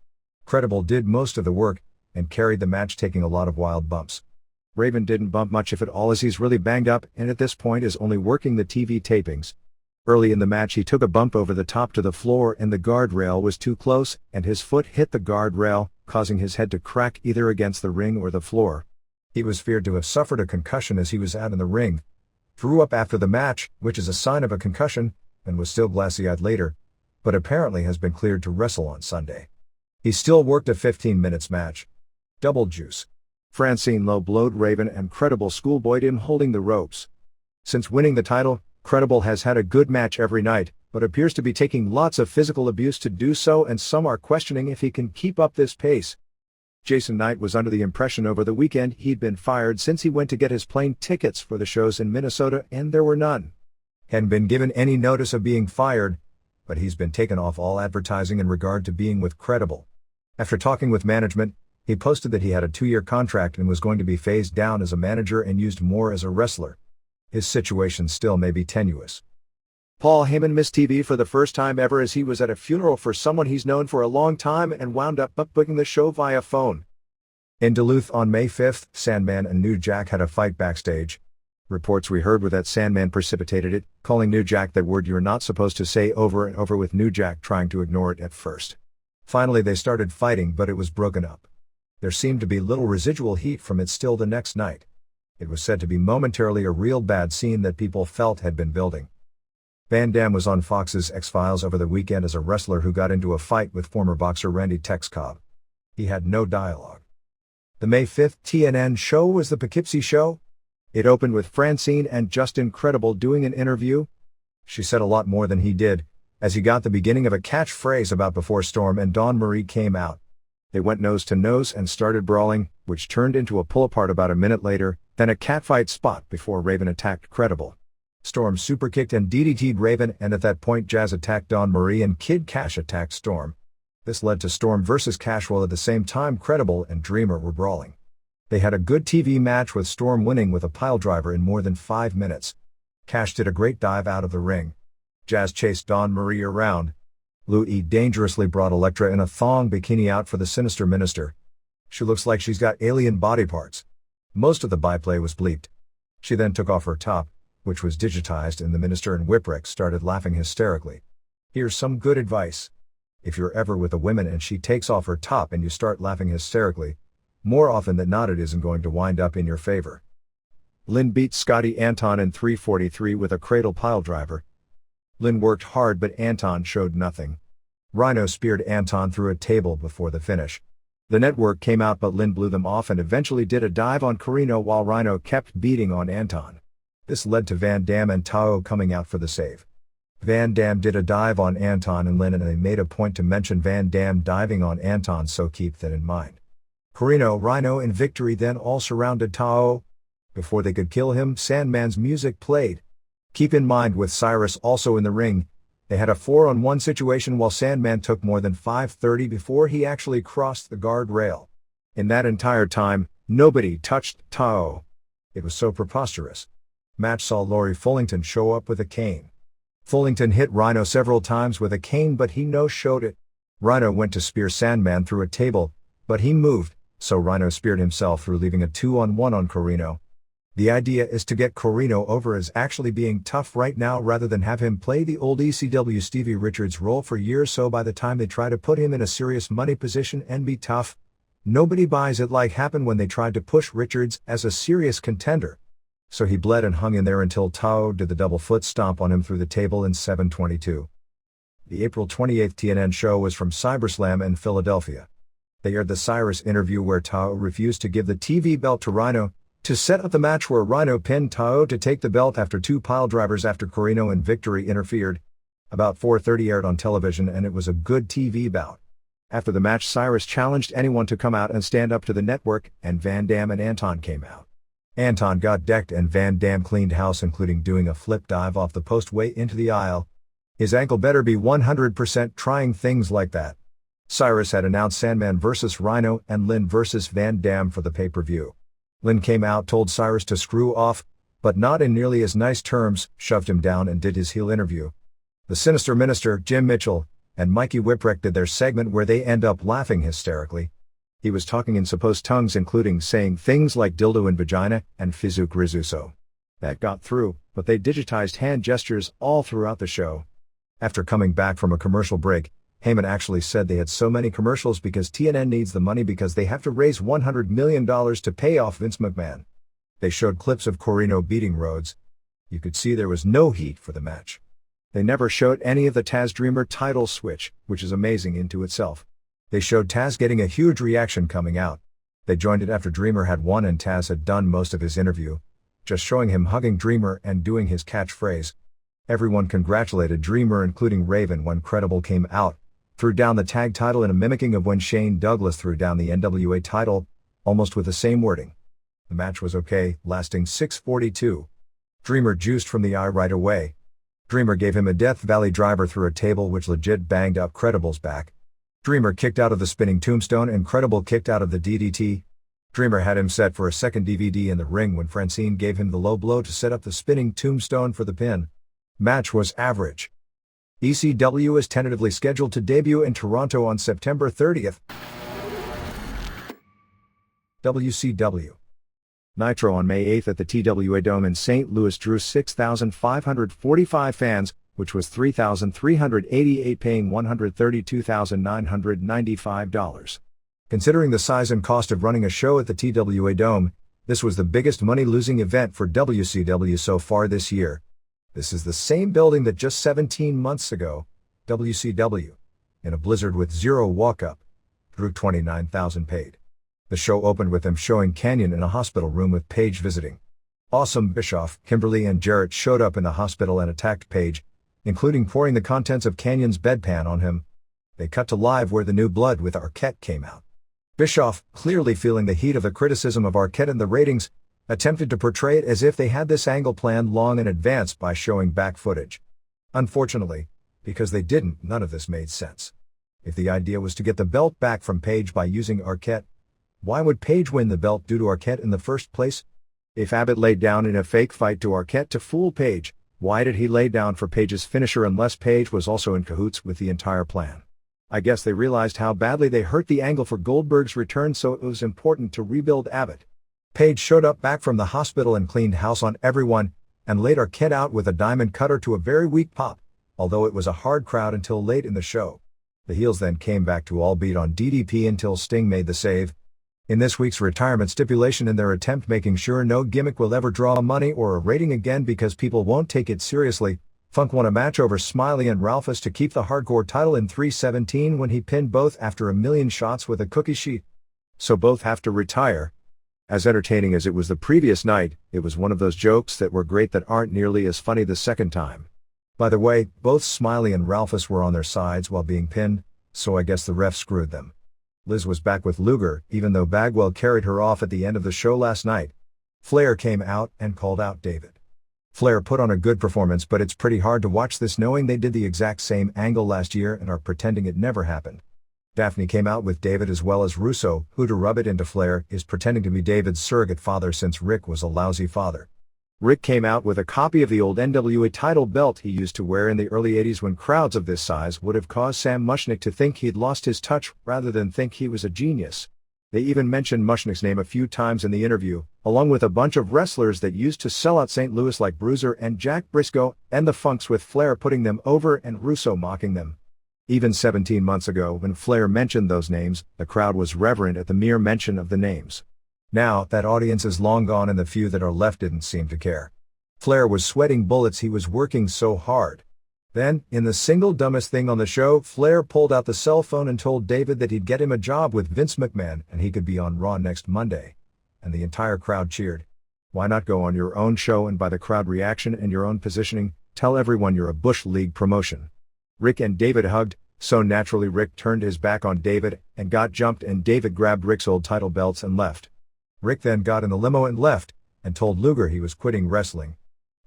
Credible did most of the work and carried the match, taking a lot of wild bumps. Raven didn't bump much if at all, as he's really banged up and at this point is only working the TV tapings. Early in the match he took a bump over the top to the floor and the guardrail was too close and his foot hit the guardrail, causing his head to crack either against the ring or the floor. He was feared to have suffered a concussion as he was out in the ring. Threw up after the match, which is a sign of a concussion, and was still glassy-eyed later, but apparently has been cleared to wrestle on Sunday. He still worked a 15 minutes match. Double juice. Francine low-blowed Raven and Credible schoolboyed him, holding the ropes. Since winning the title, Credible has had a good match every night, but appears to be taking lots of physical abuse to do so, and some are questioning if he can keep up this pace. Jason Knight was under the impression over the weekend he'd been fired since he went to get his plane tickets for the shows in Minnesota and there were none. Hadn't been given any notice of being fired, but he's been taken off all advertising in regard to being with Credible. After talking with management, he posted that he had a 2-year contract and was going to be phased down as a manager and used more as a wrestler. His situation still may be tenuous. Paul Heyman missed TV for the first time ever as he was at a funeral for someone he's known for a long time and wound up booking the show via phone. In Duluth on May 5th, Sandman and New Jack had a fight backstage. Reports we heard were that Sandman precipitated it, calling New Jack that word you're not supposed to say over and over, with New Jack trying to ignore it at first. Finally they started fighting, but it was broken up. There seemed to be little residual heat from it still the next night. It was said to be momentarily a real bad scene that people felt had been building. Van Dam was on Fox's X-Files over the weekend as a wrestler who got into a fight with former boxer Randy Tex Cobb. He had no dialogue. The May 5th TNN show was the Poughkeepsie show. It opened with Francine and Justin Credible doing an interview. She said a lot more than he did, as he got the beginning of a catchphrase about before Storm and Dawn Marie came out. They went nose to nose and started brawling, which turned into a pull-apart about a minute later, then a catfight spot before Raven attacked Credible. Storm superkicked and DDT'd Raven, and at that point Jazz attacked Dawn Marie and Kid Cash attacked Storm. This led to Storm versus Cash, while at the same time Credible and Dreamer were brawling. They had a good TV match with Storm winning with a piledriver in more than 5 minutes. Cash did a great dive out of the ring. Jazz chased Dawn Marie around. Louie dangerously brought Elektra in a thong bikini out for the Sinister Minister. She looks like she's got alien body parts. Most of the byplay was bleeped. She then took off her top, which was digitized, and the Minister and Whipwreck started laughing hysterically. Here's some good advice. If you're ever with a woman and she takes off her top and you start laughing hysterically, more often than not it isn't going to wind up in your favor. Lynn beat Scotty Anton in 3:43 with a cradle piledriver. Lynn worked hard, but Anton showed nothing. Rhino speared Anton through a table before the finish. The network came out, but Lynn blew them off and eventually did a dive on Carino while Rhino kept beating on Anton. This led to Van Dam and Tao coming out for the save. Van Dam did a dive on Anton and Lynn, and they made a point to mention Van Dam diving on Anton, so keep that in mind. Carino, Rhino and Victory then all surrounded Tao. Before they could kill him, Sandman's music played. Keep in mind, with Cyrus also in the ring, they had a 4-on-1 situation while Sandman took more than 5:30 before he actually crossed the guardrail. In that entire time, nobody touched Tao. It was so preposterous. Match saw Laurie Fullington show up with a cane. Fullington hit Rhino several times with a cane, but he no-showed it. Rhino went to spear Sandman through a table, but he moved, so Rhino speared himself through, leaving a 2-on-1 on Carino. The idea is to get Carino over as actually being tough right now rather than have him play the old ECW Stevie Richards role for years, so by the time they try to put him in a serious money position and be tough, nobody buys it, like happened when they tried to push Richards as a serious contender. So he bled and hung in there until Tao did the double foot stomp on him through the table in 7:22. The April 28th TNN show was from CyberSlam in Philadelphia. They aired the Cyrus interview where Tao refused to give the TV belt to Rhino, to set up the match where Rhino pinned Tao to take the belt after 2 piledrivers after Carino and Victory interfered. About 4:30 aired on television, and it was a good TV bout. After the match, Cyrus challenged anyone to come out and stand up to the network, and Van Dam and Anton came out. Anton got decked and Van Dam cleaned house, including doing a flip dive off the post way into the aisle. His ankle better be 100% trying things like that. Cyrus had announced Sandman vs. Rhino and Lynn vs. Van Dam for the pay-per-view. Lynn came out, told Cyrus to screw off, but not in nearly as nice terms, shoved him down and did his heel interview. The Sinister Minister, Jim Mitchell, and Mikey Whipwreck did their segment where they end up laughing hysterically. He was talking in supposed tongues, including saying things like dildo and vagina and Fizuk Rizuso. That got through, but they digitized hand gestures all throughout the show. After coming back from a commercial break, Heyman actually said they had so many commercials because TNN needs the money because they have to raise $100 million to pay off Vince McMahon. They showed clips of Corino beating Rhodes. You could see there was no heat for the match. They never showed any of the Taz Dreamer title switch, which is amazing into itself. They showed Taz getting a huge reaction coming out. They joined it after Dreamer had won and Taz had done most of his interview, just showing him hugging Dreamer and doing his catchphrase. Everyone congratulated Dreamer, including Raven, when Credible came out, threw down the tag title in a mimicking of when Shane Douglas threw down the NWA title, almost with the same wording. The match was okay, lasting 6:42. Dreamer juiced from the eye right away. Dreamer gave him a Death Valley driver through a table which legit banged up Credible's back. Dreamer kicked out of the spinning tombstone and Credible kicked out of the DDT. Dreamer had him set for a second DVD in the ring when Francine gave him the low blow to set up the spinning tombstone for the pin. Match was average. ECW is tentatively scheduled to debut in Toronto on September 30th. WCW Nitro on May 8th at the TWA Dome in St. Louis drew 6,545 fans, which was 3,388, paying $132,995. Considering the size and cost of running a show at the TWA Dome, this was the biggest money-losing event for WCW so far this year. This is the same building that just 17 months ago, WCW, in a blizzard with zero walk-up, drew 29,000 paid. The show opened with them showing Kanyon in a hospital room with Paige visiting. Awesome Bischoff, Kimberly and Jarrett showed up in the hospital and attacked Paige, including pouring the contents of Kanyon's bedpan on him. They cut to live where the New Blood with Arquette came out. Bischoff, clearly feeling the heat of the criticism of Arquette and the ratings, attempted to portray it as if they had this angle planned long in advance by showing back footage. Unfortunately, because they didn't, none of this made sense. If the idea was to get the belt back from Paige by using Arquette, why would Paige win the belt due to Arquette in the first place? If Abbott laid down in a fake fight to Arquette to fool Paige, why did he lay down for Paige's finisher unless Paige was also in cahoots with the entire plan? I guess they realized how badly they hurt the angle for Goldberg's return, so it was important to rebuild Abbott. Paige showed up back from the hospital and cleaned house on everyone, and laid Arquette out with a diamond cutter to a very weak pop, although it was a hard crowd until late in the show. The heels then came back to all beat on DDP until Sting made the save. In this week's retirement stipulation, in their attempt making sure no gimmick will ever draw money or a rating again because people won't take it seriously, Funk won a match over Smiley and Ralphus to keep the hardcore title in 3:17 when he pinned both after a million shots with a cookie sheet. So both have to retire. As entertaining as it was the previous night, it was one of those jokes that were great that aren't nearly as funny the second time. By the way, both Smiley and Ralphus were on their sides while being pinned, so I guess the ref screwed them. Liz was back with Luger, even though Bagwell carried her off at the end of the show last night. Flair came out and called out David. Flair put on a good performance, but it's pretty hard to watch this knowing they did the exact same angle last year and are pretending it never happened. Daphne came out with David as well as Russo, who, to rub it into Flair, is pretending to be David's surrogate father since Rick was a lousy father. Rick came out with a copy of the old NWA title belt he used to wear in the early 80s when crowds of this size would have caused Sam Mushnick to think he'd lost his touch rather than think he was a genius. They even mentioned Mushnick's name a few times in the interview, along with a bunch of wrestlers that used to sell out St. Louis like Bruiser and Jack Briscoe, and the Funks, with Flair putting them over and Russo mocking them. Even 17 months ago, when Flair mentioned those names, the crowd was reverent at the mere mention of the names. Now, that audience is long gone and the few that are left didn't seem to care. Flair was sweating bullets, he was working so hard. Then, in the single dumbest thing on the show, Flair pulled out the cell phone and told David that he'd get him a job with Vince McMahon and he could be on Raw next Monday. And the entire crowd cheered. Why not go on your own show and by the crowd reaction and your own positioning, tell everyone you're a Bush League promotion? Rick and David hugged, so naturally Rick turned his back on David and got jumped, and David grabbed Rick's old title belts and left. Rick then got in the limo and left, and told Luger he was quitting wrestling.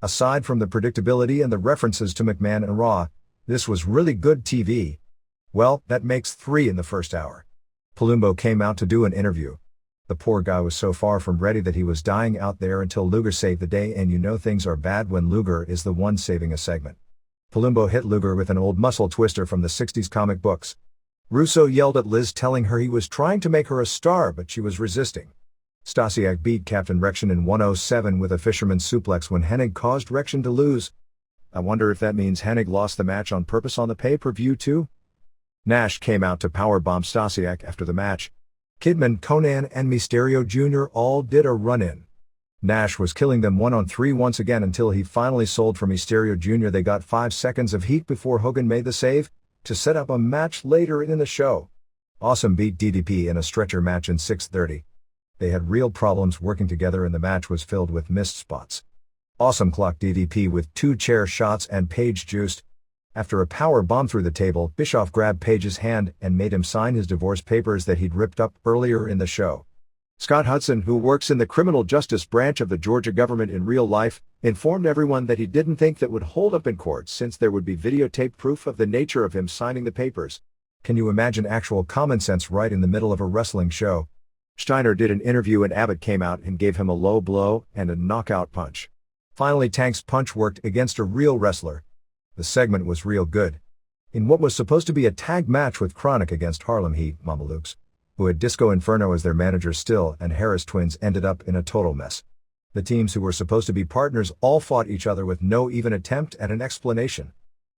Aside from the predictability and the references to McMahon and Raw, this was really good TV. Well, that makes 3 in the first hour. Palumbo came out to do an interview. The poor guy was so far from ready that he was dying out there until Luger saved the day, and you know things are bad when Luger is the one saving a segment. Palumbo hit Luger with an old muscle twister from the 60s comic books. Russo yelled at Liz, telling her he was trying to make her a star, but she was resisting. Stasiak beat Captain Rection in 107 with a fisherman's suplex when Hennig caused Rection to lose. I wonder if that means Hennig lost the match on purpose on the pay-per-view too? Nash came out to powerbomb Stasiak after the match. Kidman, Conan, and Mysterio Jr. all did a run-in. Nash was killing them 1-on-3 once again until he finally sold for Mysterio Jr. They got 5 seconds of heat before Hogan made the save to set up a match later in the show. Awesome beat DDP in a stretcher match in 6:30. They had real problems working together and the match was filled with missed spots. Awesome clocked DDP with 2 chair shots and Page juiced. After a power bomb through the table, Bischoff grabbed Page's hand and made him sign his divorce papers that he'd ripped up earlier in the show. Scott Hudson, who works in the criminal justice branch of the Georgia government in real life, informed everyone that he didn't think that would hold up in court since there would be videotape proof of the nature of him signing the papers. Can you imagine actual common sense right in the middle of a wrestling show? Steiner did an interview and Abbott came out and gave him a low blow and a knockout punch. Finally, Tank's punch worked against a real wrestler. The segment was real good. In what was supposed to be a tag match with Chronic against Harlem Heat Mamalukes, who had Disco Inferno as their manager still, and Harris Twins ended up in a total mess. The teams who were supposed to be partners all fought each other with no even attempt at an explanation.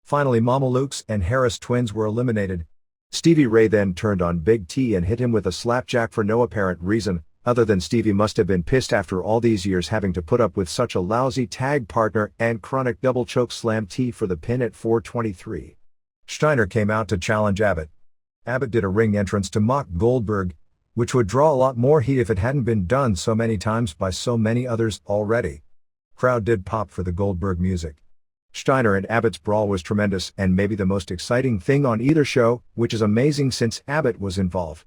Finally, Mamalukes and Harris Twins were eliminated. Stevie Ray then turned on Big T and hit him with a slapjack for no apparent reason, other than Stevie must have been pissed after all these years having to put up with such a lousy tag partner, and Chronic double choke slam T for the pin at 4:23. Steiner came out to challenge Abbott. Abbott did a ring entrance to mock Goldberg, which would draw a lot more heat if it hadn't been done so many times by so many others already. Crowd did pop for the Goldberg music. Steiner and Abbott's brawl was tremendous and maybe the most exciting thing on either show, which is amazing since Abbott was involved.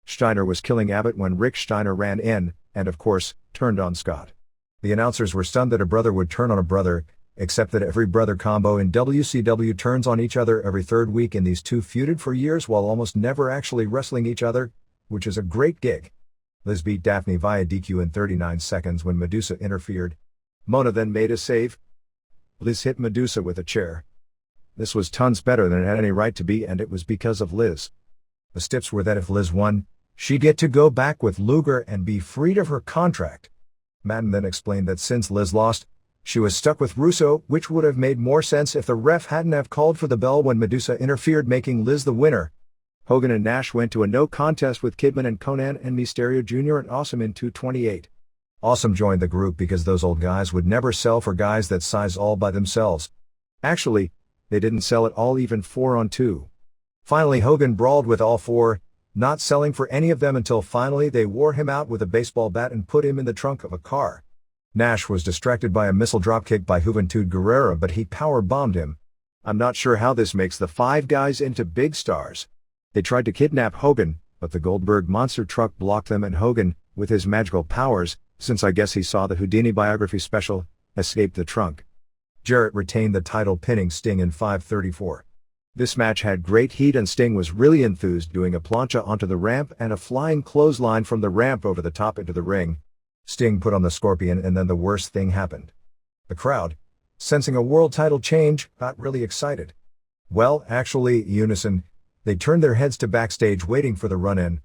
Steiner was killing Abbott when Rick Steiner ran in, and of course, turned on Scott. The announcers were stunned that a brother would turn on a brother, except that every brother combo in WCW turns on each other every 3rd week, and these two feuded for years while almost never actually wrestling each other, which is a great gig. Liz beat Daphne via DQ in 39 seconds when Medusa interfered. Mona then made a save. Liz hit Medusa with a chair. This was tons better than it had any right to be, and it was because of Liz. The stips were that if Liz won, she'd get to go back with Luger and be freed of her contract. Madden then explained that since Liz lost, she was stuck with Russo, which would have made more sense if the ref hadn't have called for the bell when Medusa interfered, making Liz the winner. Hogan and Nash went to a no contest with Kidman and Conan and Mysterio Jr. and Awesome in 2:28. Awesome joined the group because those old guys would never sell for guys that size all by themselves. Actually, they didn't sell at all, even 4-on-2. Finally, Hogan brawled with all 4, not selling for any of them until finally they wore him out with a baseball bat and put him in the trunk of a car. Nash was distracted by a missile dropkick by Juventud Guerrera, but he power-bombed him. I'm not sure how this makes the 5 guys into big stars. They tried to kidnap Hogan, but the Goldberg monster truck blocked them, and Hogan, with his magical powers, since I guess he saw the Houdini biography special, escaped the trunk. Jarrett retained the title, pinning Sting in 5:34. This match had great heat and Sting was really enthused, doing a plancha onto the ramp and a flying clothesline from the ramp over the top into the ring. Sting put on the Scorpion, and then the worst thing happened. The crowd, sensing a world title change, got really excited. Well, actually, unison, they turned their heads to backstage waiting for the run-in.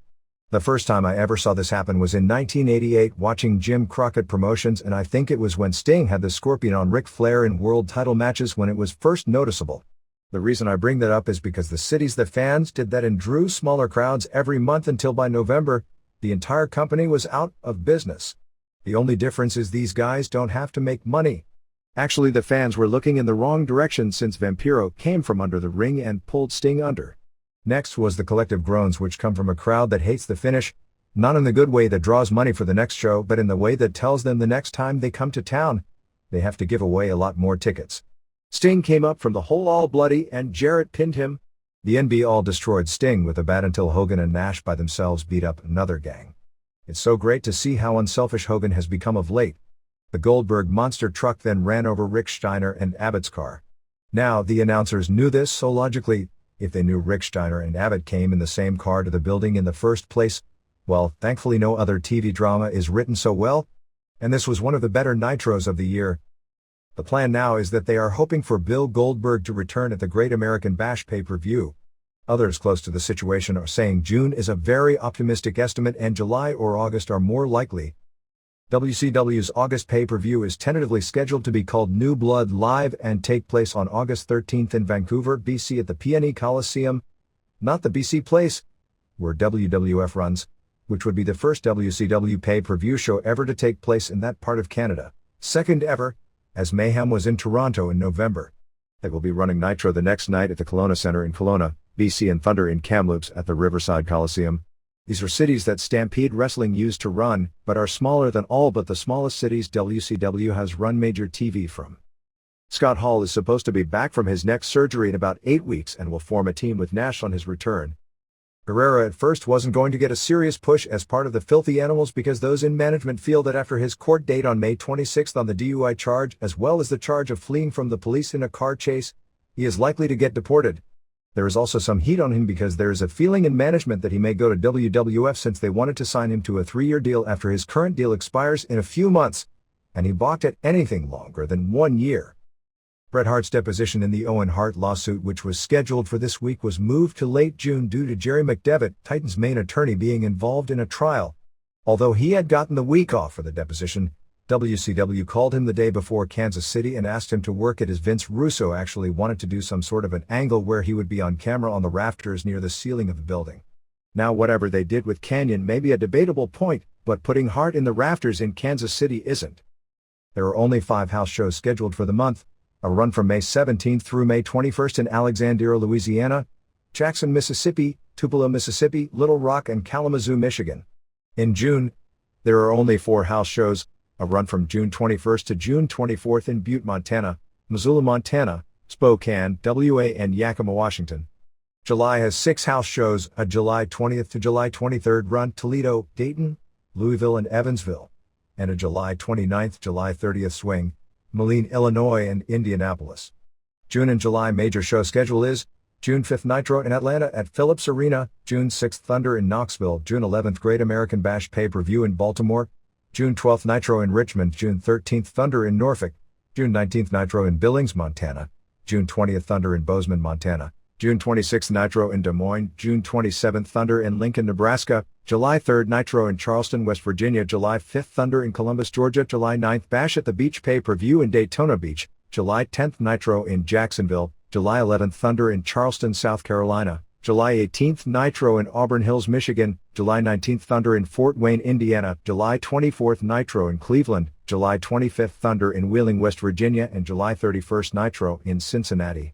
The first time I ever saw this happen was in 1988 watching Jim Crockett Promotions, and I think it was when Sting had the Scorpion on Ric Flair in world title matches when it was first noticeable. The reason I bring that up is because the cities the fans did that in drew smaller crowds every month until by November, the entire company was out of business. The only difference is these guys don't have to make money. Actually, the fans were looking in the wrong direction since Vampiro came from under the ring and pulled Sting under. Next was the collective groans, which come from a crowd that hates the finish, not in the good way that draws money for the next show, but in the way that tells them the next time they come to town, they have to give away a lot more tickets. Sting came up from the hole all bloody and Jarrett pinned him. The NB all destroyed Sting with a bat until Hogan and Nash by themselves beat up another gang. It's so great to see how unselfish Hogan has become of late. The Goldberg monster truck then ran over Rick Steiner and Abbott's car. Now, the announcers knew this, so logically, If they knew Rick Steiner and Abbott came in the same car to the building in the first place, well, thankfully no other TV drama is written so well, and this was one of the better Nitros of the year. The plan now is that they are hoping for Bill Goldberg to return at the Great American Bash pay-per-view. Others close to the situation are saying June is a very optimistic estimate and July or August are more likely. WCW's August pay-per-view is tentatively scheduled to be called New Blood Live and take place on August 13th in Vancouver, BC at the PNE Coliseum, not the BC Place, where WWF runs, which would be the first WCW pay-per-view show ever to take place in that part of Canada, second ever, as Mayhem was in Toronto in November. They will be running Nitro the next night at the Kelowna Centre in Kelowna, BC and Thunder in Kamloops at the Riverside Coliseum. These are cities that Stampede Wrestling used to run, but are smaller than all but the smallest cities WCW has run major TV from. Scott Hall is supposed to be back from his neck surgery in about 8 weeks and will form a team with Nash on his return. Guerrero at first wasn't going to get a serious push as part of the Filthy Animals because those in management feel that after his court date on May 26 on the DUI charge as well as the charge of fleeing from the police in a car chase, he is likely to get deported. There is also some heat on him because there is a feeling in management that he may go to WWF since they wanted to sign him to a 3-year deal after his current deal expires in a few months, and he balked at anything longer than 1 year. Bret Hart's deposition in the Owen Hart lawsuit, which was scheduled for this week, was moved to late June due to Jerry McDevitt, Titan's main attorney, being involved in a trial. Although he had gotten the week off for the deposition, WCW called him the day before Kansas City and asked him to work it as Vince Russo actually wanted to do some sort of an angle where he would be on camera on the rafters near the ceiling of the building. Now whatever they did with Canyon may be a debatable point, but putting Hart in the rafters in Kansas City isn't. There are only 5 house shows scheduled for the month, a run from May 17th through May 21st in Alexandria, Louisiana, Jackson, Mississippi, Tupelo, Mississippi, Little Rock, and Kalamazoo, Michigan. In June, there are only 4 house shows, a run from June 21st to June 24th in Butte, Montana, Missoula, Montana, Spokane, WA, and Yakima, Washington. July has 6 house shows, a July 20th to July 23rd run, Toledo, Dayton, Louisville, and Evansville, and a July 29th, July 30th swing, Moline, Illinois, and Indianapolis. June and July major show schedule is June 5th Nitro in Atlanta at Phillips Arena, June 6th Thunder in Knoxville, June 11th Great American Bash pay-per-view in Baltimore, June 12th Nitro in Richmond, June 13th Thunder in Norfolk, June 19th Nitro in Billings, Montana, June 20th Thunder in Bozeman, Montana, June 26th Nitro in Des Moines, June 27th Thunder in Lincoln, Nebraska, July 3rd Nitro in Charleston, West Virginia, July 5th Thunder in Columbus, Georgia, July 9th Bash at the Beach pay-per-view in Daytona Beach, July 10th Nitro in Jacksonville, July 11th Thunder in Charleston, South Carolina, July 18th Nitro in Auburn Hills, Michigan, July 19th Thunder in Fort Wayne, Indiana, July 24th Nitro in Cleveland, July 25th Thunder in Wheeling, West Virginia, and July 31st Nitro in Cincinnati.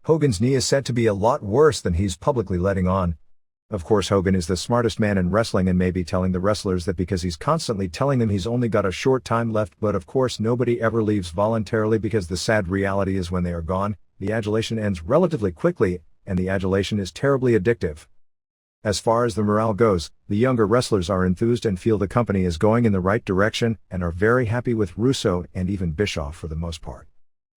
Hogan's knee is said to be a lot worse than he's publicly letting on. Of course, Hogan is the smartest man in wrestling and may be telling the wrestlers that because he's constantly telling them he's only got a short time left, but of course nobody ever leaves voluntarily because the sad reality is when they are gone, the adulation ends relatively quickly, and the adulation is terribly addictive. As far as the morale goes, the younger wrestlers are enthused and feel the company is going in the right direction and are very happy with Russo and even Bischoff for the most part.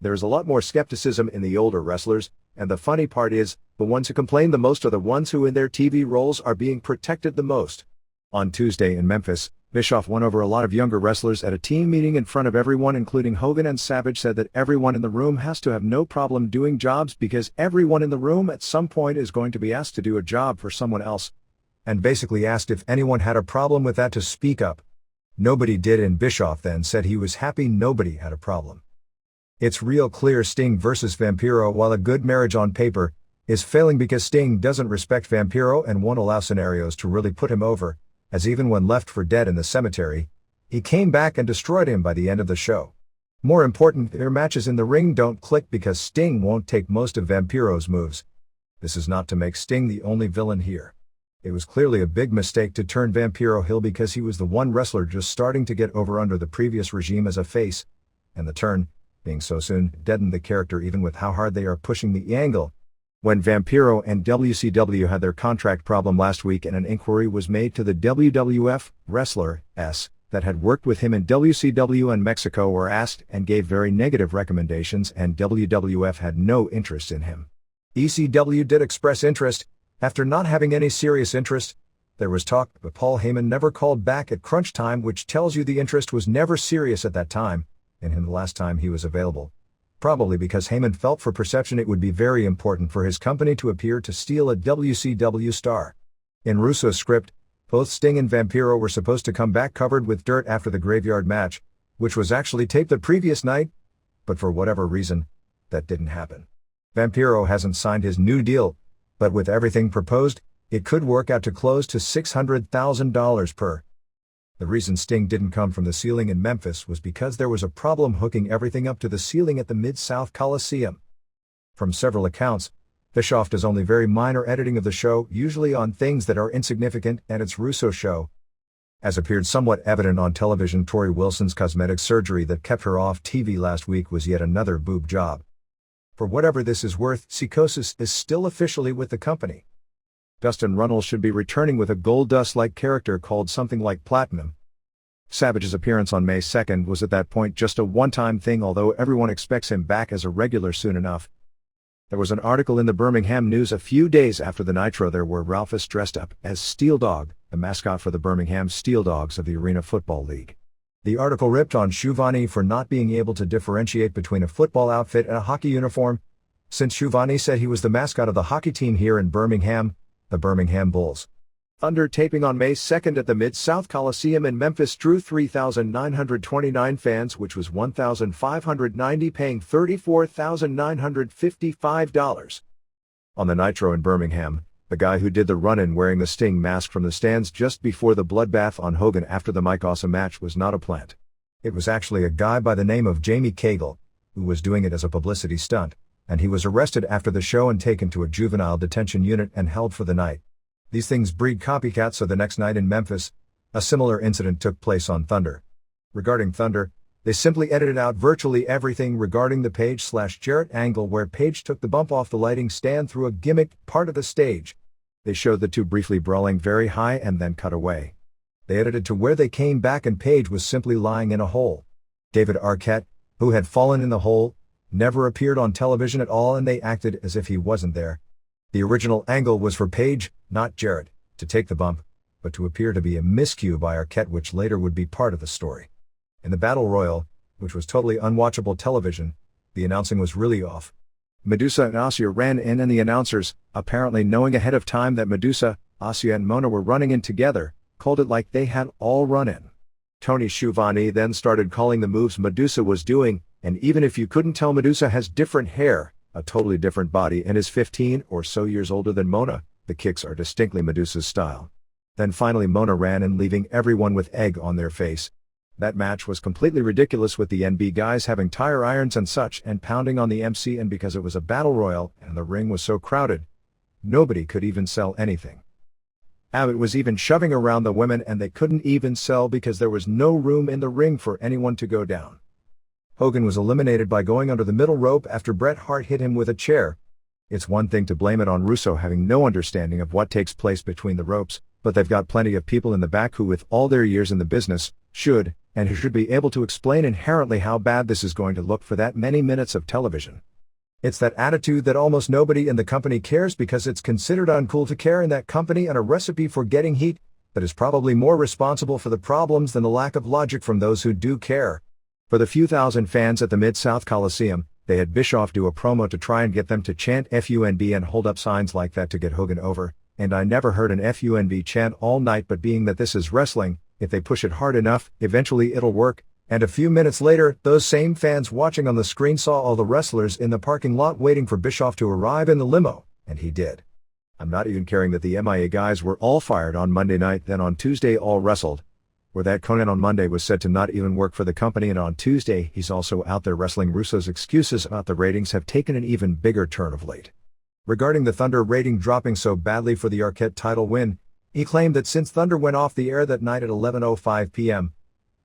There is a lot more skepticism in the older wrestlers, and the funny part is, the ones who complain the most are the ones who in their TV roles are being protected the most. On Tuesday in Memphis, Bischoff won over a lot of younger wrestlers at a team meeting in front of everyone including Hogan, and Savage said that everyone in the room has to have no problem doing jobs because everyone in the room at some point is going to be asked to do a job for someone else, and basically asked if anyone had a problem with that to speak up. Nobody did, and Bischoff then said he was happy nobody had a problem. It's real clear Sting versus Vampiro, while a good marriage on paper, is failing because Sting doesn't respect Vampiro and won't allow scenarios to really put him over, as even when left for dead in the cemetery, he came back and destroyed him by the end of the show. More important, their matches in the ring don't click because Sting won't take most of Vampiro's moves. This is not to make Sting the only villain here. It was clearly a big mistake to turn Vampiro heel because he was the one wrestler just starting to get over under the previous regime as a face, and the turn, being so soon, deadened the character even with how hard they are pushing the angle. When Vampiro and WCW had their contract problem last week and an inquiry was made to the WWF wrestler S that had worked with him in WCW and Mexico were asked and gave very negative recommendations, and WWF had no interest in him. ECW did express interest, after not having any serious interest. There was talk, but Paul Heyman never called back at crunch time, which tells you the interest was never serious at that time, and him the last time he was available. Probably because Heyman felt for perception it would be very important for his company to appear to steal a WCW star. In Russo's script, both Sting and Vampiro were supposed to come back covered with dirt after the graveyard match, which was actually taped the previous night, but for whatever reason, that didn't happen. Vampiro hasn't signed his new deal, but with everything proposed, it could work out to close to $600,000 per. The reason Sting didn't come from the ceiling in Memphis was because there was a problem hooking everything up to the ceiling at the Mid-South Coliseum. From several accounts, Bischoff does only very minor editing of the show, usually on things that are insignificant, and it's Russo's show. As appeared somewhat evident on television, Tori Wilson's cosmetic surgery that kept her off TV last week was yet another boob job. For whatever this is worth, Psychosis is still officially with the company. Dustin Runnels should be returning with a Goldust-like character called something like Platinum. Savage's appearance on May 2nd was at that point just a one-time thing, although everyone expects him back as a regular soon enough. There was an article in the Birmingham News a few days after the Nitro there where Ralphus dressed up as Steel Dog, the mascot for the Birmingham Steel Dogs of the Arena Football League. The article ripped on Schiavone for not being able to differentiate between a football outfit and a hockey uniform, since Schiavone said he was the mascot of the hockey team here in Birmingham, the Birmingham Bulls. Thunder taping on May 2nd at the Mid-South Coliseum in Memphis drew 3,929 fans, which was 1,590, paying $34,955. On the Nitro in Birmingham, the guy who did the run-in wearing the Sting mask from the stands just before the bloodbath on Hogan after the Mike Awesome match was not a plant. It was actually a guy by the name of Jamie Cagle, who was doing it as a publicity stunt, and he was arrested after the show and taken to a juvenile detention unit and held for the night. These things breed copycats, so the next night in Memphis, a similar incident took place on Thunder. Regarding Thunder, they simply edited out virtually everything regarding the Page/Jarrett angle where Page took the bump off the lighting stand through a gimmick part of the stage. They showed the two briefly brawling very high and then cut away. They edited to where they came back and Page was simply lying in a hole. David Arquette, who had fallen in the hole, never appeared on television at all, and they acted as if he wasn't there. The original angle was for Page, not Jarrett, to take the bump, but to appear to be a miscue by Arquette, which later would be part of the story. In the Battle Royal, which was totally unwatchable television, the announcing was really off. Medusa and Asya ran in, and the announcers, apparently knowing ahead of time that Medusa, Asya and Mona were running in together, called it like they had all run in. Tony Schiavone then started calling the moves Medusa was doing, and even if you couldn't tell, Medusa has different hair, a totally different body, and is 15 or so years older than Mona. The kicks are distinctly Medusa's style. Then finally Mona ran in, leaving everyone with egg on their face. That match was completely ridiculous, with the NB guys having tire irons and such and pounding on the MC, and because it was a battle royal and the ring was so crowded, nobody could even sell anything. Abbott was even shoving around the women, and they couldn't even sell because there was no room in the ring for anyone to go down. Hogan was eliminated by going under the middle rope after Bret Hart hit him with a chair. It's one thing to blame it on Russo having no understanding of what takes place between the ropes, but they've got plenty of people in the back who, with all their years in the business, should, and who should be able to explain inherently how bad this is going to look for that many minutes of television. It's that attitude that almost nobody in the company cares because it's considered uncool to care in that company, and a recipe for getting heat that is probably more responsible for the problems than the lack of logic from those who do care. For the few thousand fans at the Mid-South Coliseum, they had Bischoff do a promo to try and get them to chant FUNB and hold up signs like that to get Hogan over, and I never heard an FUNB chant all night, but being that this is wrestling, if they push it hard enough, eventually it'll work. And a few minutes later, those same fans watching on the screen saw all the wrestlers in the parking lot waiting for Bischoff to arrive in the limo, and he did. I'm not even caring that the MIA guys were all fired on Monday night, then on Tuesday all wrestled. Where that Conan on Monday was said to not even work for the company, and on Tuesday he's also out there wrestling. Russo's excuses about the ratings have taken an even bigger turn of late. Regarding the Thunder rating dropping so badly for the Arquette title win, he claimed that since Thunder went off the air that night at 11:05 p.m.,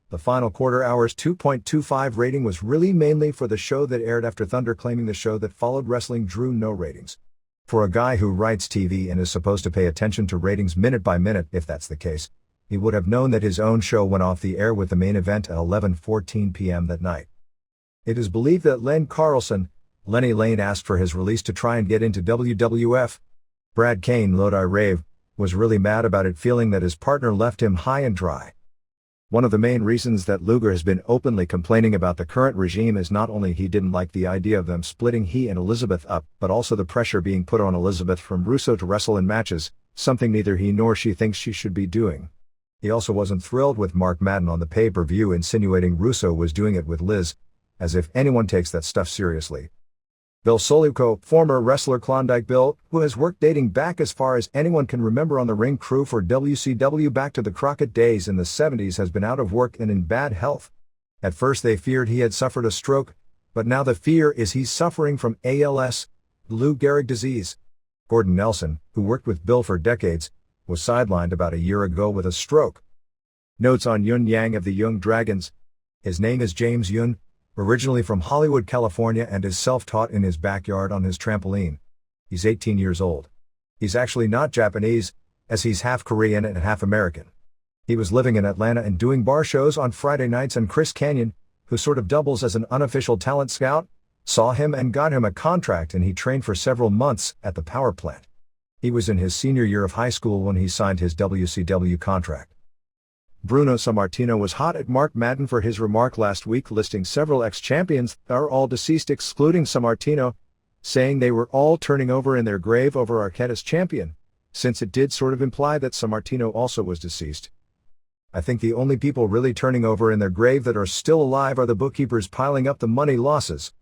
the final quarter hour's 2.25 rating was really mainly for the show that aired after Thunder, claiming the show that followed wrestling drew no ratings. For a guy who writes TV and is supposed to pay attention to ratings minute by minute, if that's the case, he would have known that his own show went off the air with the main event at 11:14 p.m. that night. It is believed that Len Carlson, Lenny Lane asked for his release to try and get into WWF. Brad Kane, Lodi Rave, was really mad about it, feeling that his partner left him high and dry. One of the main reasons that Luger has been openly complaining about the current regime is not only he didn't like the idea of them splitting he and Elizabeth up, but also the pressure being put on Elizabeth from Russo to wrestle in matches, something neither he nor she thinks she should be doing. He also wasn't thrilled with Mark Madden on the pay-per-view insinuating Russo was doing it with Liz, as if anyone takes that stuff seriously. Bill Soliuko, former wrestler Klondike Bill, who has worked dating back as far as anyone can remember on the ring crew for WCW back to the Crockett days in the 70s, has been out of work and in bad health. At first they feared he had suffered a stroke, but now the fear is he's suffering from ALS, Lou Gehrig disease. Gordon Nelson, who worked with Bill for decades, was sidelined about a year ago with a stroke. Notes on Yun Yang of the Young Dragons. His name is James Yun, originally from Hollywood, California, and is self-taught in his backyard on his trampoline. He's 18 years old. He's actually not Japanese, as he's half Korean and half American. He was living in Atlanta and doing bar shows on Friday nights, and Chris Canyon, who sort of doubles as an unofficial talent scout, saw him and got him a contract, and he trained for several months at the power plant. He was in his senior year of high school when he signed his WCW contract. Bruno Sammartino was hot at Mark Madden for his remark last week listing several ex-champions that are all deceased excluding Sammartino, saying they were all turning over in their grave over Arquette as champion, since it did sort of imply that Sammartino also was deceased. I think the only people really turning over in their grave that are still alive are the bookkeepers piling up the money losses.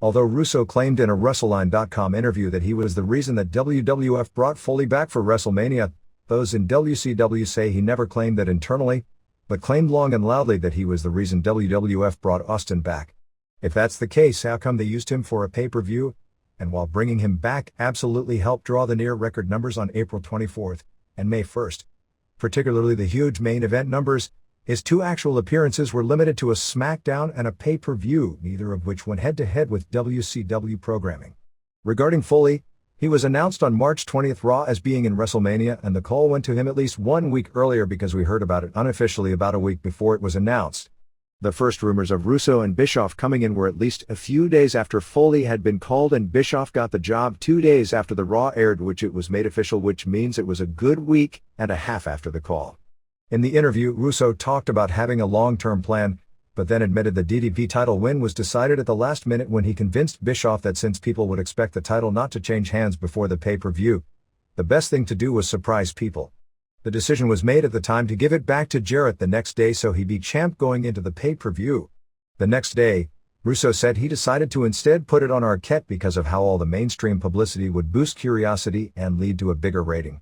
Although Russo claimed in a WrestleLine.com interview that he was the reason that WWF brought Foley back for WrestleMania, those in WCW say he never claimed that internally, but claimed long and loudly that he was the reason WWF brought Austin back. If that's the case, how come they used him for a pay-per-view, and while bringing him back absolutely helped draw the near-record numbers on April 24th and May 1st? Particularly the huge main event numbers, his two actual appearances were limited to a SmackDown and a pay-per-view, neither of which went head-to-head with WCW programming. Regarding Foley, he was announced on March 20th Raw as being in WrestleMania, and the call went to him at least 1 week earlier because we heard about it unofficially about a week before it was announced. The first rumors of Russo and Bischoff coming in were at least a few days after Foley had been called, and Bischoff got the job 2 days after the Raw aired, which it was made official, which means it was a good week and a half after the call. In the interview, Russo talked about having a long-term plan, but then admitted the DDP title win was decided at the last minute when he convinced Bischoff that since people would expect the title not to change hands before the pay-per-view, the best thing to do was surprise people. The decision was made at the time to give it back to Jarrett the next day so he'd be champ going into the pay-per-view. The next day, Russo said he decided to instead put it on Arquette because of how all the mainstream publicity would boost curiosity and lead to a bigger rating.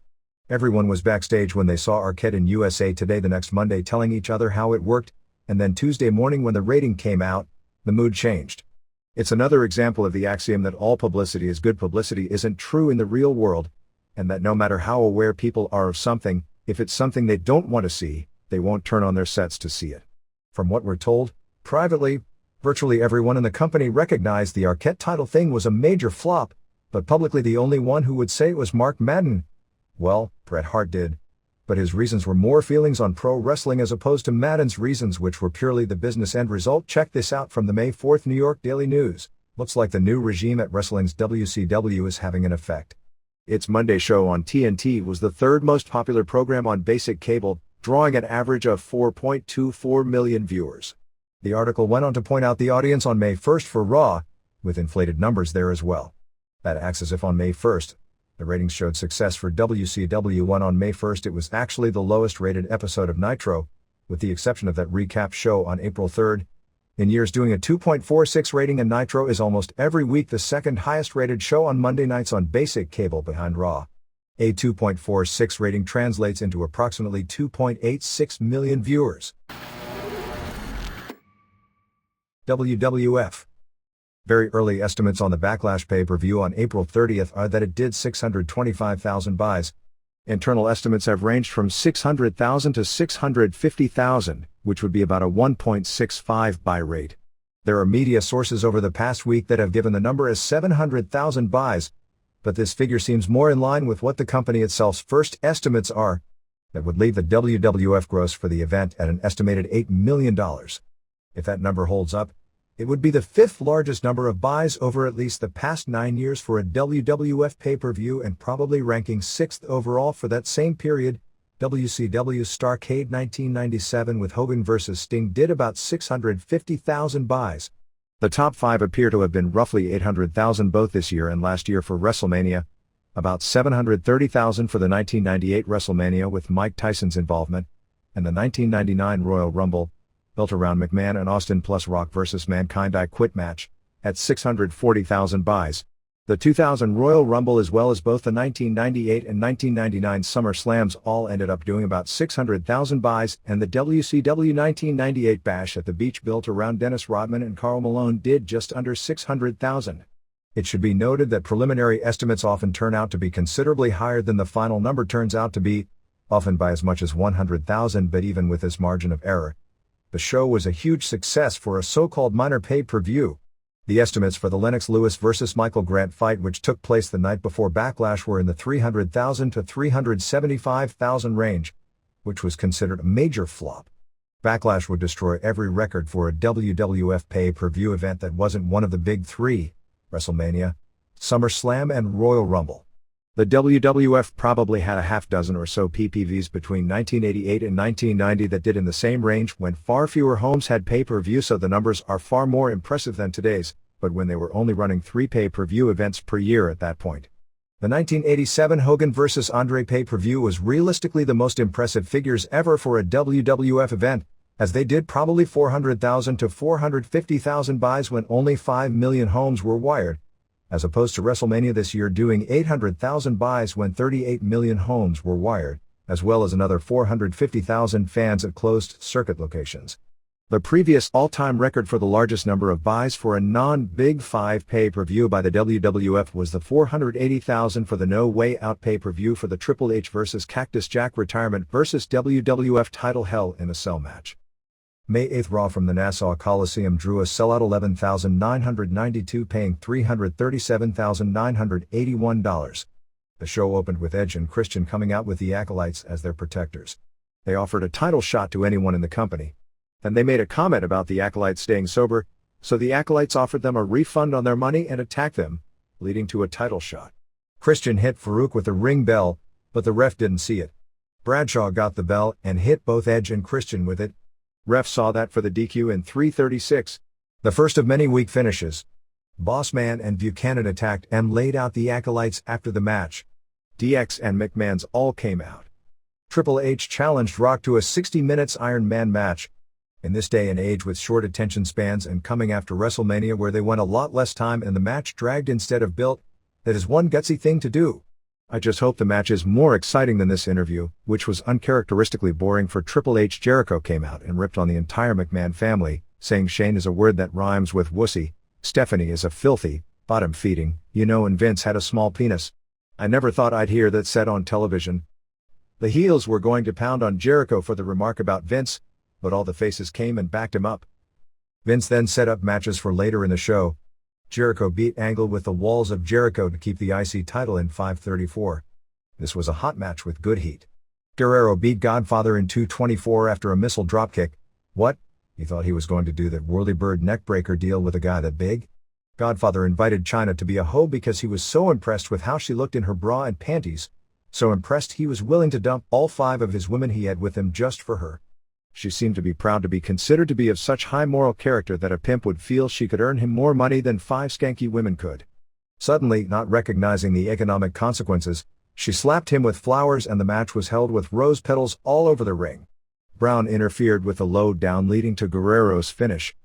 Everyone was backstage when they saw Arquette in USA Today the next Monday telling each other how it worked, and then Tuesday morning when the rating came out, the mood changed. It's another example of the axiom that all publicity is good publicity isn't true in the real world, and that no matter how aware people are of something, if it's something they don't want to see, they won't turn on their sets to see it. From what we're told, privately, virtually everyone in the company recognized the Arquette title thing was a major flop, but publicly the only one who would say it was Mark Madden. Well, Bret Hart did. But his reasons were more feelings on pro wrestling as opposed to Madden's reasons, which were purely the business end result. Check this out from the May 4th New York Daily News. Looks like the new regime at wrestling's WCW is having an effect. Its Monday show on TNT was the third most popular program on basic cable, drawing an average of 4.24 million viewers. The article went on to point out the audience on May 1st for Raw, with inflated numbers there as well. That acts as if on May 1st, the ratings showed success for WCW1. On May 1st it was actually the lowest rated episode of Nitro, with the exception of that recap show on April 3rd. In years doing a 2.46 rating, and Nitro is almost every week the second highest rated show on Monday nights on basic cable behind Raw. A 2.46 rating translates into approximately 2.86 million viewers. WWF. Very early estimates on the Backlash pay-per-view on April 30th are that it did 625,000 buys. Internal estimates have ranged from 600,000 to 650,000, which would be about a 1.65 buy rate. There are media sources over the past week that have given the number as 700,000 buys, but this figure seems more in line with what the company itself's first estimates are. That would leave the WWF gross for the event at an estimated $8 million. If that number holds up, It would be the fifth largest number of buys over at least the past 9 years for a WWF pay-per-view and probably ranking 6th overall for that same period. WCW Starrcade 1997 with Hogan vs. Sting did about 650,000 buys. The top 5 appear to have been roughly 800,000 both this year and last year for WrestleMania, about 730,000 for the 1998 WrestleMania with Mike Tyson's involvement, and the 1999 Royal Rumble, built around McMahon and Austin plus Rock vs. Mankind I Quit match, at 640,000 buys. The 2000 Royal Rumble as well as both the 1998 and 1999 Summer Slams all ended up doing about 600,000 buys, and the WCW 1998 Bash at the Beach built around Dennis Rodman and Karl Malone did just under 600,000. It should be noted that preliminary estimates often turn out to be considerably higher than the final number turns out to be, often by as much as 100,000, but even with this margin of error, the show was a huge success for a so-called minor pay-per-view. The estimates for the Lennox Lewis vs. Michael Grant fight, which took place the night before Backlash, were in the 300,000 to 375,000 range, which was considered a major flop. Backlash would destroy every record for a WWF pay-per-view event that wasn't one of the big three: WrestleMania, SummerSlam and Royal Rumble. The WWF probably had a half dozen or so PPVs between 1988 and 1990 that did in the same range, when far fewer homes had pay-per-view, so the numbers are far more impressive than today's, but when they were only running 3 pay-per-view events per year at that point. The 1987 Hogan vs. Andre pay-per-view was realistically the most impressive figures ever for a WWF event, as they did probably 400,000 to 450,000 buys when only 5 million homes were wired, as opposed to WrestleMania this year doing 800,000 buys when 38 million homes were wired, as well as another 450,000 fans at closed-circuit locations. The previous all-time record for the largest number of buys for a non-Big Five pay-per-view by the WWF was the 480,000 for the No Way Out pay-per-view for the Triple H vs. Cactus Jack Retirement vs. WWF title Hell in a Cell match. May 8 Raw from the Nassau Coliseum drew a sellout 11,992, paying $337,981. The show opened with Edge and Christian coming out with the Acolytes as their protectors. They offered a title shot to anyone in the company. Then they made a comment about the Acolytes staying sober, so the Acolytes offered them a refund on their money and attacked them, leading to a title shot. Christian hit Farouk with a ring bell, but the ref didn't see it. Bradshaw got the bell and hit both Edge and Christian with it. Ref saw that for the DQ in 3:36. The first of many weak finishes. Bossman and Buchanan attacked and laid out the Acolytes after the match. DX and McMahon's all came out. Triple H challenged Rock to a 60 minutes Iron Man match. In this day and age with short attention spans and coming after WrestleMania where they went a lot less time and the match dragged instead of built, that is one gutsy thing to do. I just hope the match is more exciting than this interview, which was uncharacteristically boring for Triple H. Jericho came out and ripped on the entire McMahon family, saying Shane is a word that rhymes with wussy, Stephanie is a filthy, bottom-feeding, and Vince had a small penis. I never thought I'd hear that said on television. The heels were going to pound on Jericho for the remark about Vince, but all the faces came and backed him up. Vince then set up matches for later in the show. Jericho beat Angle with the Walls of Jericho to keep the IC title in 5:34. This was a hot match with good heat. Guerrero beat Godfather in 2:24 after a missile dropkick. What? You thought he was going to do that whirly-bird neckbreaker deal with a guy that big? Godfather invited Chyna to be a hoe because he was so impressed with how she looked in her bra and panties. So impressed he was willing to dump all 5 of his women he had with him just for her. She seemed to be proud to be considered to be of such high moral character that a pimp would feel she could earn him more money than 5 skanky women could. Suddenly, not recognizing the economic consequences, she slapped him with flowers and the match was held with rose petals all over the ring. Brown interfered with the low down leading to Guerrero's finish.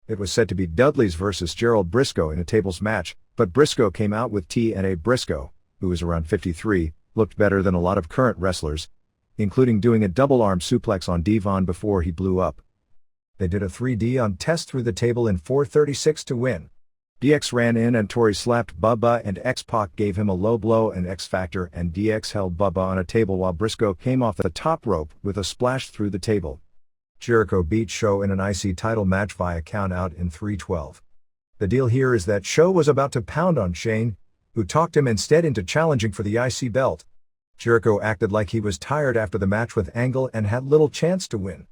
It was said to be Dudley's versus Gerald Briscoe in a tables match, but Briscoe came out with T.N.A. Briscoe, who was around 53, looked better than a lot of current wrestlers, including doing a double arm suplex on Devon before he blew up. They did a 3D on Test through the table in 4:36 to win. DX ran in and Tori slapped Bubba and X-Pac gave him a low blow and X-Factor and DX held Bubba on a table while Briscoe came off the top rope with a splash through the table. Jericho beat Show in an IC title match via count out in 3:12. The deal here is that Show was about to pound on Shane, who talked him instead into challenging for the IC belt. Jericho acted like he was tired after the match with Angle and had little chance to win.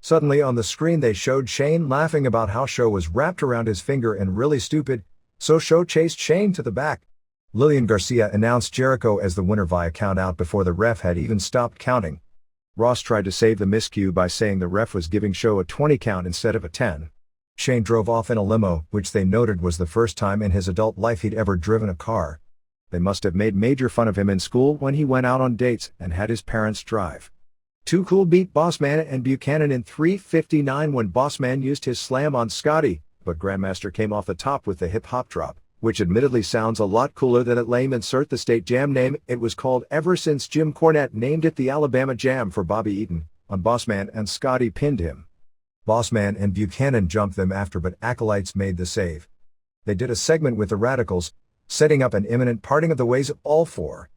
Suddenly on the screen they showed Shane laughing about how Sho was wrapped around his finger and really stupid, so Sho chased Shane to the back. Lillian Garcia announced Jericho as the winner via count out before the ref had even stopped counting. Ross tried to save the miscue by saying the ref was giving Sho a 20 count instead of a 10. Shane drove off in a limo, which they noted was the first time in his adult life he'd ever driven a car. They must have made major fun of him in school when he went out on dates and had his parents drive. Too Cool beat Bossman and Buchanan in 3:59 when Bossman used his slam on Scotty, but Grandmaster came off the top with the hip-hop drop, which admittedly sounds a lot cooler than at lame insert the state jam name it was called ever since Jim Cornette named it the Alabama Jam for Bobby Eaton, on Bossman and Scotty pinned him. Bossman and Buchanan jumped them after but Acolytes made the save. They did a segment with the Radicals, setting up an imminent parting of the ways of all four.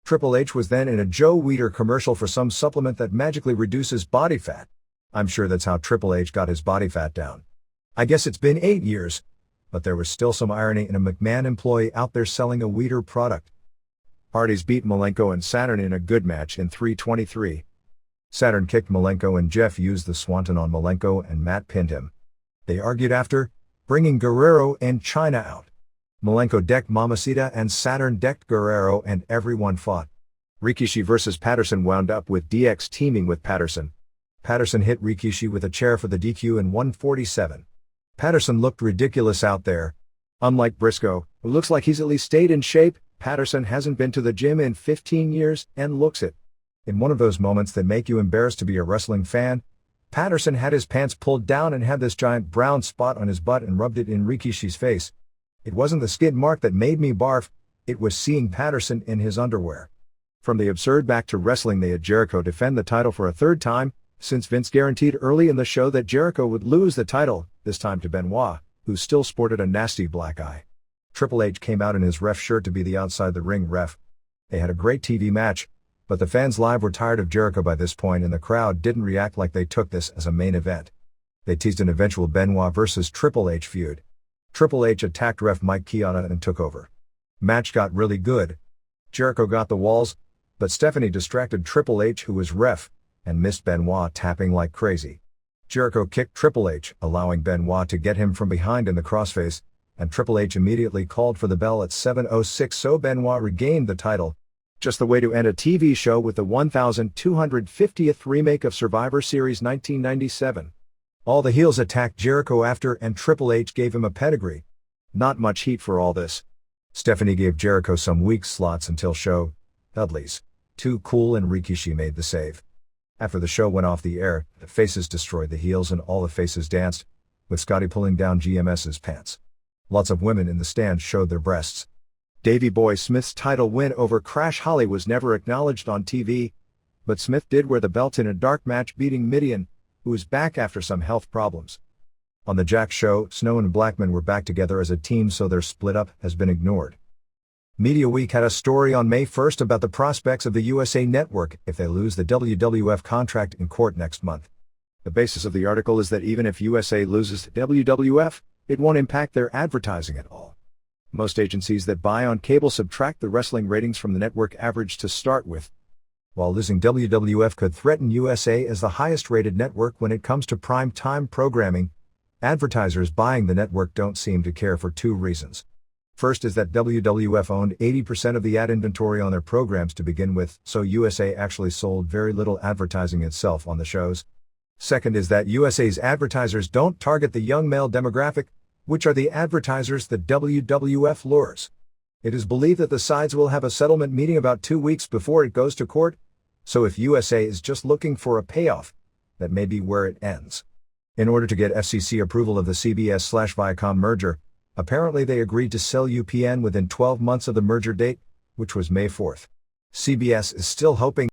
Triple H was then in a Joe Weider commercial for some supplement that magically reduces body fat. I'm sure that's how Triple H got his body fat down. I guess it's been 8 years, but there was still some irony in a McMahon employee out there selling a Weider product. Hardys beat Malenko and Saturn in a good match in 3:23. Saturn kicked Malenko and Jeff used the Swanton on Malenko and Matt pinned him. They argued after, bringing Guerrero and China out. Malenko decked Mamacita and Saturn decked Guerrero and everyone fought. Rikishi vs. Patterson wound up with DX teaming with Patterson. Patterson hit Rikishi with a chair for the DQ in 1:47. Patterson looked ridiculous out there. Unlike Briscoe, who looks like he's at least stayed in shape, Patterson hasn't been to the gym in 15 years and looks it. In one of those moments that make you embarrassed to be a wrestling fan, Patterson had his pants pulled down and had this giant brown spot on his butt and rubbed it in Rikishi's face. It wasn't the skid mark that made me barf, it was seeing Patterson in his underwear. From the absurd back to wrestling, they had Jericho defend the title for a third time, since Vince guaranteed early in the show that Jericho would lose the title, this time to Benoit, who still sported a nasty black eye. Triple H came out in his ref shirt to be the outside the ring ref. They had a great TV match, but the fans live were tired of Jericho by this point and the crowd didn't react like they took this as a main event. They teased an eventual Benoit vs. Triple H feud. Triple H attacked ref Mike Chioda and took over. Match got really good. Jericho got the walls, but Stephanie distracted Triple H, who was ref, and missed Benoit tapping like crazy. Jericho kicked Triple H, allowing Benoit to get him from behind in the crossface, and Triple H immediately called for the bell at 7:06 so Benoit regained the title. Just the way to end a TV show with the 1250th remake of Survivor Series 1997. All the heels attacked Jericho after and Triple H gave him a pedigree. Not much heat for all this. Stephanie gave Jericho some weak slots until show. Dudley's Too Cool and Rikishi made the save. After the show went off the air, the faces destroyed the heels and all the faces danced, with Scotty pulling down GMS's pants. Lots of women in the stands showed their breasts. Davey Boy Smith's title win over Crash Holly was never acknowledged on TV, but Smith did wear the belt in a dark match beating Midian, who was back after some health problems. On the Jack show, Snow and Blackman were back together as a team so their split up has been ignored. Media Week had a story on May 1st about the prospects of the USA Network if they lose the WWF contract in court next month. The basis of the article is that even if USA loses to WWF, it won't impact their advertising at all. Most agencies that buy on cable subtract the wrestling ratings from the network average to start with. While losing WWF could threaten USA as the highest-rated network when it comes to prime-time programming, advertisers buying the network don't seem to care for two reasons. First is that WWF owned 80% of the ad inventory on their programs to begin with, so USA actually sold very little advertising itself on the shows. Second is that USA's advertisers don't target the young male demographic, which are the advertisers that WWF lures. It is believed that the sides will have a settlement meeting about 2 weeks before it goes to court, so if USA is just looking for a payoff, that may be where it ends. In order to get FCC approval of the CBS/Viacom merger, apparently they agreed to sell UPN within 12 months of the merger date, which was May 4th. CBS is still hoping